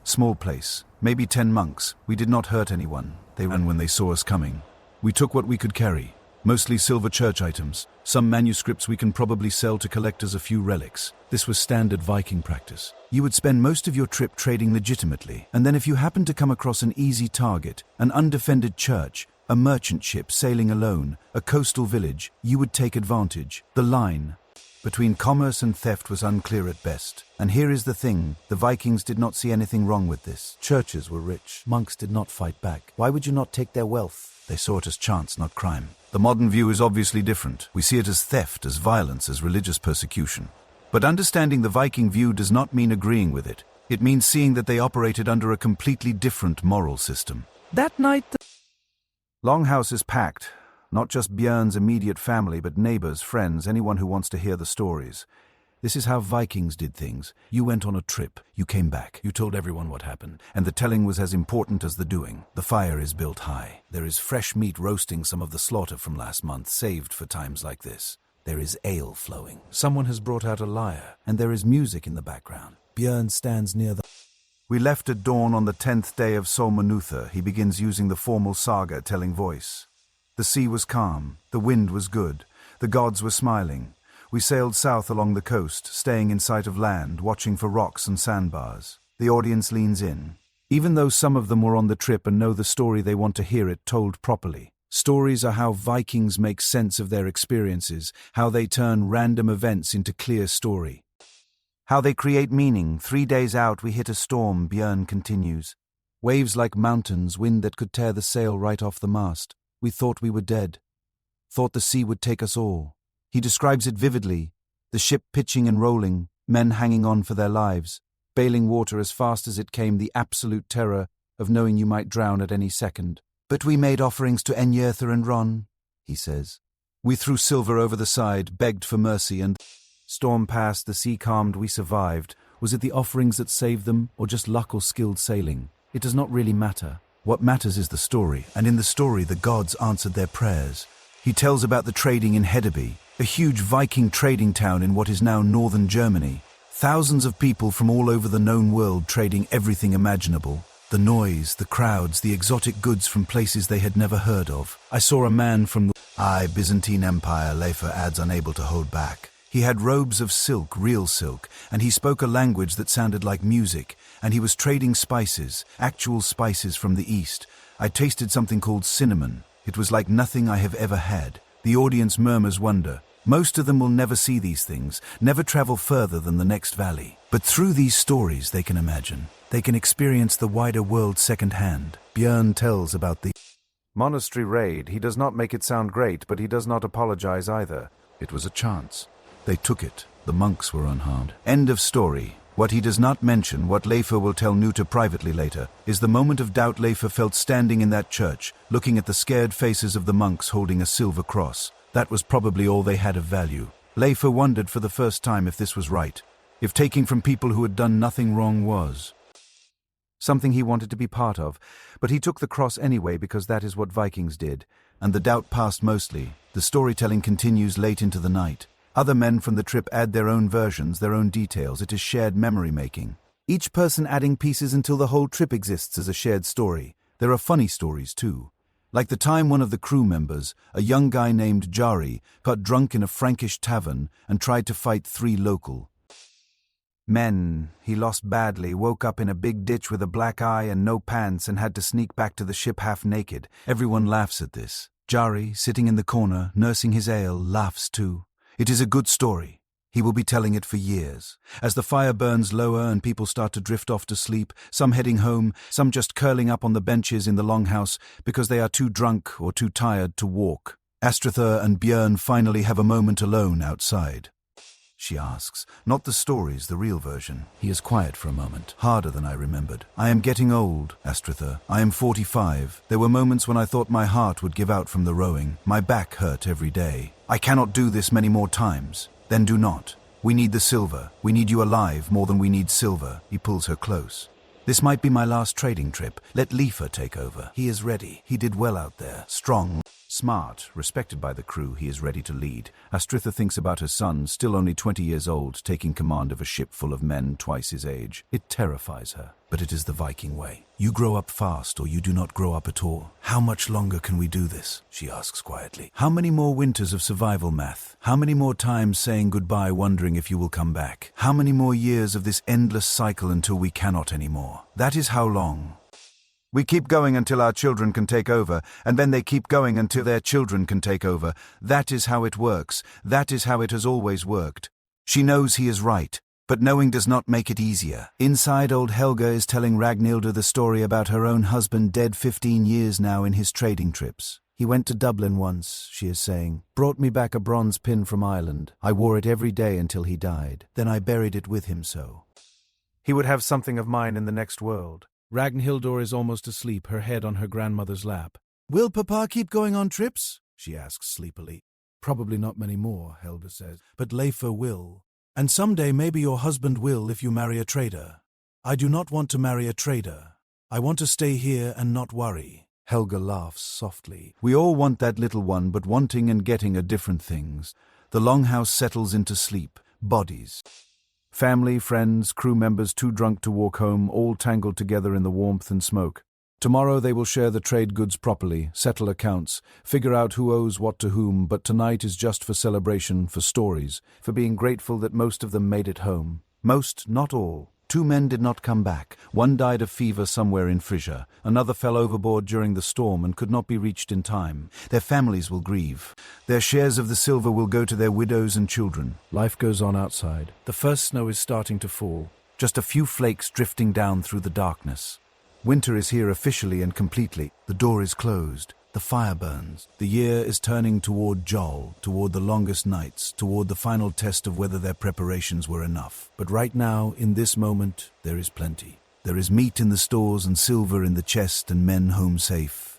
B: Small place. Maybe 10 monks. We did not hurt anyone. They ran when they saw us coming. We took what we could carry, mostly silver church items. Some manuscripts we can probably sell to collectors, a few relics. This was standard Viking practice. You would spend most of your trip trading legitimately, and then if you happened to come across an easy target, an undefended church, A merchant ship sailing alone, a coastal village, you would take advantage. The line between commerce and theft was unclear at best. And here is the thing, the Vikings did not see anything wrong with this. Churches were rich. Monks did not fight back. Why would you not take their wealth? They saw it as chance, not crime. The modern view is obviously different. We see it as theft, as violence, as religious persecution. But understanding the Viking view does not mean agreeing with it. It means seeing that they operated under a completely different moral system. That night, the Longhouse is packed. Not just Björn's immediate family, but neighbors, friends, anyone who wants to hear the stories. This is how Vikings did things. You went on a trip, you came back, you told everyone what happened, and the telling was as important as the doing. The fire is built high. There is fresh meat roasting some of the slaughter from last month, saved for times like this. There is ale flowing. Someone has brought out a lyre, and there is music in the background. Björn stands near the... We left at dawn on the 10th day of Solmanutha. He begins using the formal saga-telling voice. The sea was calm, the wind was good, the gods were smiling. We sailed south along the coast, staying in sight of land, watching for rocks and sandbars. The audience leans in. Even though some of them were on the trip and know the story, they want to hear it told properly. Stories are how Vikings make sense of their experiences, how they turn random events into clear story. How they create meaning. 3 days out we hit a storm, Björn continues. Waves like mountains, wind that could tear the sail right off the mast. We thought we were dead. Thought the sea would take us all. He describes it vividly. The ship pitching and rolling, men hanging on for their lives, bailing water as fast as it came, the absolute terror of knowing you might drown at any second. But we made offerings to Enyertha and Ron, he says. We threw silver over the side, begged for mercy, and... Storm passed, the sea calmed, we survived. Was it the offerings that saved them, or just luck or skilled sailing? It does not really matter. What matters is the story, and in the story the gods answered their prayers. He tells about the trading in Hedeby, a huge Viking trading town in what is now northern Germany. Thousands of people from all over the known world trading everything imaginable. The noise, the crowds, the exotic goods from places they had never heard of. I saw a man from the Byzantine Empire, Leifr adds, unable to hold back. He had robes of silk, real silk, and he spoke a language that sounded like music, and he was trading spices, actual spices from the east. I tasted something called cinnamon. It was like nothing I have ever had. The audience murmurs wonder. Most of them will never see these things, never travel further than the next valley. But through these stories they can imagine. They can experience the wider world secondhand. Björn tells about the monastery raid. He does not make it sound great, but he does not apologize either. It was a chance. They took it. The monks were unharmed. End of story. What he does not mention, what Leifr will tell Nuta privately later, is the moment of doubt Leifr felt standing in that church, looking at the scared faces of the monks holding a silver cross. That was probably all they had of value. Leifr wondered for the first time if this was right, if taking from people who had done nothing wrong was something he wanted to be part of, but he took the cross anyway because that is what Vikings did, and the doubt passed mostly. The storytelling continues late into the night. Other men from the trip add their own versions, their own details. It is shared memory-making. Each person adding pieces until the whole trip exists as a shared story. There are funny stories, too. Like the time one of the crew members, a young guy named Jari, got drunk in a Frankish tavern and tried to fight 3 local men. He lost badly, woke up in a big ditch with a black eye and no pants and had to sneak back to the ship half naked. Everyone laughs at this. Jari, sitting in the corner, nursing his ale, laughs too. It is a good story. He will be telling it for years. As the fire burns lower and people start to drift off to sleep, some heading home, some just curling up on the benches in the longhouse because they are too drunk or too tired to walk. Astritha and Björn finally have a moment alone outside. She asks, not the stories, the real version. He is quiet for a moment, harder than I remembered. I am getting old, Astritha. I am 45. There were moments when I thought my heart would give out from the rowing. My back hurt every day. I cannot do this many more times. Then do not. We need the silver. We need you alive more than we need silver. He pulls her close. This might be my last trading trip. Let Leifr take over. He is ready. He did well out there. Strong, smart, respected by the crew. He is ready to lead. Astritha thinks about her son, still only 20 years old, taking command of a ship full of men twice his age. It terrifies her. But it is the Viking way. You grow up fast or you do not grow up at all. How much longer can we do this? She asks quietly. How many more winters of survival math? How many more times saying goodbye wondering if you will come back? How many more years of this endless cycle until we cannot anymore? That is how long. We keep going until our children can take over, and then they keep going until their children can take over. That is how it works. That is how it has always worked. She knows he is right, but knowing does not make it easier. Inside, old Helga is telling Ragnhilda the story about her own husband, dead 15 years now in his trading trips. He went to Dublin once, she is saying, brought me back a bronze pin from Ireland. I wore it every day until he died. Then I buried it with him so. He would have something of mine in the next world. Ragnhildur is almost asleep, her head on her grandmother's lap. Will Papa keep going on trips? She asks sleepily. Probably not many more, Helga says, but Leifa will. And someday maybe your husband will if you marry a trader. I do not want to marry a trader. I want to stay here and not worry. Helga laughs softly. We all want that little one, but wanting and getting are different things. The longhouse settles into sleep, bodies. Family, friends, crew members too drunk to walk home, all tangled together in the warmth and smoke. Tomorrow they will share the trade goods properly, settle accounts, figure out who owes what to whom, but tonight is just for celebration, for stories, for being grateful that most of them made it home. Most, not all. 2 men did not come back. One died of fever somewhere in Frisia. Another fell overboard during the storm and could not be reached in time. Their families will grieve. Their shares of the silver will go to their widows and children. Life goes on outside. The first snow is starting to fall. Just a few flakes drifting down through the darkness. Winter is here officially and completely. The door is closed. The fire burns. The year is turning toward Jol, toward the longest nights, toward the final test of whether their preparations were enough. But right now, in this moment, there is plenty. There is meat in the stores and silver in the chest and men home safe.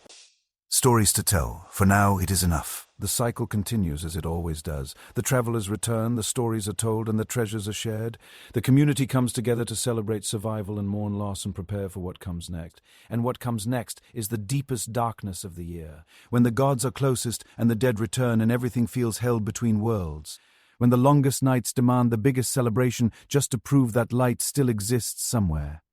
B: Stories to tell. For now, it is enough. The cycle continues as it always does. The travelers return, the stories are told, and the treasures are shared. The community comes together to celebrate survival and mourn loss and prepare for what comes next. And what comes next is the deepest darkness of the year, when the gods are closest and the dead return and everything feels held between worlds. When the longest nights demand the biggest celebration just to prove that light still exists somewhere.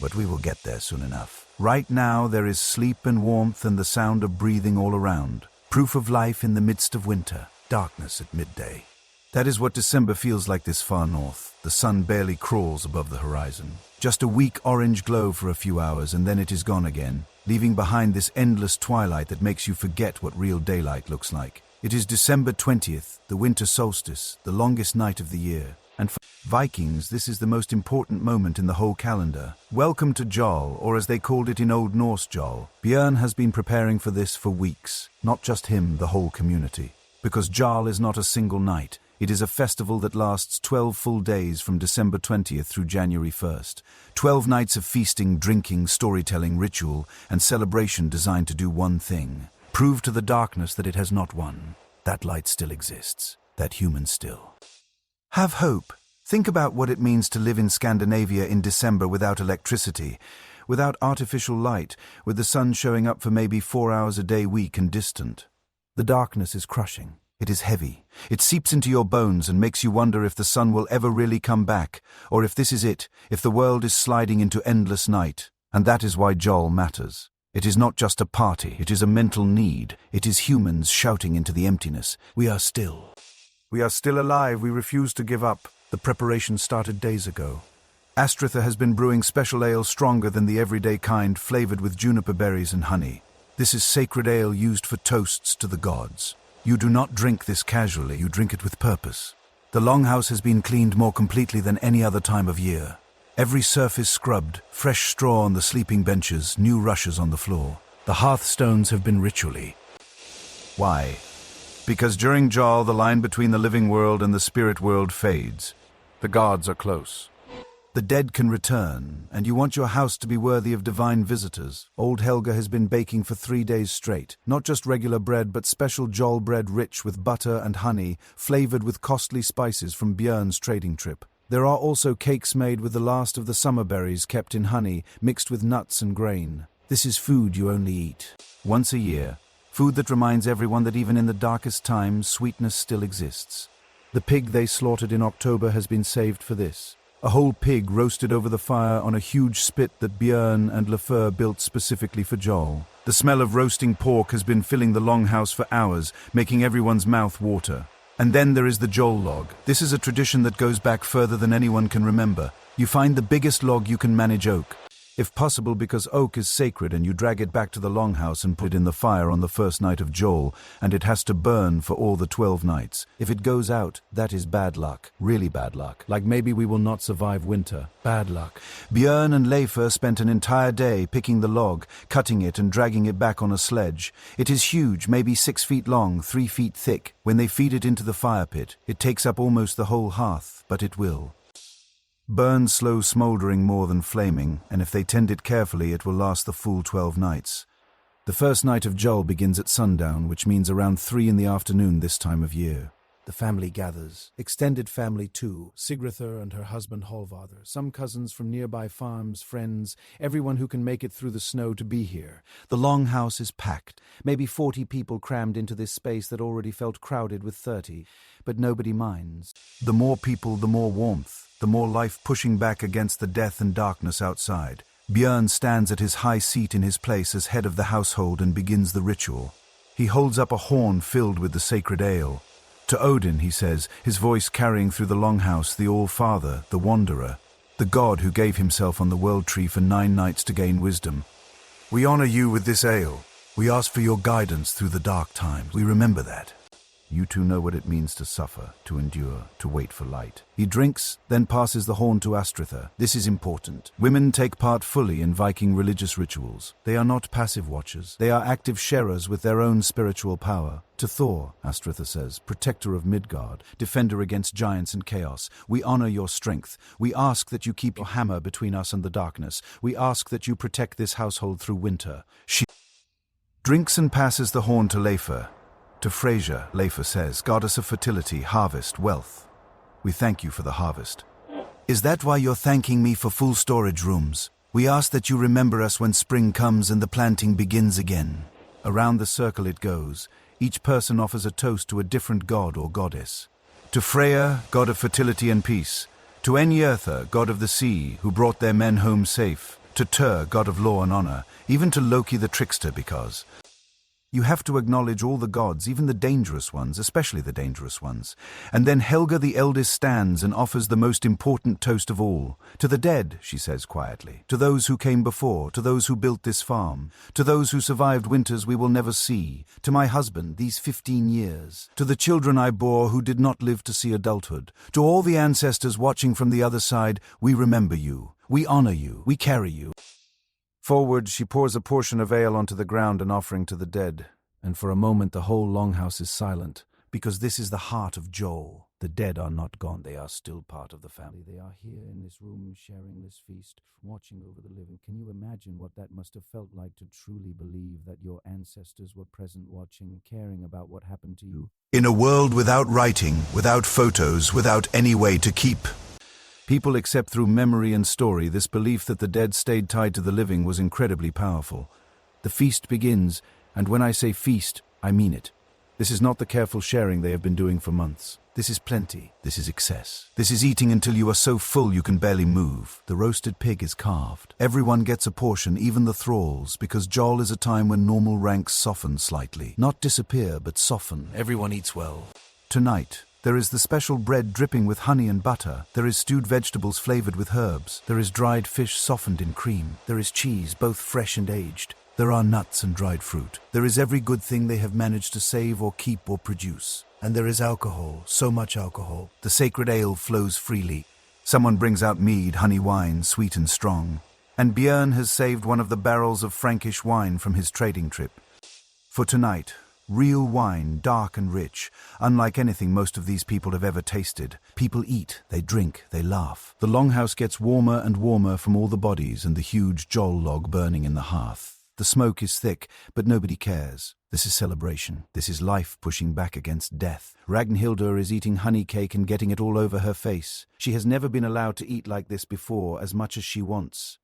B: But we will get there soon enough. Right now there is sleep and warmth and the sound of breathing all around. Proof of life in the midst of winter, darkness at midday. That is what December feels like this far north. The sun barely crawls above the horizon. Just a weak orange glow for a few hours and then it is gone again, leaving behind this endless twilight that makes you forget what real daylight looks like. It is December 20th, the winter solstice, the longest night of the year. And for Vikings, this is the most important moment in the whole calendar. Welcome to Jol, or as they called it in Old Norse Jol. Björn has been preparing for this for weeks. Not just him, the whole community. Because Jol is not a single night. It is a festival that lasts 12 full days from December 20th through January 1st. 12 nights of feasting, drinking, storytelling, ritual, and celebration designed to do one thing. Prove to the darkness that it has not won. That light still exists. That human still. Have hope. Think about what it means to live in Scandinavia in December without electricity, without artificial light, with the sun showing up for maybe 4 hours a day, weak and distant. The darkness is crushing. It is heavy. It seeps into your bones and makes you wonder if the sun will ever really come back, or if this is it, if the world is sliding into endless night. And that is why Jol matters. It is not just a party, it is a mental need. It is humans shouting into the emptiness. We are still. We are still alive, we refuse to give up. The preparation started days ago. Astritha has been brewing special ale stronger than the everyday kind, flavored with juniper berries and honey. This is sacred ale used for toasts to the gods. You do not drink this casually, you drink it with purpose. The longhouse has been cleaned more completely than any other time of year. Every surface scrubbed, fresh straw on the sleeping benches, new rushes on the floor. The hearthstones have been ritually. Why? Because during Jol, the line between the living world and the spirit world fades. The gods are close. The dead can return, and you want your house to be worthy of divine visitors. Old Helga has been baking for 3 days straight. Not just regular bread, but special Jol bread rich with butter and honey, flavored with costly spices from Björn's trading trip. There are also cakes made with the last of the summer berries kept in honey, mixed with nuts and grain. This is food you only eat once a year. Food that reminds everyone that even in the darkest times, sweetness still exists. The pig they slaughtered in October has been saved for this. A whole pig roasted over the fire on a huge spit that Björn and Lefur built specifically for Jol. The smell of roasting pork has been filling the longhouse for hours, making everyone's mouth water. And then there is the Jol log. This is a tradition that goes back further than anyone can remember. You find the biggest log you can manage oak. If possible, because oak is sacred and you drag it back to the longhouse and put it in the fire on the first night of Joel, and it has to burn for all the 12 nights. If it goes out, that is bad luck. Really bad luck. Like maybe we will not survive winter. Bad luck. Björn and Leifur spent an entire day picking the log, cutting it and dragging it back on a sledge. It is huge, maybe 6 feet long, 3 feet thick. When they feed it into the fire pit, it takes up almost the whole hearth, but it will. Burn slow smouldering more than flaming, and if they tend it carefully it will last the full 12 nights. The first night of Joel begins at sundown, which means around 3 in the afternoon this time of year. The family gathers. Extended family too. Sigrither and her husband Hallvarder, some cousins from nearby farms, friends, everyone who can make it through the snow to be here. The longhouse is packed. Maybe 40 people crammed into this space that already felt crowded with 30. But nobody minds. The more people, the more warmth. The more life pushing back against the death and darkness outside. Björn stands at his high seat in his place as head of the household and begins the ritual. He holds up a horn filled with the sacred ale. To Odin, he says, his voice carrying through the longhouse, the All-Father, the Wanderer, the god who gave himself on the world tree for 9 nights to gain wisdom. We honor you with this ale. We ask for your guidance through the dark times. We remember that. You two know what it means to suffer, to endure, to wait for light. He drinks, then passes the horn to Astritha. This is important. Women take part fully in Viking religious rituals. They are not passive watchers. They are active sharers with their own spiritual power. To Thor, Astritha says, protector of Midgard, defender against giants and chaos, we honor your strength. We ask that you keep your hammer between us and the darkness. We ask that you protect this household through winter. She drinks and passes the horn to Leifur. To Freyja, Leifur says, goddess of fertility, harvest, wealth. We thank you for the harvest. Is that why you're thanking me for full storage rooms? We ask that you remember us when spring comes and the planting begins again. Around the circle it goes. Each person offers a toast to a different god or goddess. To Freya, god of fertility and peace. To Enjotha, god of the sea, who brought their men home safe. To Tyr, god of law and honor. Even to Loki the trickster, because you have to acknowledge all the gods, even the dangerous ones, especially the dangerous ones. And then Helga the eldest stands and offers the most important toast of all. To the dead, she says quietly. To those who came before, to those who built this farm. To those who survived winters we will never see. To my husband, these 15 years. To the children I bore who did not live to see adulthood. To all the ancestors watching from the other side, we remember you. We honor you. We carry you. Forward, she pours a portion of ale onto the ground, an offering to the dead. And for a moment the whole longhouse is silent, because this is the heart of Joel. The dead are not gone, they are still part of the family. They are here in this room, sharing this feast, watching over the living. Can you imagine what that must have felt like to truly believe that your ancestors were present watching, caring about what happened to you?
A: In a world without writing, without photos, without any way to keep.
B: People accept through memory and story. This belief that the dead stayed tied to the living was incredibly powerful. The feast begins, and when I say feast, I mean it. This is not the careful sharing they have been doing for months. This is plenty. This is excess. This is eating until you are so full you can barely move. The roasted pig is carved. Everyone gets a portion, even the thralls, because Joel is a time when normal ranks soften slightly. Not disappear, but soften. Everyone eats well. Tonight, there is the special bread dripping with honey and butter. There is stewed vegetables flavored with herbs. There is dried fish softened in cream. There is cheese, both fresh and aged. There are nuts and dried fruit. There is every good thing they have managed to save or keep or produce. And there is alcohol, so much alcohol. The sacred ale flows freely. Someone brings out mead, honey wine, sweet and strong. And Björn has saved one of the barrels of Frankish wine from his trading trip. For tonight, real wine, dark and rich, unlike anything most of these people have ever tasted. People eat, they drink, they laugh. The longhouse gets warmer and warmer from all the bodies and the huge Joel log burning in the hearth. The smoke is thick, but nobody cares. This is celebration. This is life pushing back against death. Ragnhildur is eating honey cake and getting it all over her face. She has never been allowed to eat like this before, as much as she wants.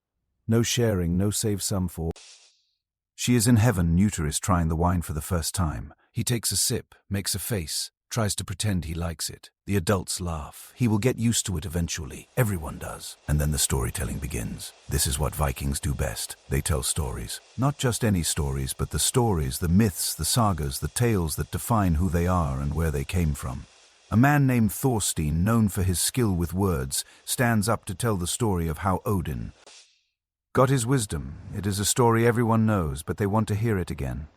B: No sharing, no save some for. She is in heaven. Neuter is trying the wine for the first time. He takes a sip, makes a face, tries to pretend he likes it. The adults laugh. He will get used to it eventually. Everyone does. And then the storytelling begins. This is what Vikings do best. They tell stories. Not just any stories, but the stories, the myths, the sagas, the tales that define who they are and where they came from. A man named Thorstein, known for his skill with words, stands up to tell the story of how Odin, got his wisdom. It is a story everyone knows, but they want to hear it again.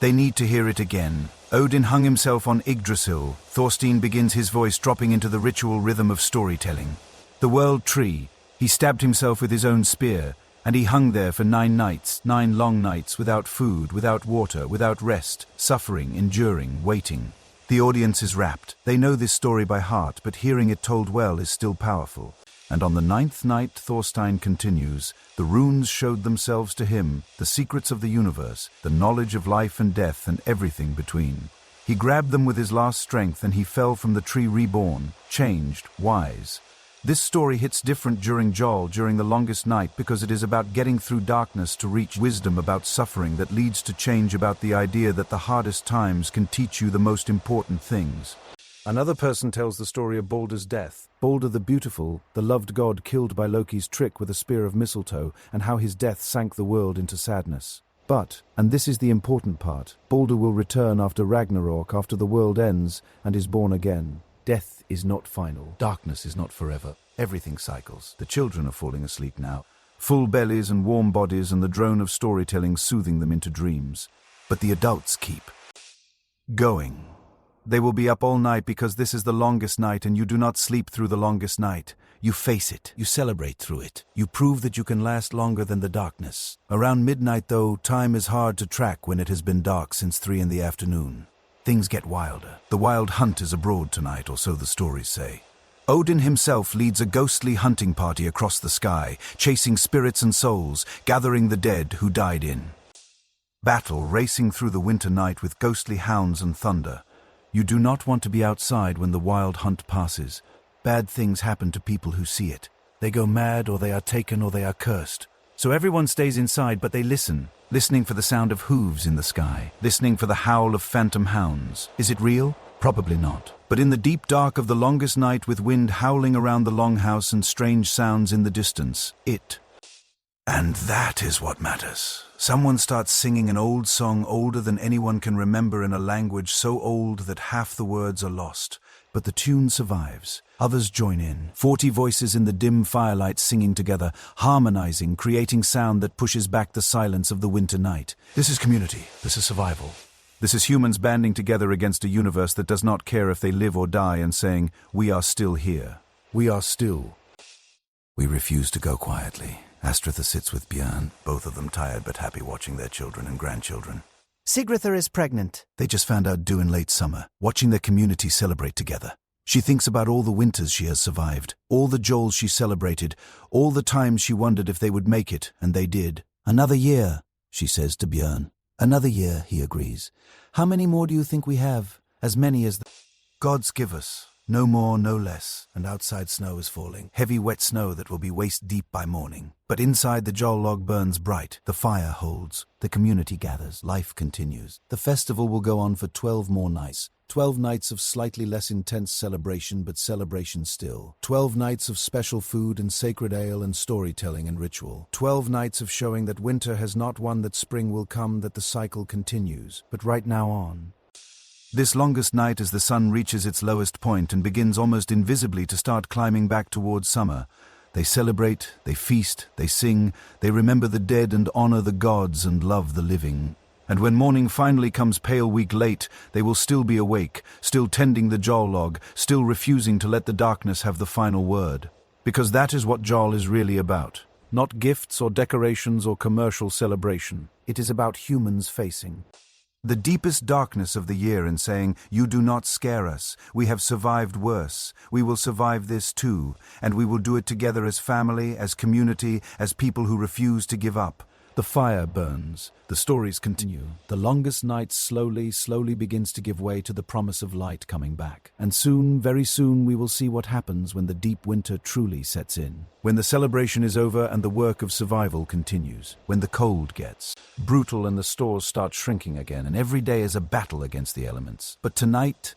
B: They need to hear it again. Odin hung himself on Yggdrasil. Thorstein begins his voice dropping into the ritual rhythm of storytelling. The world tree. He stabbed himself with his own spear, and he hung there for 9 nights, 9 long nights, without food, without water, without rest, suffering, enduring, waiting. The audience is rapt. They know this story by heart, but hearing it told well is still powerful. And on the 9th night, Thorstein continues, the runes showed themselves to him, the secrets of the universe, the knowledge of life and death and everything between. He grabbed them with his last strength and he fell from the tree reborn, changed, wise. This story hits different during the longest night, because it is about getting through darkness to reach wisdom, about suffering that leads to change, about the idea that the hardest times can teach you the most important things. Another person tells the story of Balder's death. Balder the Beautiful, the loved god killed by Loki's trick with a spear of mistletoe, and how his death sank the world into sadness. But, and this is the important part, Balder will return after Ragnarok, after the world ends, and is born again. Death is not final. Darkness is not forever. Everything cycles. The children are falling asleep now. Full bellies and warm bodies, and the drone of storytelling soothing them into dreams. But the adults keep going. They will be up all night because this is the longest night, and you do not sleep through the longest night. You face it. You celebrate through it. You prove that you can last longer than the darkness. Around midnight, though, time is hard to track when it has been dark since 3 in the afternoon. Things get wilder. The wild hunt is abroad tonight, or so the stories say. Odin himself leads a ghostly hunting party across the sky, chasing spirits and souls, gathering the dead who died in battle, racing through the winter night with ghostly hounds and thunder. You do not want to be outside when the wild hunt passes. Bad things happen to people who see it. They go mad, or they are taken, or they are cursed. So everyone stays inside, but they listen. Listening for the sound of hooves in the sky, listening for the howl of phantom hounds. Is it real? Probably not. But in the deep dark of the longest night, with wind howling around the longhouse and strange sounds in the distance, and that is what matters. Someone starts singing an old song, older than anyone can remember, in a language so old that half the words are lost. But the tune survives. Others join in. 40 voices in the dim firelight singing together, harmonizing, creating sound that pushes back the silence of the winter night. This is community. This is survival. This is humans banding together against a universe that does not care if they live or die, and saying, we are still here. We are still. We refuse to go quietly. Astritha sits with Björn, both of them tired but happy, watching their children and grandchildren.
C: Sigritha is pregnant.
B: They just found out due in late summer, watching their community celebrate together. She thinks about all the winters she has survived, all the Joels she celebrated, all the times she wondered if they would make it, and they did. Another year, she says to Björn. Another year, he agrees. How many more do you think we have? As many as the gods give us. No more, no less, and outside snow is falling. Heavy, wet snow that will be waist-deep by morning. But inside the Joel log burns bright. The fire holds. The community gathers. Life continues. The festival will go on for 12 more nights. 12 nights of slightly less intense celebration, but celebration still. 12 nights of special food and sacred ale and storytelling and ritual. 12 nights of showing that winter has not won, that spring will come, that the cycle continues. But right now on. This longest night, as the sun reaches its lowest point and begins almost invisibly to start climbing back towards summer, they celebrate, they feast, they sing, they remember the dead and honor the gods and love the living. And when morning finally comes pale week late, they will still be awake, still tending the Joel log, still refusing to let the darkness have the final word. Because that is what Joel is really about. Not gifts or decorations or commercial celebration. It is about humans facing the deepest darkness of the year and saying, you do not scare us. We have survived worse. We will survive this too, and we will do it together as family, as community, as people who refuse to give up. The fire burns. The stories continue. The longest night slowly begins to give way to the promise of light coming back. And soon, very soon, we will see what happens when the deep winter truly sets in. When the celebration is over and the work of survival continues. When the cold gets brutal and the stores start shrinking again, and every day is a battle against the elements. But tonight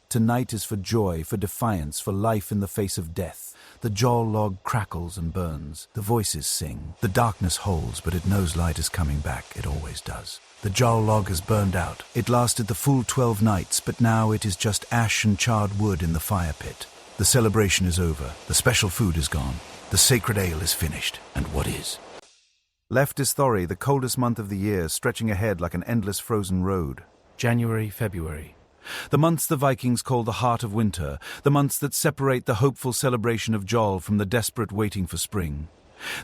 B: is for joy, for defiance, for life in the face of death. The Joel log crackles and burns. The voices sing. The darkness holds, but it knows light is coming back. It always does. The Joel log has burned out. It lasted the full 12 nights, but now it is just ash and charred wood in the fire pit. The celebration is over. The special food is gone. The sacred ale is finished. And what is? Left is Thori, the coldest month of the year, stretching ahead like an endless frozen road.
A: January, February.
B: The months the Vikings call the heart of winter, the months that separate the hopeful celebration of Jol from the desperate waiting for spring.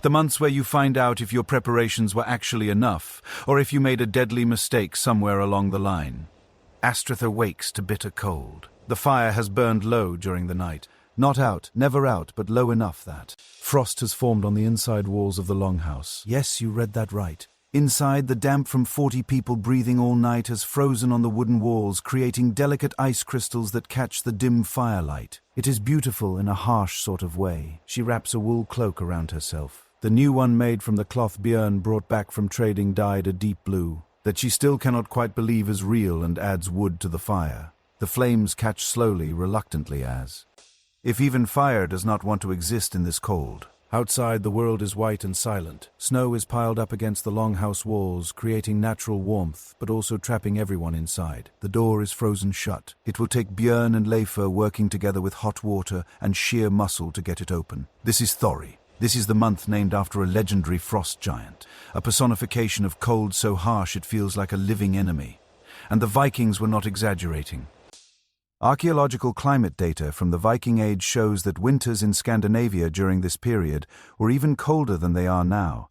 B: The months where you find out if your preparations were actually enough, or if you made a deadly mistake somewhere along the line. Astritha wakes to bitter cold. The fire has burned low during the night. Not out, never out, but low enough that frost has formed on the inside walls of the longhouse. Yes, you read that right. Inside, the damp from 40 people breathing all night has frozen on the wooden walls, creating delicate ice crystals that catch the dim firelight. It is beautiful in a harsh sort of way. She wraps a wool cloak around herself. The new one made from the cloth Björn brought back from trading dyed a deep blue, that she still cannot quite believe is real, and adds wood to the fire. The flames catch slowly, reluctantly as if even fire does not want to exist in this cold. Outside, the world is white and silent. Snow is piled up against the longhouse walls, creating natural warmth, but also trapping everyone inside. The door is frozen shut. It will take Björn and Leifur working together with hot water and sheer muscle to get it open. This is Thori. This is the month named after a legendary frost giant, a personification of cold so harsh it feels like a living enemy. And the Vikings were not exaggerating. Archaeological climate data from the Viking Age shows that winters in Scandinavia during this period were even colder than they are now.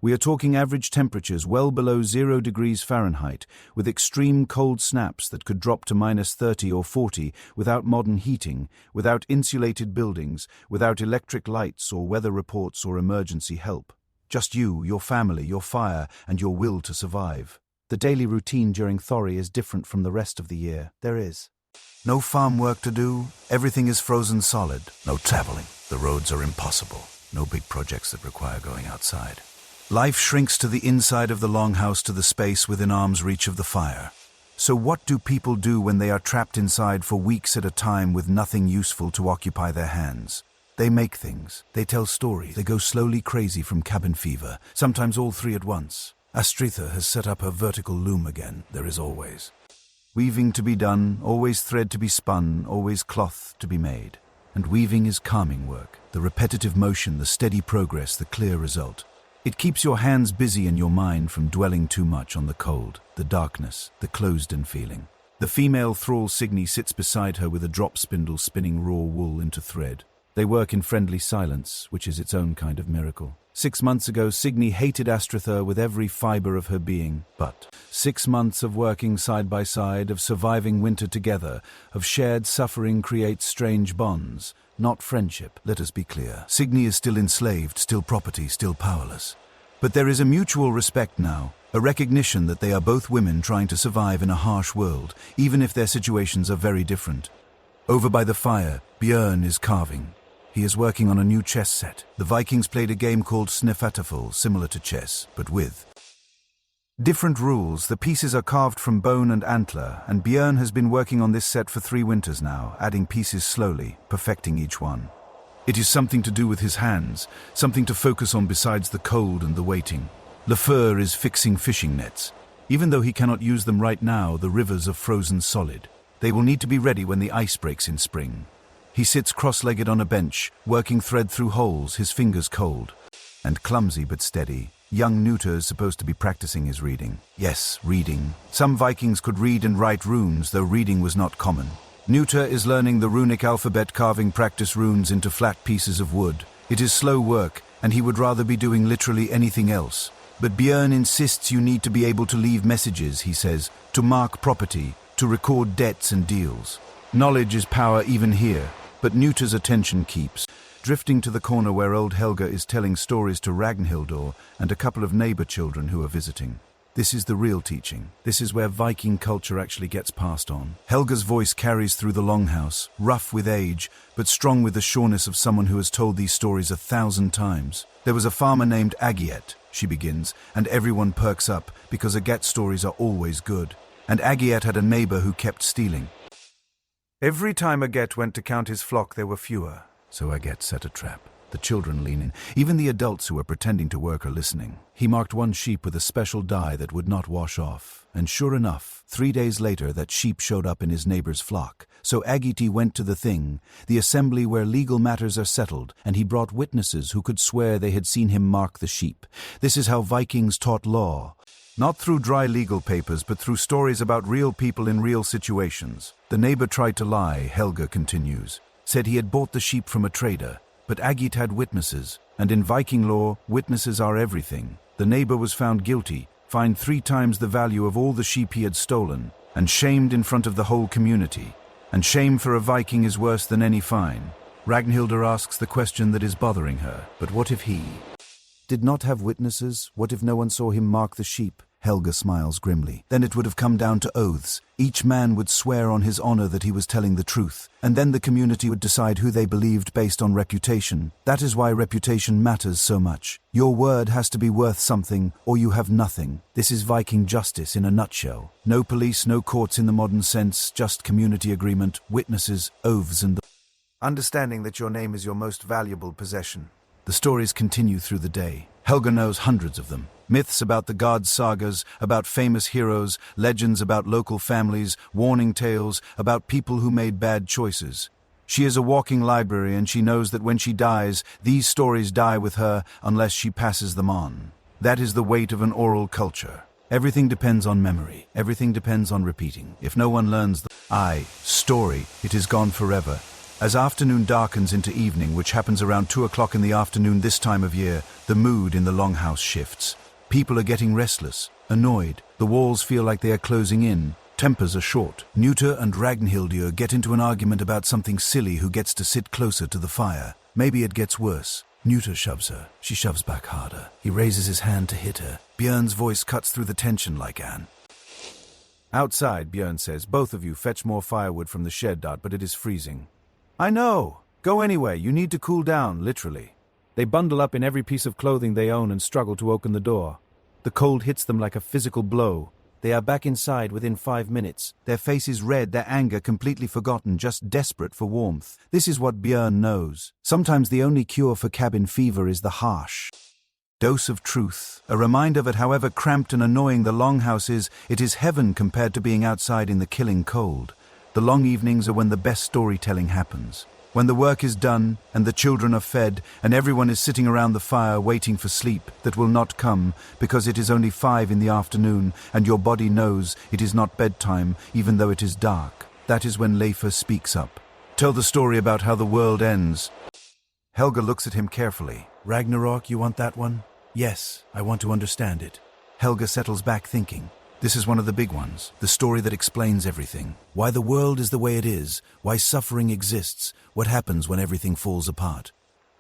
B: We are talking average temperatures well below 0 degrees Fahrenheit, with extreme cold snaps that could drop to -30 or 40 without modern heating, without insulated buildings, without electric lights or weather reports or emergency help. Just you, your family, your fire, and your will to survive. The daily routine during Thori is different from the rest of the year. There is no farm work to do. Everything is frozen solid. No traveling. The roads are impossible. No big projects that require going outside. Life shrinks to the inside of the longhouse, to the space within arm's reach of the fire. So what do people do when they are trapped inside for weeks at a time with nothing useful to occupy their hands? They make things. They tell stories. They go slowly crazy from cabin fever, sometimes all three at once. Astritha has set up her vertical loom again. There is always weaving to be done, always thread to be spun, always cloth to be made. And weaving is calming work. The repetitive motion, the steady progress, the clear result. It keeps your hands busy and your mind from dwelling too much on the cold, the darkness, the closed-in feeling. The female thrall Signy sits beside her with a drop spindle spinning raw wool into thread. They work in friendly silence, which is its own kind of miracle. 6 months ago, Signy hated Astritha with every fiber of her being. But 6 months of working side by side, of surviving winter together, of shared suffering creates strange bonds, not friendship, let us be clear. Signy is still enslaved, still property, still powerless. But there is a mutual respect now, a recognition that they are both women trying to survive in a harsh world, even if their situations are very different. Over by the fire, Björn is carving. He is working on a new chess set. The Vikings played a game called Sneffatafel, similar to chess, but with different rules. The pieces are carved from bone and antler, and Björn has been working on this set for 3 winters now, adding pieces slowly, perfecting each one. It is something to do with his hands, something to focus on besides the cold and the waiting. Leifur is fixing fishing nets. Even though he cannot use them right now, the rivers are frozen solid. They will need to be ready when the ice breaks in spring. He sits cross-legged on a bench, working thread through holes, his fingers cold. And clumsy but steady. Young Nuta is supposed to be practicing his reading. Yes, reading. Some Vikings could read and write runes, though reading was not common. Nuta is learning the runic alphabet, carving practice runes into flat pieces of wood. It is slow work, and he would rather be doing literally anything else. But Björn insists you need to be able to leave messages, he says, to mark property, to record debts and deals. Knowledge is power even here. But Nuta's attention keeps drifting to the corner where old Helga is telling stories to Ragnhildr and a couple of neighbor children who are visiting. This is the real teaching. This is where Viking culture actually gets passed on. Helga's voice carries through the longhouse, rough with age, but strong with the sureness of someone who has told these stories 1,000 times. There was a farmer named Agiet, she begins, and everyone perks up because Agiet stories are always good. And Agiet had a neighbor who kept stealing. Every time Agiet went to count his flock, there were fewer, so Agiet set a trap. The children lean in. Even the adults who are pretending to work are listening. He marked one sheep with a special dye that would not wash off. And sure enough, 3 days later that sheep showed up in his neighbor's flock. So Agiti went to the thing, the assembly where legal matters are settled, and he brought witnesses who could swear they had seen him mark the sheep. This is how Vikings taught law. Not through dry legal papers, but through stories about real people in real situations. The neighbor tried to lie, Helga continues. Said he had bought the sheep from a trader. But Agit had witnesses, and in Viking law, witnesses are everything. The neighbor was found guilty, fined 3 times the value of all the sheep he had stolen, and shamed in front of the whole community. And shame for a Viking is worse than any fine. Ragnhildur asks the question that is bothering her. But what if he did not have witnesses? What if no one saw him mark the sheep? Helga smiles grimly. Then it would have come down to oaths. Each man would swear on his honor that he was telling the truth, and then the community would decide who they believed based on reputation. That is why reputation matters so much. Your word has to be worth something, or you have nothing. This is Viking justice in a nutshell. No police, no courts in the modern sense, just community agreement, witnesses, oaths, and understanding that your name is your most valuable possession. The stories continue through the day. Helga knows hundreds of them. Myths about the gods, sagas, about famous heroes, legends about local families, warning tales about people who made bad choices. She is a walking library, and she knows that when she dies, these stories die with her unless she passes them on. That is the weight of an oral culture. Everything depends on memory. Everything depends on repeating. If no one learns the story, it is gone forever. As afternoon darkens into evening, which happens around 2 o'clock in the afternoon this time of year, the mood in the Longhouse shifts. People are getting restless, annoyed. The walls feel like they are closing in. Tempers are short. Newta and Ragnhildur get into an argument about something silly who gets to sit closer to the fire. Maybe it gets worse. Newta shoves her. She shoves back harder. He raises his hand to hit her. Björn's voice cuts through the tension like Anne. Outside, Björn says, both of you fetch more firewood from the shed, but it is freezing. I know. Go anyway. You need to cool down, literally. They bundle up in every piece of clothing they own and struggle to open the door. The cold hits them like a physical blow. They are back inside within 5 minutes. Their faces red, their anger completely forgotten, just desperate for warmth. This is what Björn knows. Sometimes the only cure for cabin fever is the harsh dose of truth. A reminder that however cramped and annoying the Longhouse is, it is heaven compared to being outside in the killing cold. The long evenings are when the best storytelling happens. When the work is done, and the children are fed, and everyone is sitting around the fire waiting for sleep that will not come because it is only 5 in the afternoon, and your body knows it is not bedtime, even though it is dark. That is when Leifr speaks up. Tell the story about how the world ends. Helga looks at him carefully. Ragnarok, you want that one? Yes, I want to understand it. Helga settles back thinking. This is one of the big ones, the story that explains everything. Why the world is the way it is, why suffering exists, what happens when everything falls apart.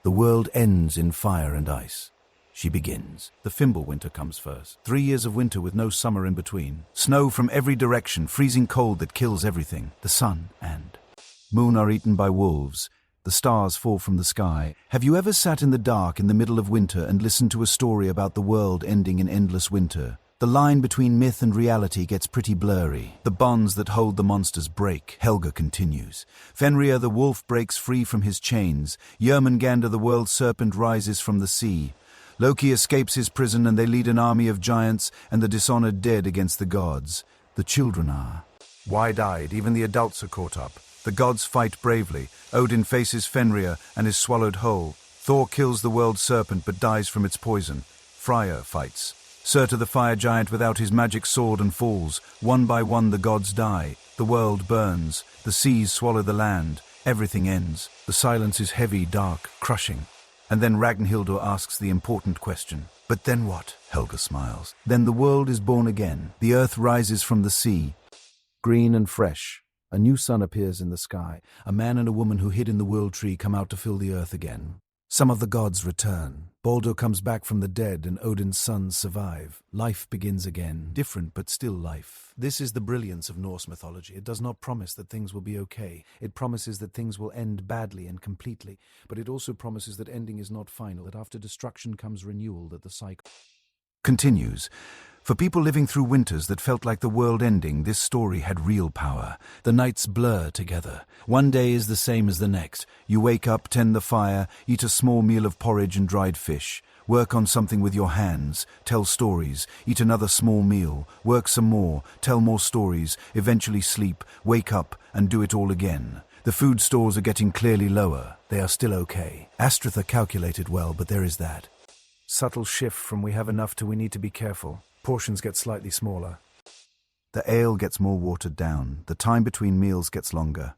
B: The world ends in fire and ice. She begins. The Fimble winter comes first. 3 years of winter with no summer in between. Snow from every direction, freezing cold that kills everything. The sun and moon are eaten by wolves. The stars fall from the sky. Have you ever sat in the dark in the middle of winter and listened to a story about the world ending in endless winter? The line between myth and reality gets pretty blurry. The bonds that hold the monsters break. Helga continues. Fenrir the wolf breaks free from his chains. Jörmungandr the world serpent rises from the sea. Loki escapes his prison and they lead an army of giants and the dishonored dead against the gods. The children are wide-eyed. Even the adults are caught up. The gods fight bravely. Odin faces Fenrir and is swallowed whole. Thor kills the world serpent but dies from its poison. Freyr fights. Surtur the fire giant without his magic sword and falls. One by one the gods die. The world burns. The seas swallow the land. Everything ends. The silence is heavy, dark, crushing. And then Ragnhildur asks the important question. But then what? Helga smiles. Then the world is born again. The earth rises from the sea. Green and fresh. A new sun appears in the sky. A man and a woman who hid in the world tree come out to fill the earth again. Some of the gods return. Baldur comes back from the dead and Odin's sons survive. Life begins again. Different, but still life. This is the brilliance of Norse mythology. It does not promise that things will be okay. It promises that things will end badly and completely. But it also promises that ending is not final, that after destruction comes renewal, that the cycle continues. For people living through winters that felt like the world ending, this story had real power. The nights blur together. One day is the same as the next. You wake up, tend the fire, eat a small meal of porridge and dried fish. Work on something with your hands, tell stories, eat another small meal, work some more, tell more stories, eventually sleep, wake up, and do it all again. The food stores are getting clearly lower. They are still okay. Astritha calculated well, but there is that subtle shift from we have enough to we need to be careful. Portions get slightly smaller. The ale gets more watered down. The time between meals gets longer.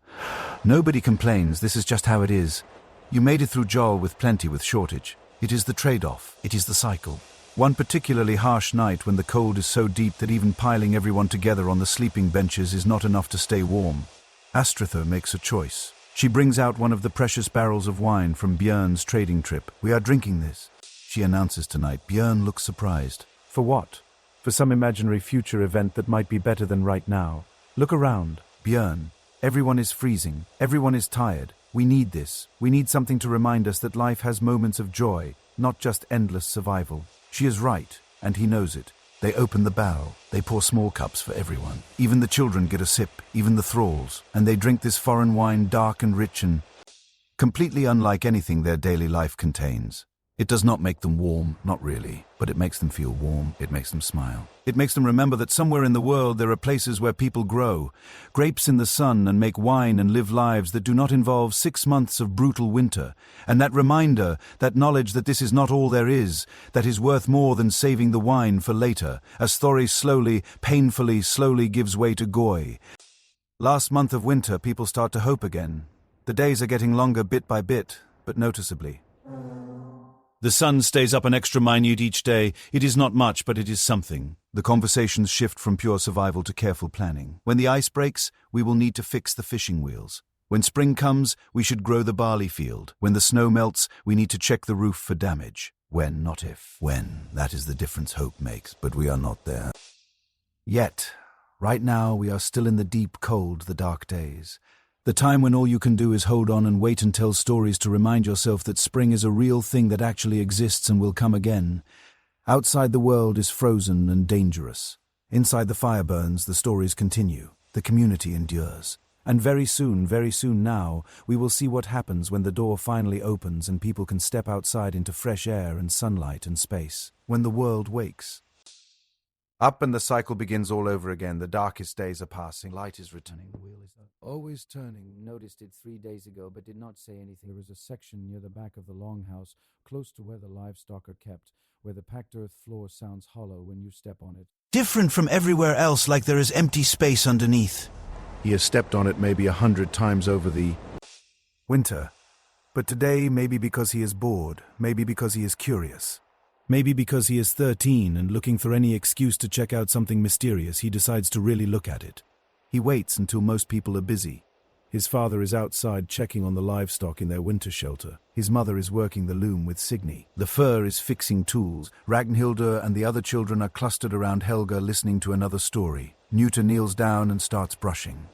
B: Nobody complains. This is just how it is. You made it through Jol with plenty with shortage. It is the trade-off. It is the cycle. One particularly harsh night when the cold is so deep that even piling everyone together on the sleeping benches is not enough to stay warm. Astritha makes a choice. She brings out one of the precious barrels of wine from Björn's trading trip. We are drinking this, she announces tonight. Björn looks surprised. For what? For some imaginary future event that might be better than right now. Look around. Björn, everyone is freezing. Everyone is tired. We need this. We need something to remind us that life has moments of joy, not just endless survival. She is right, and he knows it. They open the barrel. They pour small cups for everyone. Even the children get a sip, even the thralls. And they drink this foreign wine, dark and rich and completely unlike anything their daily life contains. It does not make them warm, not really, but it makes them feel warm, it makes them smile. It makes them remember that somewhere in the world there are places where people grow grapes in the sun and make wine and live lives that do not involve 6 months of brutal winter. And that reminder, that knowledge that this is not all there is, that is worth more than saving the wine for later, as Thori slowly, painfully, slowly gives way to Goy. Last month of winter, people start to hope again. The days are getting longer bit by bit, but noticeably. The sun stays up an extra minute each day. It is not much, but it is something. The conversations shift from pure survival to careful planning. When the ice breaks, we will need to fix the fishing wheels. When spring comes, we should grow the barley field. When the snow melts, we need to check the roof for damage. When, not if. When. That is the difference hope makes, but we are not there. Yet, right now, we are still in the deep cold, the dark days. The time when all you can do is hold on and wait and tell stories to remind yourself that spring is a real thing that actually exists and will come again. Outside the world is frozen and dangerous. Inside the fire burns, the stories continue. The community endures. And very soon now, we will see what happens when the door finally opens and people can step outside into fresh air and sunlight and space. When the world wakes. Up and the cycle begins all over again. The darkest days are passing. Light is returning. The wheel is always turning.
D: Noticed it 3 days ago, but did not say anything. There is a section near the back of the longhouse, close to where the livestock are kept, where the packed earth floor sounds hollow when you step on it.
B: Different from everywhere else, like there is empty space underneath. He has stepped on it maybe 100 times over the winter. But today, maybe because he is bored, maybe because he is curious. Maybe because he is 13 and looking for any excuse to check out something mysterious, he decides to really look at it. He waits until most people are busy. His father is outside checking on the livestock in their winter shelter. His mother is working the loom with Signy. The fur is fixing tools. Ragnhildur and the other children are clustered around Helga listening to another story. Nuta kneels down and starts brushing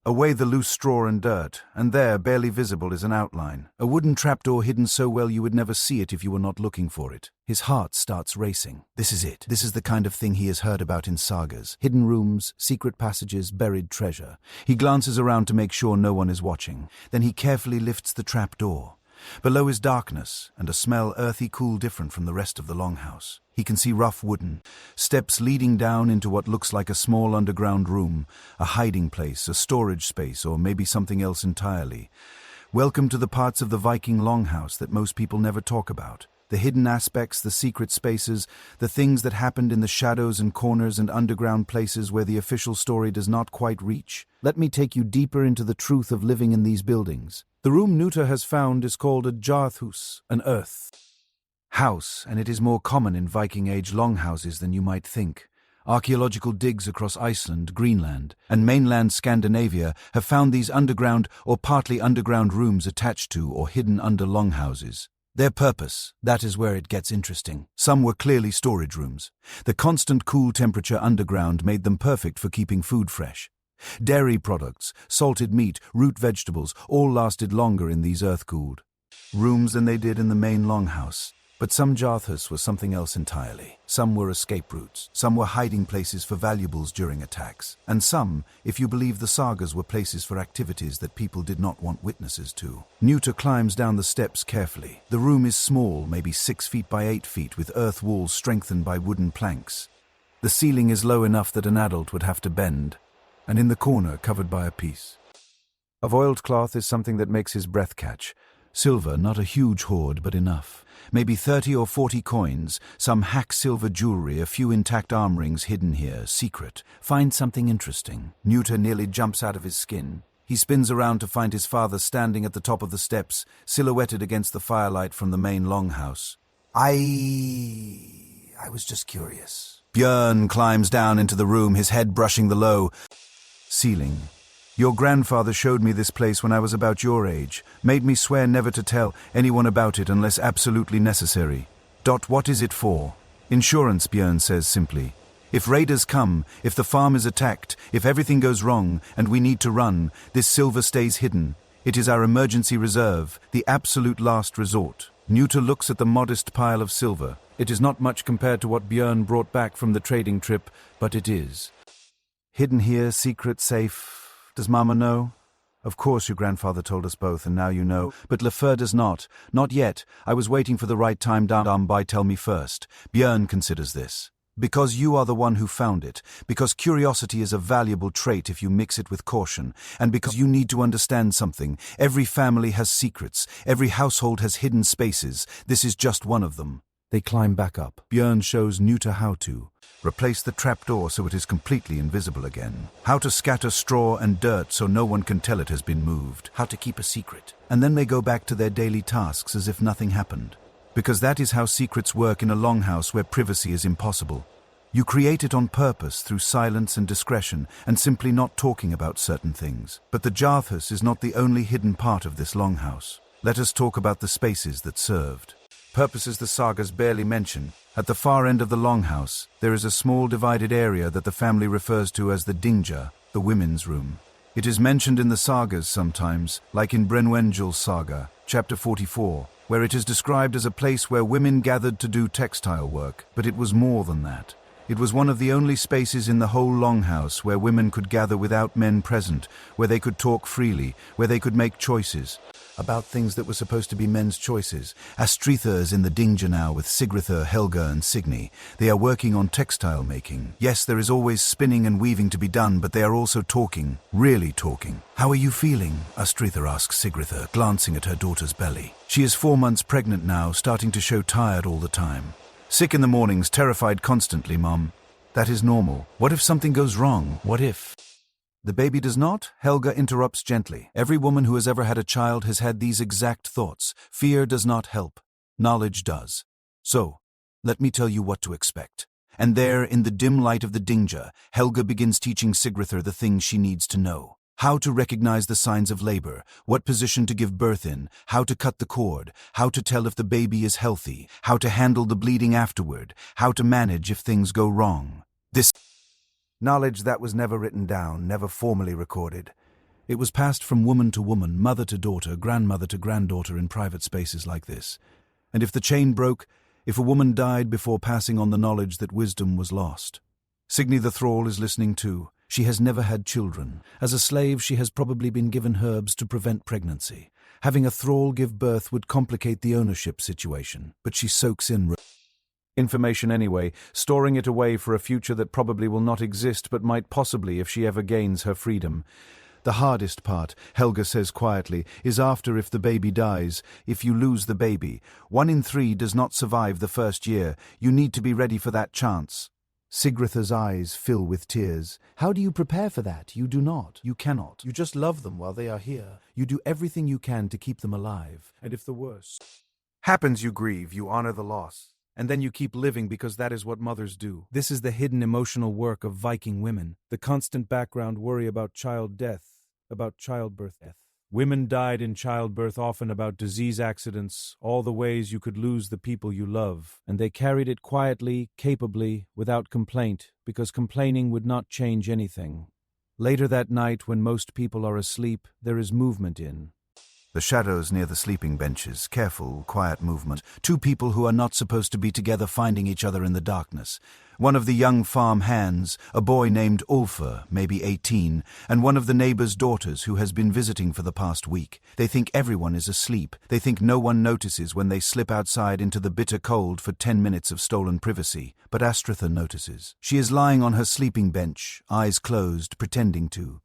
B: away the loose straw and dirt, and there, barely visible, is an outline. A wooden trapdoor hidden so well you would never see it if you were not looking for it. His heart starts racing. This is it. This is the kind of thing he has heard about in sagas. Hidden rooms, secret passages, buried treasure. He glances around to make sure no one is watching. Then he carefully lifts the trapdoor. Below is darkness, and a smell earthy cool different from the rest of the longhouse. He can see rough wooden steps leading down into what looks like a small underground room, a hiding place, a storage space, or maybe something else entirely. Welcome to the parts of the Viking Longhouse that most people never talk about. The hidden aspects, the secret spaces, the things that happened in the shadows and corners and underground places where the official story does not quite reach. Let me take you deeper into the truth of living in these buildings. The room Nuta has found is called a jarthus, an earth house, and it is more common in Viking Age longhouses than you might think. Archaeological digs across Iceland, Greenland, and mainland Scandinavia have found these underground or partly underground rooms attached to or hidden under longhouses. Their purpose, that is where it gets interesting. Some were clearly storage rooms. The constant cool temperature underground made them perfect for keeping food fresh. Dairy products, salted meat, root vegetables, all lasted longer in these earth-cooled rooms than they did in the main longhouse. But some Jarthus were something else entirely. Some were escape routes, some were hiding places for valuables during attacks, and some, if you believe the sagas, were places for activities that people did not want witnesses to. Nuta climbs down the steps carefully. The room is small, maybe 6 feet by 8 feet, with earth walls strengthened by wooden planks. The ceiling is low enough that an adult would have to bend, and in the corner, covered by a piece of oiled cloth, is something that makes his breath catch. Silver, not a huge hoard, but enough. Maybe 30 or 40 coins, some hack silver jewelry, a few intact arm rings hidden here, secret. Find something interesting. Nuta nearly jumps out of his skin. He spins around to find his father standing at the top of the steps, silhouetted against the firelight from the main longhouse. I was just curious. Björn climbs down into the room, his head brushing the low ceiling. Your grandfather showed me this place when I was about your age, made me swear never to tell anyone about it unless absolutely necessary. What is it for? Insurance, Björn says simply. If raiders come, if the farm is attacked, if everything goes wrong and we need to run, this silver stays hidden. It is our emergency reserve, the absolute last resort. Nuta looks at the modest pile of silver. It is not much compared to what Björn brought back from the trading trip, but it is. Hidden here, secret, safe. Does Mama know? Of course your grandfather told us both, and now you know. But Lefeur does not. Not yet. I was waiting for the right time. By tell me first. Björn considers this. Because you are the one who found it. Because curiosity is a valuable trait if you mix it with caution. And because you need to understand something. Every family has secrets. Every household has hidden spaces. This is just one of them. They climb back up. Björn shows Nuta how to. Replace the trapdoor so it is completely invisible again. How to scatter straw and dirt so no one can tell it has been moved. How to keep a secret. And then they go back to their daily tasks as if nothing happened. Because that is how secrets work in a longhouse where privacy is impossible. You create it on purpose through silence and discretion and simply not talking about certain things. But the Jarthus is not the only hidden part of this longhouse. Let us talk about the spaces that served. Purposes the sagas barely mention. At the far end of the longhouse, there is a small divided area that the family refers to as the Dingja, the women's room. It is mentioned in the sagas sometimes, like in Brenwengel's saga, chapter 44, where it is described as a place where women gathered to do textile work, but it was more than that. It was one of the only spaces in the whole longhouse where women could gather without men present, where they could talk freely, where they could make choices. About things that were supposed to be men's choices. Astritha is in the Dingja now with Sigritha, Helga and Signy. They are working on textile making. Yes, there is always spinning and weaving to be done, but they are also talking, really talking. How are you feeling? Astritha asks Sigritha, glancing at her daughter's belly. She is 4 months pregnant now, starting to show tired all the time. Sick in the mornings, terrified constantly, Mom. That is normal. What if something goes wrong? What if... The baby does not? Helga interrupts gently. Every woman who has ever had a child has had these exact thoughts. Fear does not help. Knowledge does. So, let me tell you what to expect. And there, in the dim light of the Dingja, Helga begins teaching Sigritha the things she needs to know. How to recognize the signs of labor, what position to give birth in, how to cut the cord, how to tell if the baby is healthy, how to handle the bleeding afterward, how to manage if things go wrong. This knowledge that was never written down, never formally recorded. It was passed from woman to woman, mother to daughter, grandmother to granddaughter in private spaces like this. And if the chain broke, if a woman died before passing on the knowledge, that wisdom was lost. Signy the thrall is listening too. She has never had children. As a slave, she has probably been given herbs to prevent pregnancy. Having a thrall give birth would complicate the ownership situation, but she soaks in information anyway, storing it away for a future that probably will not exist but might possibly if she ever gains her freedom. The hardest part, Helga says quietly, is after if the baby dies, if you lose the baby. 1 in 3 does not survive the first year. You need to be ready for that chance. Sigritha's eyes fill with tears. How do you prepare for that? You do not. You cannot. You just love them while they are here. You do everything you can to keep them alive. And if the worst happens, you grieve, you honor the loss. And then you keep living because that is what mothers do. This is the hidden emotional work of Viking women. The constant background worry about child death, about childbirth death. Women died in childbirth, often about disease accidents, all the ways you could lose the people you love. And they carried it quietly, capably, without complaint, because complaining would not change anything. Later that night, when most people are asleep, there is movement in The shadows near the sleeping benches, careful, quiet movement. Two people who are not supposed to be together finding each other in the darkness. One of the young farm hands, a boy named Ulfr, maybe 18, and one of the neighbor's daughters who has been visiting for the past week. They think everyone is asleep. They think no one notices when they slip outside into the bitter cold for 10 minutes of stolen privacy. But Astritha notices. She is lying on her sleeping bench, eyes closed, pretending to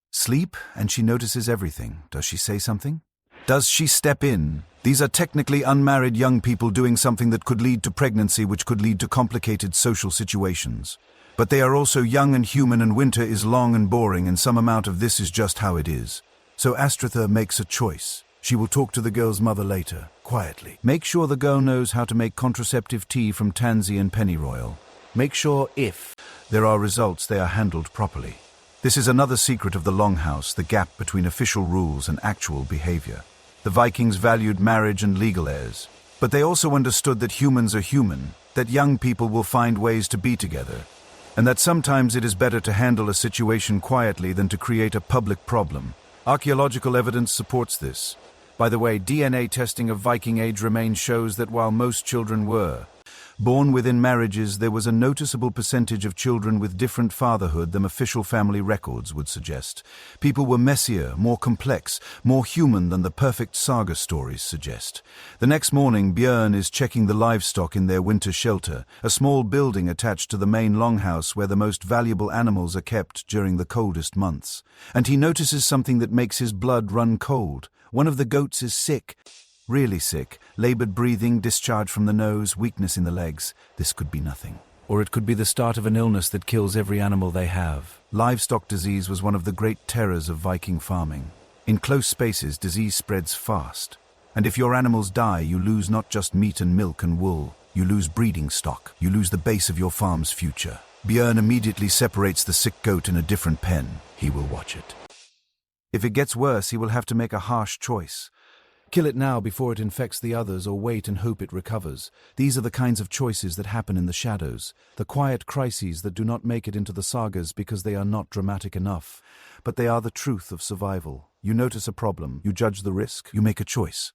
B: sleep, and she notices everything. Does she say something? Does she step in? These are technically unmarried young people doing something that could lead to pregnancy, which could lead to complicated social situations. But they are also young and human, and winter is long and boring, and some amount of this is just how it is. So Astritha makes a choice. She will talk to the girl's mother later, quietly. Make sure the girl knows how to make contraceptive tea from tansy and pennyroyal. Make sure if there are results, they are handled properly. This is another secret of the Longhouse, the gap between official rules and actual behavior. The Vikings valued marriage and legal heirs, but they also understood that humans are human, that young people will find ways to be together, and that sometimes it is better to handle a situation quietly than to create a public problem. Archaeological evidence supports this. By the way, DNA testing of Viking age remains shows that while most children were born within marriages, there was a noticeable percentage of children with different fatherhood than official family records would suggest. People were messier, more complex, more human than the perfect saga stories suggest. The next morning, Björn is checking the livestock in their winter shelter, a small building attached to the main longhouse where the most valuable animals are kept during the coldest months. And he notices something that makes his blood run cold. One of the goats is sick. Really sick, labored breathing, discharge from the nose, weakness in the legs. This could be nothing. Or it could be the start of an illness that kills every animal they have. Livestock disease was one of the great terrors of Viking farming. In close spaces, disease spreads fast. And if your animals die, you lose not just meat and milk and wool. You lose breeding stock. You lose the base of your farm's future. Björn immediately separates the sick goat in a different pen. He will watch it. If it gets worse, he will have to make a harsh choice. Kill it now before it infects the others, or wait and hope it recovers. These are the kinds of choices that happen in the shadows, the quiet crises that do not make it into the sagas because they are not dramatic enough. But they are the truth of survival. You notice a problem, you judge the risk, you make a choice.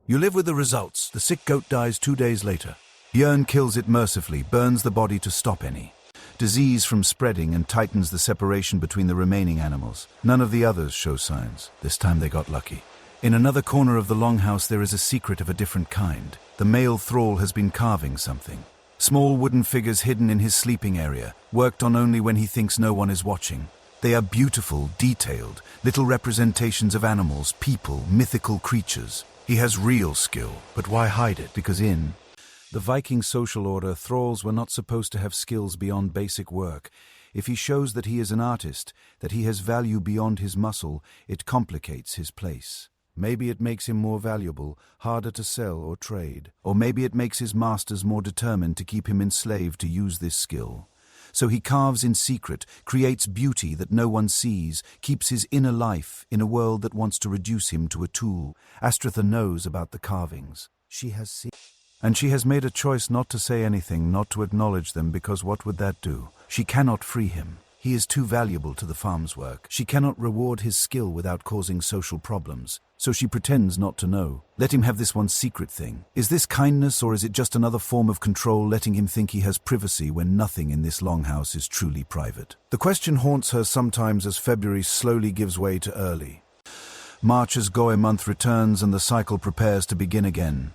B: You live with the results. The sick goat dies 2 days later. Björn kills it mercifully, burns the body to stop any disease from spreading, and tightens the separation between the remaining animals. None of the others show signs. This time they got lucky. In another corner of the longhouse there is a secret of a different kind. The male thrall has been carving something. Small wooden figures hidden in his sleeping area, worked on only when he thinks no one is watching. They are beautiful, detailed, little representations of animals, people, mythical creatures. He has real skill, but why hide it? Because in the Viking social order, thralls were not supposed to have skills beyond basic work. If he shows that he is an artist, that he has value beyond his muscle, it complicates his place. Maybe it makes him more valuable, harder to sell or trade. Or maybe it makes his masters more determined to keep him enslaved to use this skill. So he carves in secret, creates beauty that no one sees, keeps his inner life in a world that wants to reduce him to a tool. Astritha knows about the carvings. She has seen. And she has made a choice not to say anything, not to acknowledge them, because what would that do? She cannot free him. He is too valuable to the farm's work. She cannot reward his skill without causing social problems. So she pretends not to know. Let him have this one secret thing. Is this kindness, or is it just another form of control, letting him think he has privacy when nothing in this longhouse is truly private? The question haunts her sometimes as February slowly gives way to early. March as Goe month returns and the cycle prepares to begin again.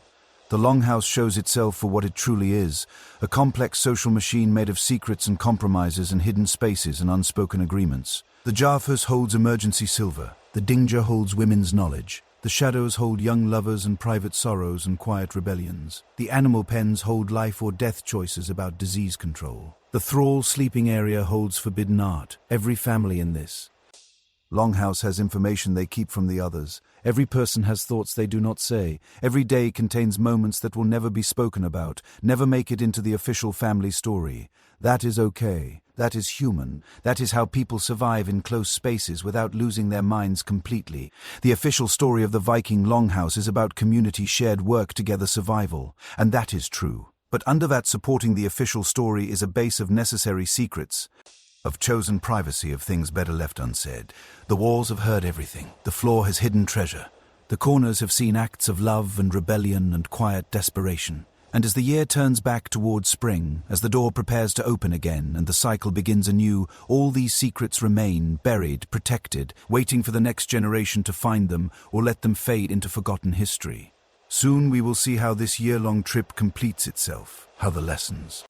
B: The longhouse shows itself for what it truly is, a complex social machine made of secrets and compromises and hidden spaces and unspoken agreements. The Jarfus holds emergency silver. The Dingja holds women's knowledge. The shadows hold young lovers and private sorrows and quiet rebellions. The animal pens hold life or death choices about disease control. The thrall sleeping area holds forbidden art. Every family in this longhouse has information they keep from the others. Every person has thoughts they do not say. Every day contains moments that will never be spoken about, never make it into the official family story. That is okay. That is human. That is how people survive in close spaces without losing their minds completely. The official story of the Viking Longhouse is about community shared work together survival, and that is true. But under that supporting the official story is a base of necessary secrets, of chosen privacy, of things better left unsaid. The walls have heard everything. The floor has hidden treasure. The corners have seen acts of love and rebellion and quiet desperation. And as the year turns back towards spring, as the door prepares to open again and the cycle begins anew, all these secrets remain, buried, protected, waiting for the next generation to find them or let them fade into forgotten history. Soon we will see how this year-long trip completes itself, how the lessons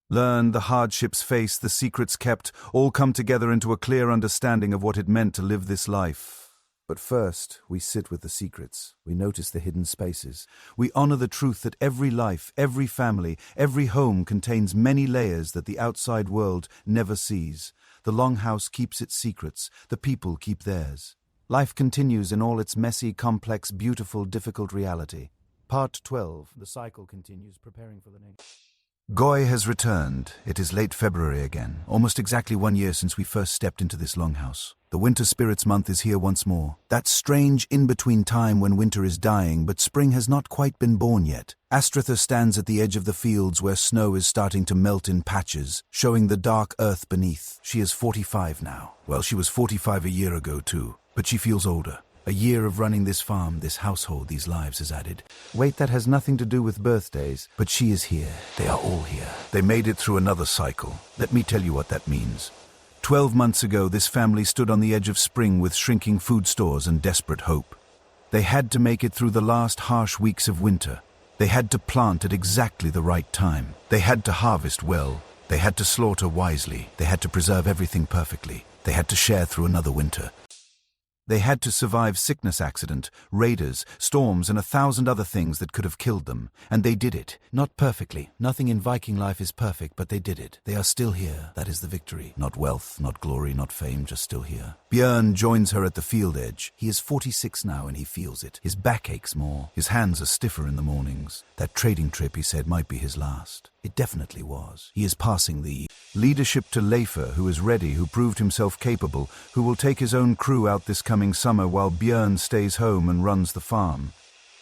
B: learned, the hardships faced, the secrets kept, all come together into a clear understanding of what it meant to live this life. But first, we sit with the secrets. We notice the hidden spaces. We honor the truth that every life, every family, every home contains many layers that the outside world never sees. The Longhouse keeps its secrets. The people keep theirs. Life continues in all its messy, complex, beautiful, difficult reality. Part 12.
D: The cycle continues, preparing for the next.
B: Goy has returned. It is late February again, almost exactly 1 year since we first stepped into this longhouse. The winter spirits month is here once more. That strange in-between time when winter is dying, but spring has not quite been born yet. Astritha stands at the edge of the fields where snow is starting to melt in patches, showing the dark earth beneath. She is 45 now. Well, she was 45 a year ago too, but she feels older. A year of running this farm, this household, these lives has added. Wait, that has nothing to do with birthdays. But she is here. They are all here. They made it through another cycle. Let me tell you what that means. 12 months ago, this family stood on the edge of spring with shrinking food stores and desperate hope. They had to make it through the last harsh weeks of winter. They had to plant at exactly the right time. They had to harvest well. They had to slaughter wisely. They had to preserve everything perfectly. They had to share through another winter. They had to survive sickness accident, raiders, storms, and 1,000 other things that could have killed them. And they did it. Not perfectly. Nothing in Viking life is perfect, but they did it. They are still here. That is the victory. Not wealth, not glory, not fame, just still here. Björn joins her at the field edge. He is 46 now and he feels it. His back aches more. His hands are stiffer in the mornings. That trading trip, he said, might be his last. It definitely was. He is passing the leadership to Leifer, who is ready, who proved himself capable, who will take his own crew out this coming summer while Björn stays home and runs the farm.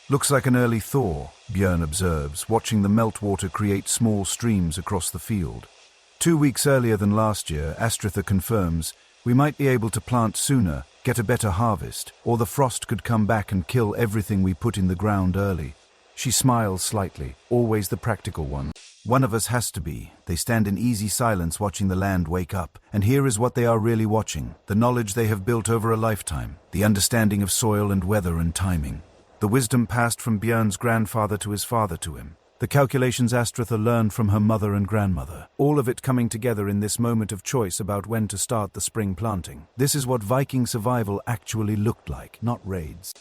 B: Looks like an early thaw, Björn observes, watching the meltwater create small streams across the field. 2 weeks earlier than last year, Astritha confirms, we might be able to plant sooner, get a better harvest, or the frost could come back and kill everything we put in the ground early. She smiles slightly, always the practical one. One of us has to be. They stand in easy silence watching the land wake up. And here is what they are really watching. The knowledge they have built over a lifetime. The understanding of soil and weather and timing. The wisdom passed from Björn's grandfather to his father to him. The calculations Astritha learned from her mother and grandmother. All of it coming together in this moment of choice about when to start the spring planting. This is what Viking survival actually looked like, not raids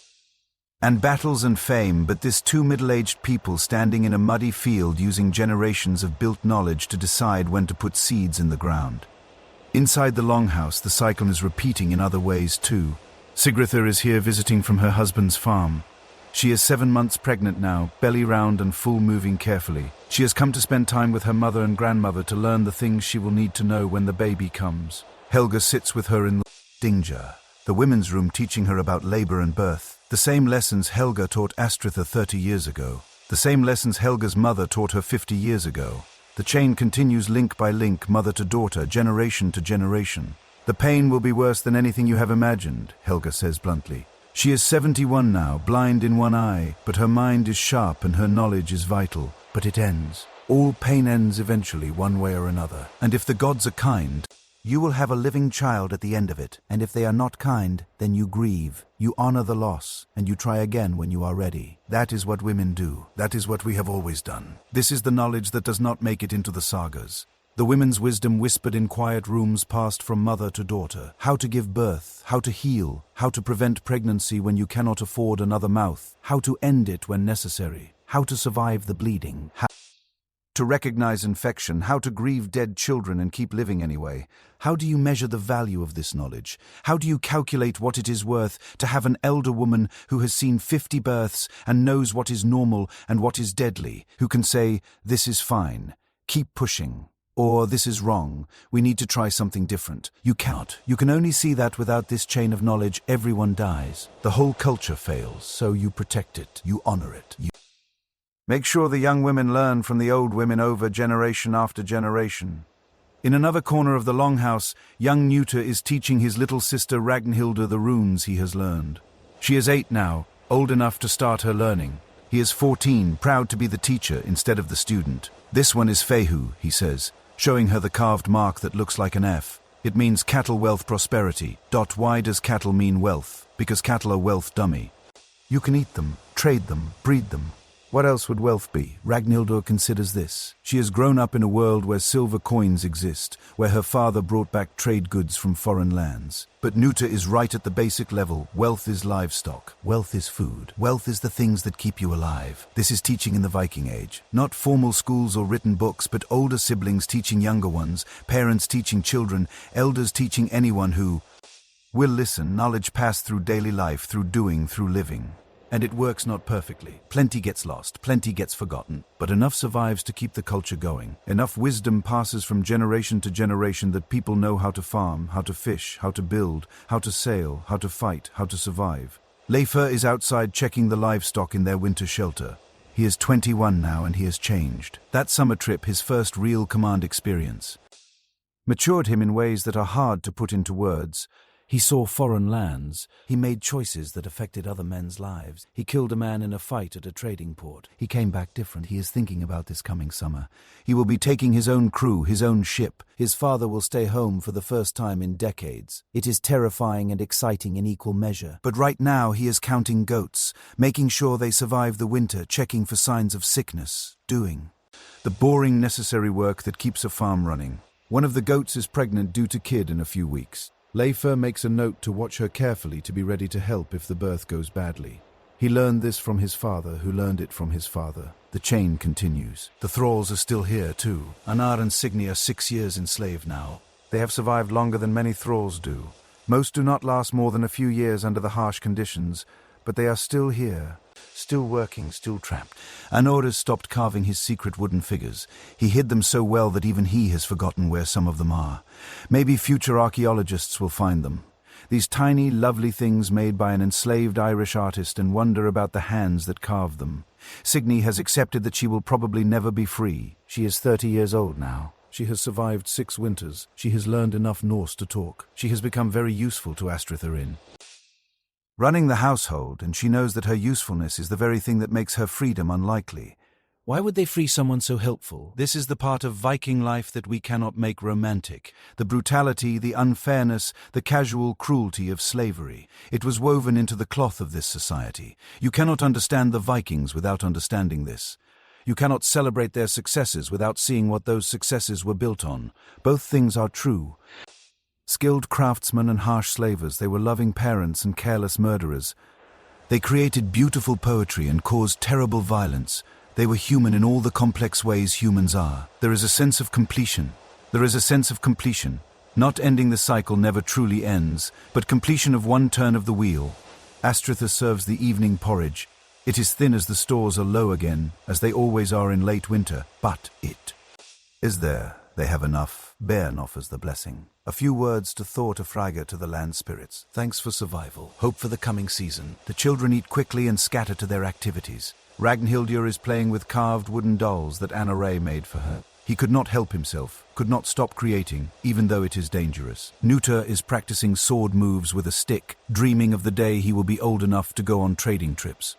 B: and battles and fame, but this two middle-aged people standing in a muddy field using generations of built knowledge to decide when to put seeds in the ground. Inside the longhouse, the cycle is repeating in other ways too. Sigritha is here visiting from her husband's farm. She is 7 months pregnant now, belly round and full, moving carefully. She has come to spend time with her mother and grandmother to learn the things she will need to know when the baby comes. Helga sits with her in the Dingja, the women's room, teaching her about labor and birth. The same lessons Helga taught Astritha 30 years ago. The same lessons Helga's mother taught her 50 years ago. The chain continues link by link, mother to daughter, generation to generation. The pain will be worse than anything you have imagined, Helga says bluntly. She is 71 now, blind in one eye, but her mind is sharp and her knowledge is vital. But it ends. All pain ends eventually, one way or another. And if the gods are kind, you will have a living child at the end of it. And if they are not kind, then you grieve. You honor the loss, and you try again when you are ready. That is what women do. That is what we have always done. This is the knowledge that does not make it into the sagas. The women's wisdom whispered in quiet rooms passed from mother to daughter. How to give birth, how to heal, how to prevent pregnancy when you cannot afford another mouth, how to end it when necessary, how to survive the bleeding, how to recognize infection, how to grieve dead children and keep living anyway. How do you measure the value of this knowledge? How do you calculate what it is worth to have an elder woman who has seen 50 births and knows what is normal and what is deadly, who can say, this is fine, keep pushing, or this is wrong, we need to try something different? You cannot. You can only see that without this chain of knowledge, everyone dies. The whole culture fails, so you protect it, you honor it. Make sure the young women learn from the old women over generation after generation. In another corner of the longhouse, young Newta is teaching his little sister Ragnhilda the runes he has learned. She is 8 now, old enough to start her learning. He is 14, proud to be the teacher instead of the student. This one is Fehu, he says, showing her the carved mark that looks like an F. It means cattle, wealth, prosperity. Why does cattle mean wealth? Because cattle are wealth dummy. You can eat them, trade them, breed them. What else would wealth be? Ragnhildur considers this. She has grown up in a world where silver coins exist, where her father brought back trade goods from foreign lands. But Nuta is right at the basic level. Wealth is livestock. Wealth is food. Wealth is the things that keep you alive. This is teaching in the Viking Age. Not formal schools or written books, but older siblings teaching younger ones, parents teaching children, elders teaching anyone who will listen. Knowledge passed through daily life, through doing, through living. And it works not perfectly. Plenty gets lost, plenty gets forgotten, but enough survives to keep the culture going. Enough wisdom passes from generation to generation that people know how to farm, how to fish, how to build, how to sail, how to fight, how to survive. Leifur is outside checking the livestock in their winter shelter. He is 21 now and he has changed. That summer trip, his first real command experience, matured him in ways that are hard to put into words. He saw foreign lands. He made choices that affected other men's lives. He killed a man in a fight at a trading port. He came back different. He is thinking about this coming summer. He will be taking his own crew, his own ship. His father will stay home for the first time in decades. It is terrifying and exciting in equal measure. But right now he is counting goats, making sure they survive the winter, checking for signs of sickness, doing the boring, necessary work that keeps a farm running. One of the goats is pregnant, due to kid in a few weeks. Leifur makes a note to watch her carefully to be ready to help if the birth goes badly. He learned this from his father, who learned it from his father. The chain continues. The thralls are still here too. Anar and Signy are 6 years enslaved now. They have survived longer than many thralls do. Most do not last more than a few years under the harsh conditions, but they are still here, still working, still trapped. Anor has stopped carving his secret wooden figures. He hid them so well that even he has forgotten where some of them are. Maybe future archaeologists will find them. These tiny, lovely things made by an enslaved Irish artist, and wonder about the hands that carved them. Signy has accepted that she will probably never be free. She is 30 years old now. She has survived 6 winters. She has learned enough Norse to talk. She has become very useful to Astritharin, running the household, and she knows that her usefulness is the very thing that makes her freedom unlikely. Why would they free someone so helpful? This is the part of Viking life that we cannot make romantic. The brutality, the unfairness, the casual cruelty of slavery. It was woven into the cloth of this society. You cannot understand the Vikings without understanding this. You cannot celebrate their successes without seeing what those successes were built on. Both things are true. Skilled craftsmen and harsh slavers, they were loving parents and careless murderers. They created beautiful poetry and caused terrible violence. They were human in all the complex ways humans are. There is a sense of completion. There is a sense of completion. Not ending the cycle never truly ends, but completion of one turn of the wheel. Astritha serves the evening porridge. It is thin as the stores are low again, as they always are in late winter, but it is there. They have enough. Bairn offers the blessing. A few words to Thor, to Frigga, to the land spirits. Thanks for survival. Hope for the coming season. The children eat quickly and scatter to their activities. Ragnhildur is playing with carved wooden dolls that Anna Ray made for her. He could not help himself, could not stop creating, even though it is dangerous. Nuta is practicing sword moves with a stick, dreaming of the day he will be old enough to go on trading trips.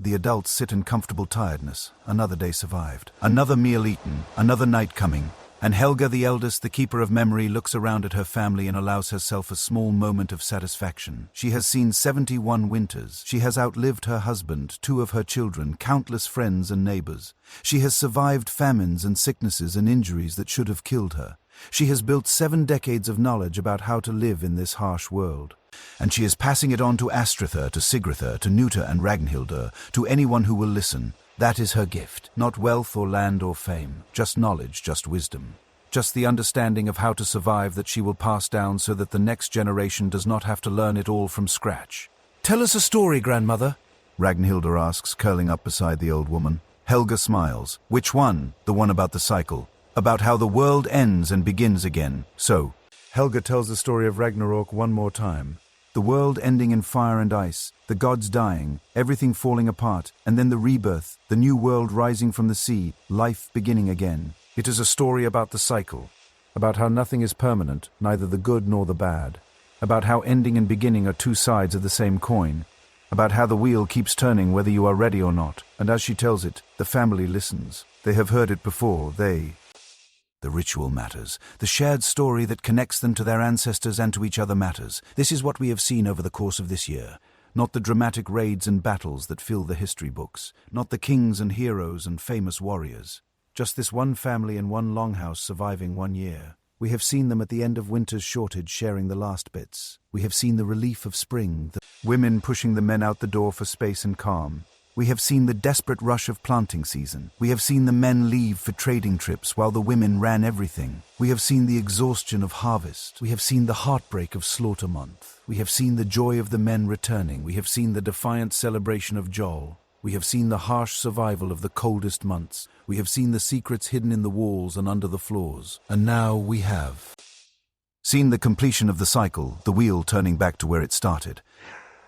B: The adults sit in comfortable tiredness. Another day survived. Another meal eaten. Another night coming. And Helga, the eldest, the keeper of memory, looks around at her family and allows herself a small moment of satisfaction. She has seen 71 winters. She has outlived her husband, 2 of her children, countless friends and neighbors. She has survived famines and sicknesses and injuries that should have killed her. She has built 7 decades of knowledge about how to live in this harsh world. And she is passing it on to Astritha, to Sigritha, to Nuta and Ragnhildur, to anyone who will listen. That is her gift. Not wealth or land or fame. Just knowledge, just wisdom. Just the understanding of how to survive that she will pass down so that the next generation does not have to learn it all from scratch. "Tell us a story, grandmother," Ragnhildur asks, curling up beside the old woman. Helga smiles. "Which one?" "The one about the cycle. About how the world ends and begins again. So." Helga tells the story of Ragnarok one more time. The world ending in fire and ice, the gods dying, everything falling apart, and then the rebirth, the new world rising from the sea, life beginning again. It is a story about the cycle, about how nothing is permanent, neither the good nor the bad, about how ending and beginning are 2 sides of the same coin. about how the wheel keeps turning whether you are ready or not, and as she tells it, the family listens. They have heard it before, The ritual matters. The shared story that connects them to their ancestors and to each other matters. This is what we have seen over the course of this year. Not the dramatic raids and battles that fill the history books. Not the kings and heroes and famous warriors. Just this one family in one longhouse surviving 1 year. We have seen them at the end of winter's shortage sharing the last bits. We have seen the relief of spring, the women pushing the men out the door for space and calm. We have seen the desperate rush of planting season. We have seen the men leave for trading trips while the women ran everything. We have seen the exhaustion of harvest. We have seen the heartbreak of slaughter month. We have seen the joy of the men returning. We have seen the defiant celebration of Joel. We have seen the harsh survival of the coldest months. We have seen the secrets hidden in the walls and under the floors. And now we have seen the completion of the cycle, the wheel turning back to where it started.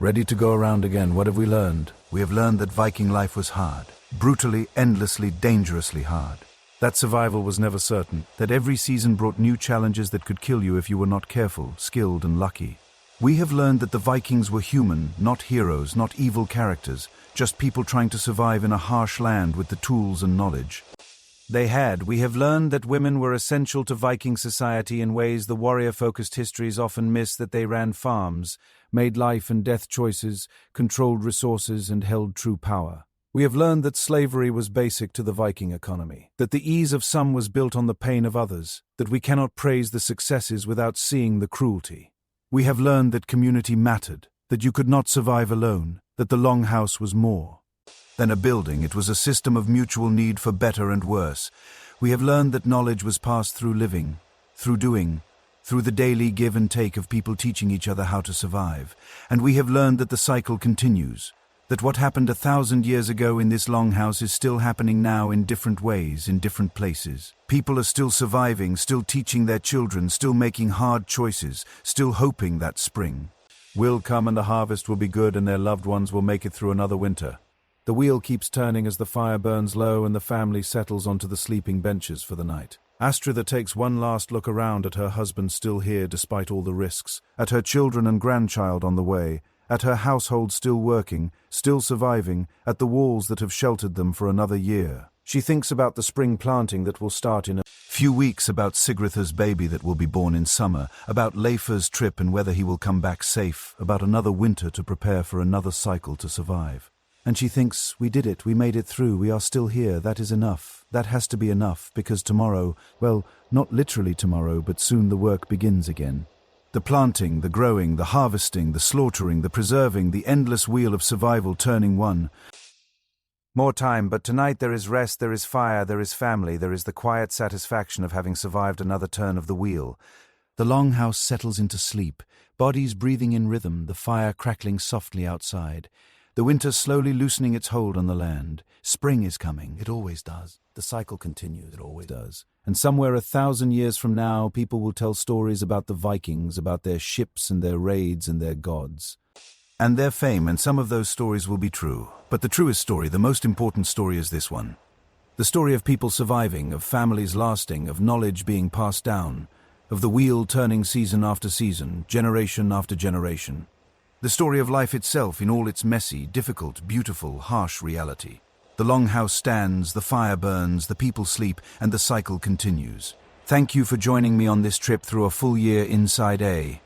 B: Ready to go around again. What have we learned? We have learned that Viking life was hard. Brutally, endlessly, dangerously hard. That survival was never certain. That every season brought new challenges that could kill you if you were not careful, skilled, and lucky. We have learned that the Vikings were human, not heroes, not evil characters, just people trying to survive in a harsh land with the tools and knowledge they had. We have learned that women were essential to Viking society in ways the warrior-focused histories often miss, that they ran farms, made life and death choices, controlled resources, and held true power. We have learned that slavery was basic to the Viking economy, that the ease of some was built on the pain of others, that we cannot praise the successes without seeing the cruelty. We have learned that community mattered, that you could not survive alone, that the Longhouse was more than a building. It was a system of mutual need for better and worse. We have learned that knowledge was passed through living, through doing, through the daily give and take of people teaching each other how to survive. And we have learned that the cycle continues, that what happened 1,000 years ago in this Longhouse is still happening now in different ways, in different places. People are still surviving, still teaching their children, still making hard choices, still hoping that spring will come and the harvest will be good and their loved ones will make it through another winter. The wheel keeps turning as the fire burns low and the family settles onto the sleeping benches for the night. Astritha takes one last look around at her husband still here despite all the risks, at her children and grandchild on the way, at her household still working, still surviving, at the walls that have sheltered them for another year. She thinks about the spring planting that will start in a few weeks, about Sigritha's baby that will be born in summer, about Leifur's trip and whether he will come back safe, about another winter to prepare for another cycle to survive. And she thinks, we did it, we made it through, we are still here, that is enough. That has to be enough, because tomorrow, well, not literally tomorrow, but soon the work begins again. The planting, the growing, the harvesting, the slaughtering, the preserving, the endless wheel of survival turning one. More time, but tonight there is rest, there is fire, there is family, there is the quiet satisfaction of having survived another turn of the wheel. The Longhouse settles into sleep, bodies breathing in rhythm, the fire crackling softly outside. The winter slowly loosening its hold on the land. Spring is coming. It always does. The cycle continues. It always does. And somewhere 1,000 years from now, people will tell stories about the Vikings, about their ships and their raids and their gods. And their fame, and some of those stories will be true. But the truest story, the most important story, is this one. The story of people surviving, of families lasting, of knowledge being passed down, of the wheel turning season after season, generation after generation. The story of life itself in all its messy, difficult, beautiful, harsh reality. The Longhouse stands, the fire burns, the people sleep, and the cycle continues. Thank you for joining me on this trip through a full year inside a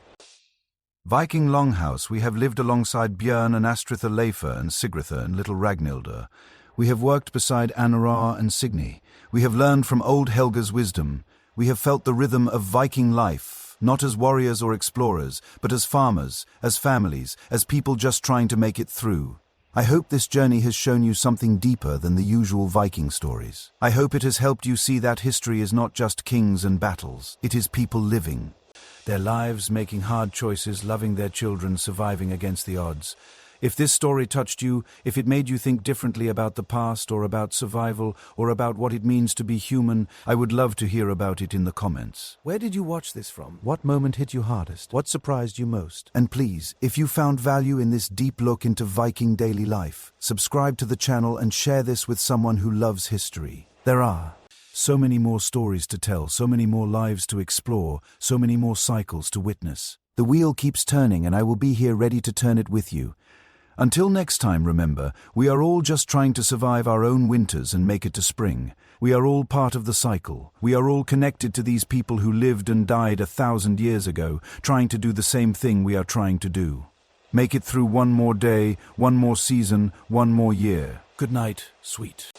B: Viking Longhouse. We have lived alongside Björn and Astritha, Leifur and Sigritha and little Ragnhildur. We have worked beside Anara and Signy. We have learned from old Helga's wisdom. We have felt the rhythm of Viking life. Not as warriors or explorers, but as farmers, as families, as people just trying to make it through. I hope this journey has shown you something deeper than the usual Viking stories. I hope it has helped you see that history is not just kings and battles. It is people living their lives, making hard choices, loving their children, surviving against the odds. If this story touched you, if it made you think differently about the past or about survival or about what it means to be human, I would love to hear about it in the comments. Where did you watch this from? What moment hit you hardest? What surprised you most? And please, if you found value in this deep look into Viking daily life, subscribe to the channel and share this with someone who loves history. There are so many more stories to tell, so many more lives to explore, so many more cycles to witness. The wheel keeps turning and I will be here ready to turn it with you. Until next time, remember, we are all just trying to survive our own winters and make it to spring. We are all part of the cycle. We are all connected to these people who lived and died 1,000 years ago, trying to do the same thing we are trying to do. Make it through one more day, one more season, one more year. Good night, sweet.